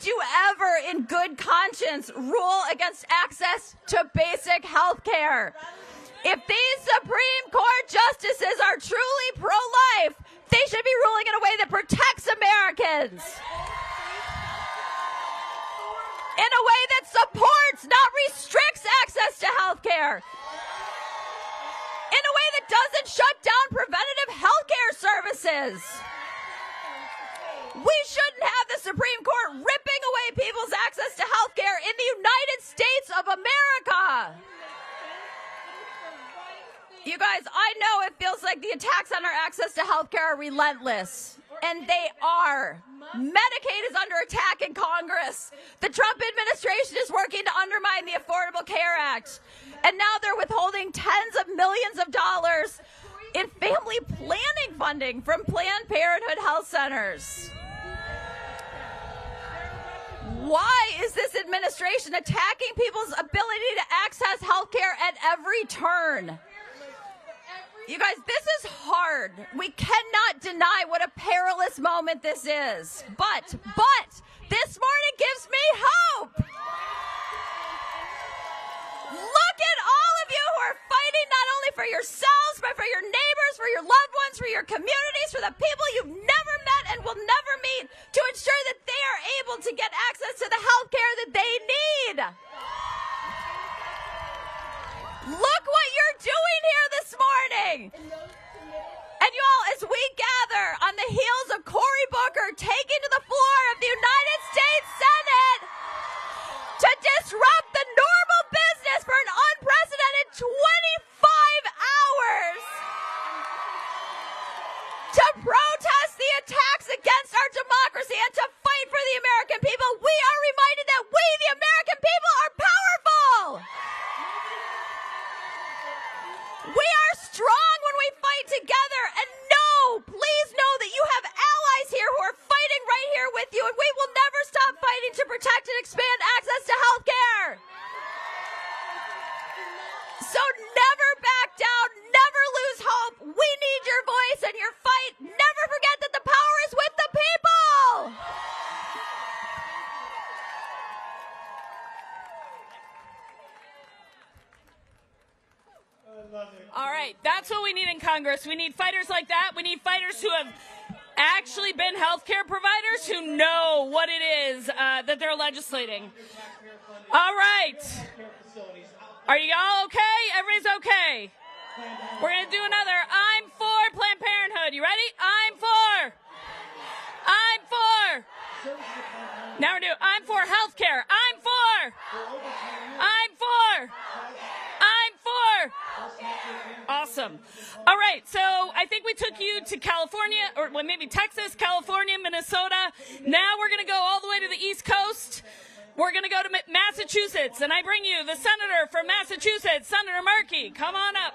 you ever, in good conscience, rule against access to basic health care? If these Supreme Court justices are truly pro-life, they should be ruling in a way that protects Americans. In a way that supports, not restricts access to health care. In a way that doesn't shut down preventative health care services. We shouldn't have the Supreme Court ripping away people's access to health care in the United States of America. You guys, I know it feels like the attacks on our access to health care are relentless, and they are. Medicaid is under attack in Congress. The Trump administration is working to undermine the Affordable Care Act, and now they're withholding tens of millions of dollars in family planning funding from Planned Parenthood health centers. Why is this administration attacking people's ability to access health care at every turn? You guys, this is hard. We cannot deny what a perilous moment this is. But this morning gives me hope. Look at all of you who are fighting not only for yourselves, but for your neighbors, for your loved ones, for your communities, for the people you've never met and will never meet, to ensure that they are able to get access to the health care that they need. Look what you're doing here this morning. And you all, as we gather on the heels of Cory Booker taking to the floor of the United States Senate to disrupt the normal business for an unprecedented 25 hours, to protest the attacks against our democracy and to fight for the American people, we are reminded that we, the American people, are powerful. We are strong when we fight together, and please know that you have allies here who are fighting right here with you, and we will never stop fighting to protect and expand access to health care. So never back down, never lose hope. We need your voice and your fight. Never forget that the power is with the people. All right, that's what we need in Congress. We need fighters like that. We need fighters who have actually been healthcare providers who know what it is that they're legislating. All right. Are you all okay? Everybody's okay? We're going to do another I'm for Planned Parenthood. You ready? I'm for. Now we're doing I'm for healthcare. I'm for. Awesome. All right, so I think we took you to California, or well, maybe Texas, California, Minnesota. Now we're going to go all the way to the East Coast. We're going to go to Massachusetts, and I bring you the senator from Massachusetts, Senator Markey. Come on up.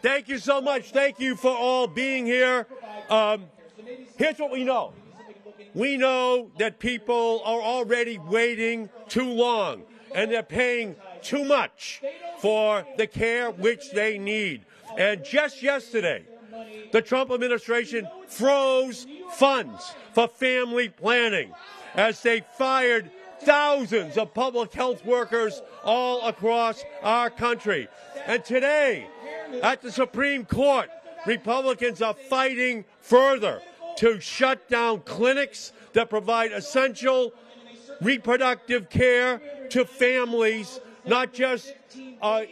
Thank you so much. Thank you for all being here. Here's what we know. We know that people are already waiting too long, and they're paying too much for the care which they need. And just yesterday, the Trump administration froze funds for family planning as they fired thousands of public health workers all across our country. And today, at the Supreme Court, Republicans are fighting further to shut down clinics that provide essential reproductive care to families, not just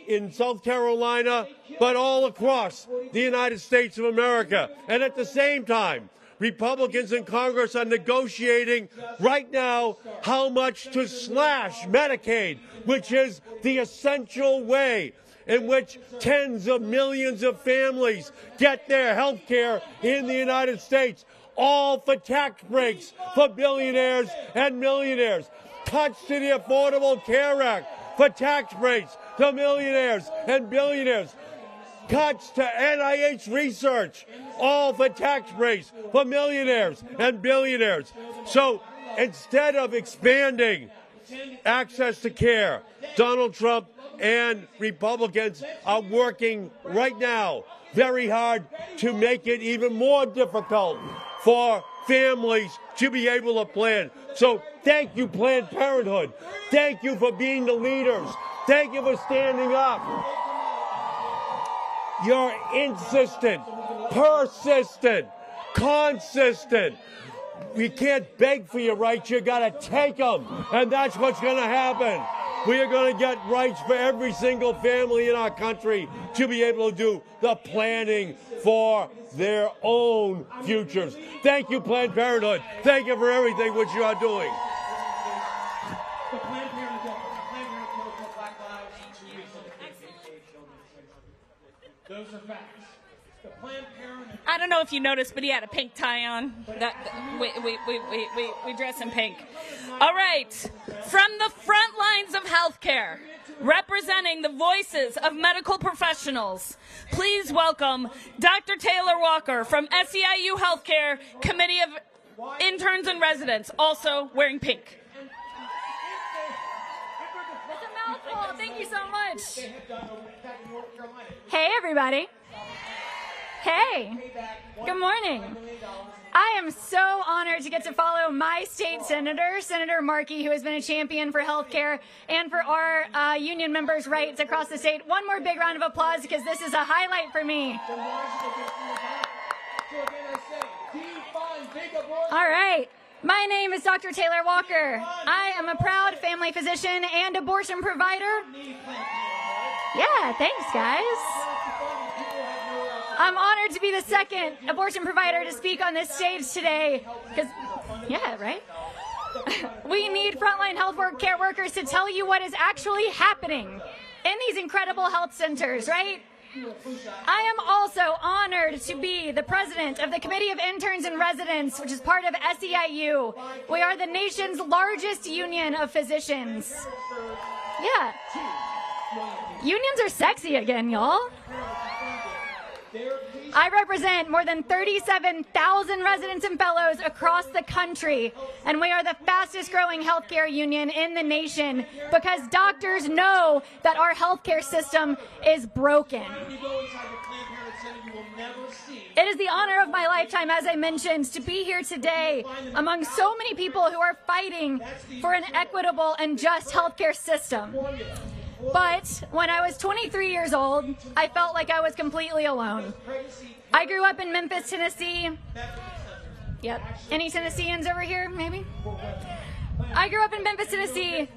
in South Carolina, but all across the United States of America. And at the same time, Republicans in Congress are negotiating right now how much to slash Medicaid, which is the essential way in which tens of millions of families get their health care in the United States, all for tax breaks for billionaires and millionaires. Cuts to the Affordable Care Act for tax breaks to millionaires and billionaires. Cuts to NIH research, all for tax breaks for millionaires and billionaires. So instead of expanding access to care, Donald Trump and Republicans are working right now very hard to make it even more difficult for families to be able to plan. So thank you, Planned Parenthood. Thank you for being the leaders. Thank you for standing up. You're insistent, persistent, consistent. We can't beg for your rights. You got to take them. And that's what's going to happen. We are going to get rights for every single family in our country to be able to do the planning for their own futures. Thank you, Planned Parenthood. Thank you for everything which you are doing. The Planned Parenthood killed for Black lives in 2 weeks of the KTVU children's. Those are facts. The Planned Parenthood. I don't know if you noticed, but he had a pink tie on. We dress in pink. All right. From the front lines of healthcare, representing the voices of medical professionals, please welcome Dr. Taylor Walker from SEIU Healthcare Committee of Interns and Residents, also wearing pink. It's a mouthful. Thank you so much. Hey, everybody. Hey. Good morning. I am so honored to get to follow my state senator, Senator Markey, who has been a champion for healthcare and for our union members' rights across the state. One more big round of applause because this is a highlight for me. All right. My name is Dr. Taylor Walker. I am a proud family physician and abortion provider. Yeah, thanks, guys. I'm honored to be the second abortion provider to speak on this stage today. Because, yeah, right? We need frontline health care workers to tell you what is actually happening in these incredible health centers, right? I am also honored to be the president of the Committee of Interns and Residents, which is part of SEIU. We are the nation's largest union of physicians. Yeah. Unions are sexy again, y'all. I represent more than 37,000 residents and fellows across the country, and we are the fastest growing healthcare union in the nation because doctors know that our healthcare system is broken. It is the honor of my lifetime, as I mentioned, to be here today among so many people who are fighting for an equitable and just healthcare system. But when I was 23 years old, I felt like I was completely alone. I grew up in Memphis, Tennessee. Yep. Any Tennesseans over here, maybe? I grew up in Memphis, Tennessee.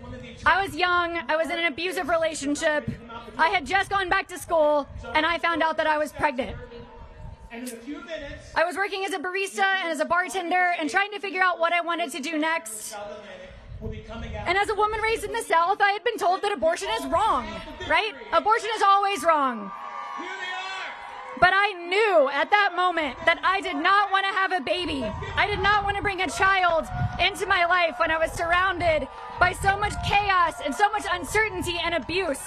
I was young. I was in an abusive relationship. I had just gone back to school, and I found out that I was pregnant. I was working as a barista and as a bartender and trying to figure out what I wanted to do next. And as a woman raised in the South, I had been told that abortion is wrong, right? Abortion is always wrong. But I knew at that moment that I did not want to have a baby. I did not want to bring a child into my life when I was surrounded by so much chaos and so much uncertainty and abuse.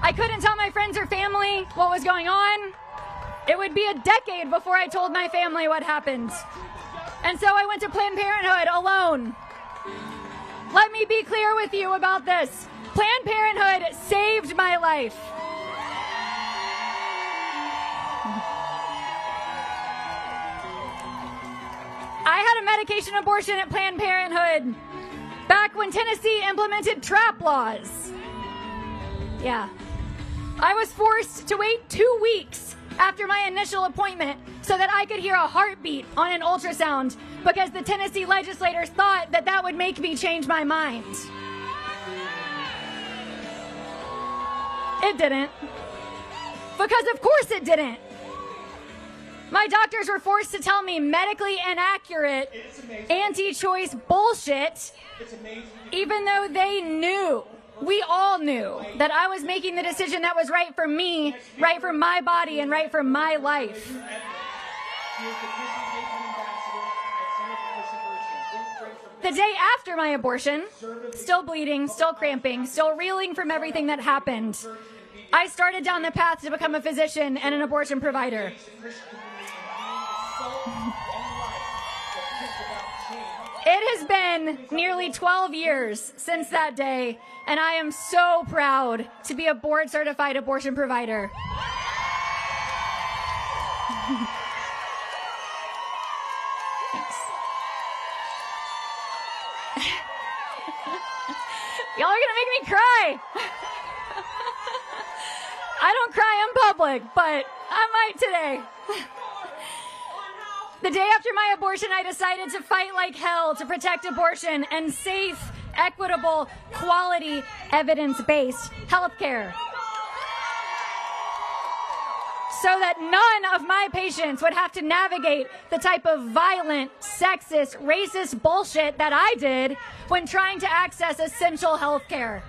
I couldn't tell my friends or family what was going on. It would be a decade before I told my family what happened. And so I went to Planned Parenthood alone. Let me be clear with you about this. Planned Parenthood saved my life. I had a medication abortion at Planned Parenthood back when Tennessee implemented trap laws. Yeah. I was forced to wait 2 weeks after my initial appointment so that I could hear a heartbeat on an ultrasound because the Tennessee legislators thought that that would make me change my mind. It didn't. Because of course it didn't. My doctors were forced to tell me medically inaccurate, anti-choice bullshit, even though they knew, we all knew, that I was making the decision that was right for me, right for my body, and right for my life. The day after my abortion, still bleeding, still cramping, still reeling from everything that happened, I started down the path to become a physician and an abortion provider. It has been nearly 12 years since that day, and I am so proud to be a board-certified abortion provider. Y'all are gonna make me cry. I don't cry in public, but I might today. The day after my abortion, I decided to fight like hell to protect abortion and safe, equitable, quality, evidence-based healthcare. So that none of my patients would have to navigate the type of violent, sexist, racist bullshit that I did when trying to access essential health care.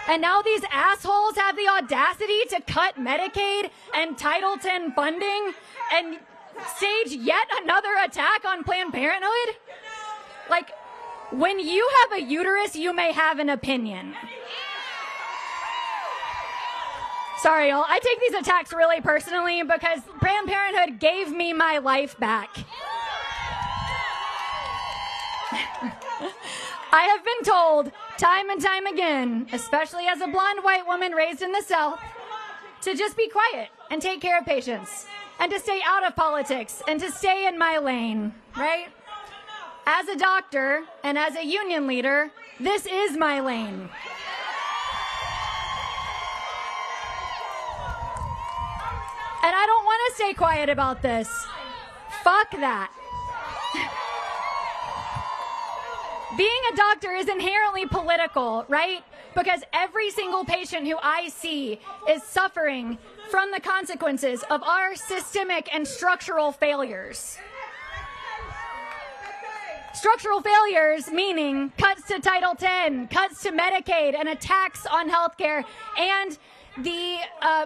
And now these assholes have the audacity to cut Medicaid and Title X funding and stage yet another attack on Planned Parenthood? Like, when you have a uterus, you may have an opinion. Sorry, y'all. I take these attacks really personally because Planned Parenthood gave me my life back. I have been told time and time again, especially as a blonde white woman raised in the South, to just be quiet and take care of patients and to stay out of politics and to stay in my lane, right? As a doctor and as a union leader, this is my lane. And I don't want to stay quiet about this. Fuck that. Being a doctor is inherently political, right? Because every single patient who I see is suffering from the consequences of our systemic and structural failures. Structural failures meaning cuts to Title X, cuts to Medicaid, and attacks on healthcare, and the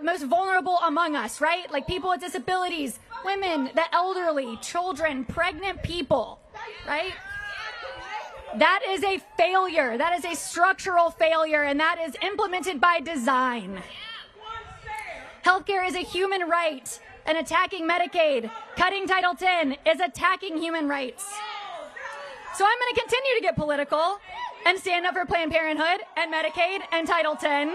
most vulnerable among us, right? Like people with disabilities, women, the elderly, children, pregnant people, right? That is a failure. That is a structural failure, and that is implemented by design. Healthcare is a human right, and attacking Medicaid, cutting Title X is attacking human rights. So I'm going to continue to get political and stand up for Planned Parenthood and Medicaid and Title X.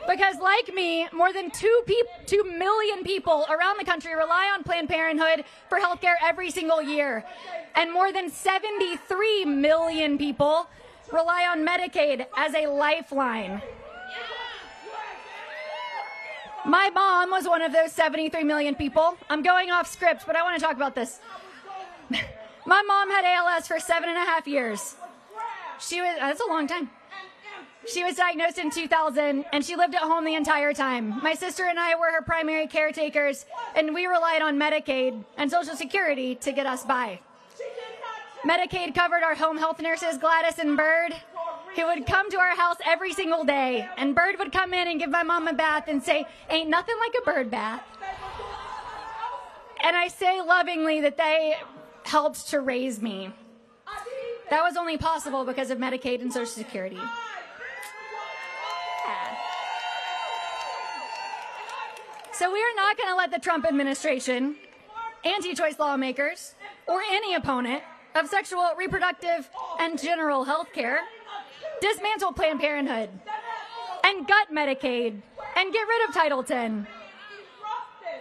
Because like me, more than 2 million people around the country rely on Planned Parenthood for healthcare every single year. And more than 73 million people rely on Medicaid as a lifeline. My mom was one of those 73 million people. I'm going off script, but I want to talk about this. My mom had ALS for 7.5 years. That's a long time. She was diagnosed in 2000, and she lived at home the entire time. My sister and I were her primary caretakers, and we relied on Medicaid and Social Security to get us by. Medicaid covered our home health nurses, Gladys and Bird, who would come to our house every single day. And Bird would come in and give my mom a bath and say, "Ain't nothing like a bird bath." And I say lovingly that they helped to raise me. That was only possible because of Medicaid and Social Security. So we are not going to let the Trump administration, anti-choice lawmakers, or any opponent of sexual, reproductive, and general health care dismantle Planned Parenthood and gut Medicaid and get rid of Title X.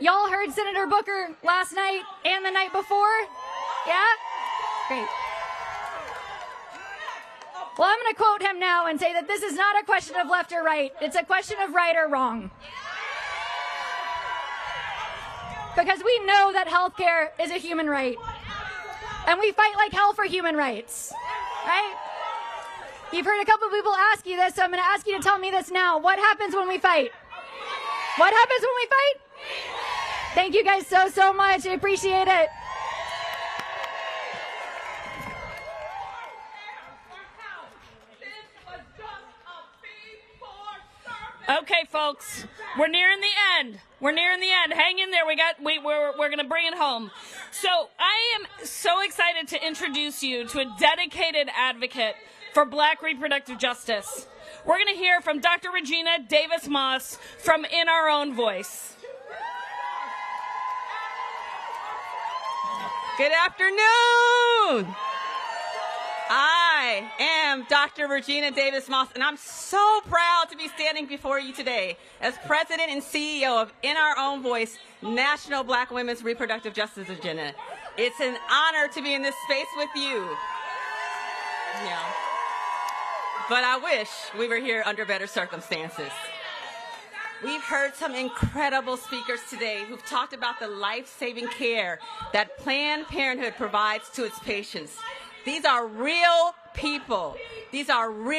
Y'all heard Senator Booker last night and the night before? Yeah? Great. Well, I'm going to quote him now and say that this is not a question of left or right. It's a question of right or wrong. Because we know that healthcare is a human right. And we fight like hell for human rights. Right? You've heard a couple of people ask you this, so I'm going to ask you to tell me this now. What happens when we fight? What happens when we fight? Thank you guys so much. I appreciate it. Okay, folks, we're nearing the end. We're nearing the end. Hang in there. We're going to bring it home. So I am so excited to introduce you to a dedicated advocate for Black reproductive justice. We're going to hear from Dr. Regina Davis-Moss from In Our Own Voice. Good afternoon. I am Dr. Regina Davis-Moss, and I'm so proud to be standing before you today as President and CEO of In Our Own Voice, National Black Women's Reproductive Justice Agenda. It's an honor to be in this space with you. Yeah. But I wish we were here under better circumstances. We've heard some incredible speakers today who've talked about the life-saving care that Planned Parenthood provides to its patients. These are real people. These are real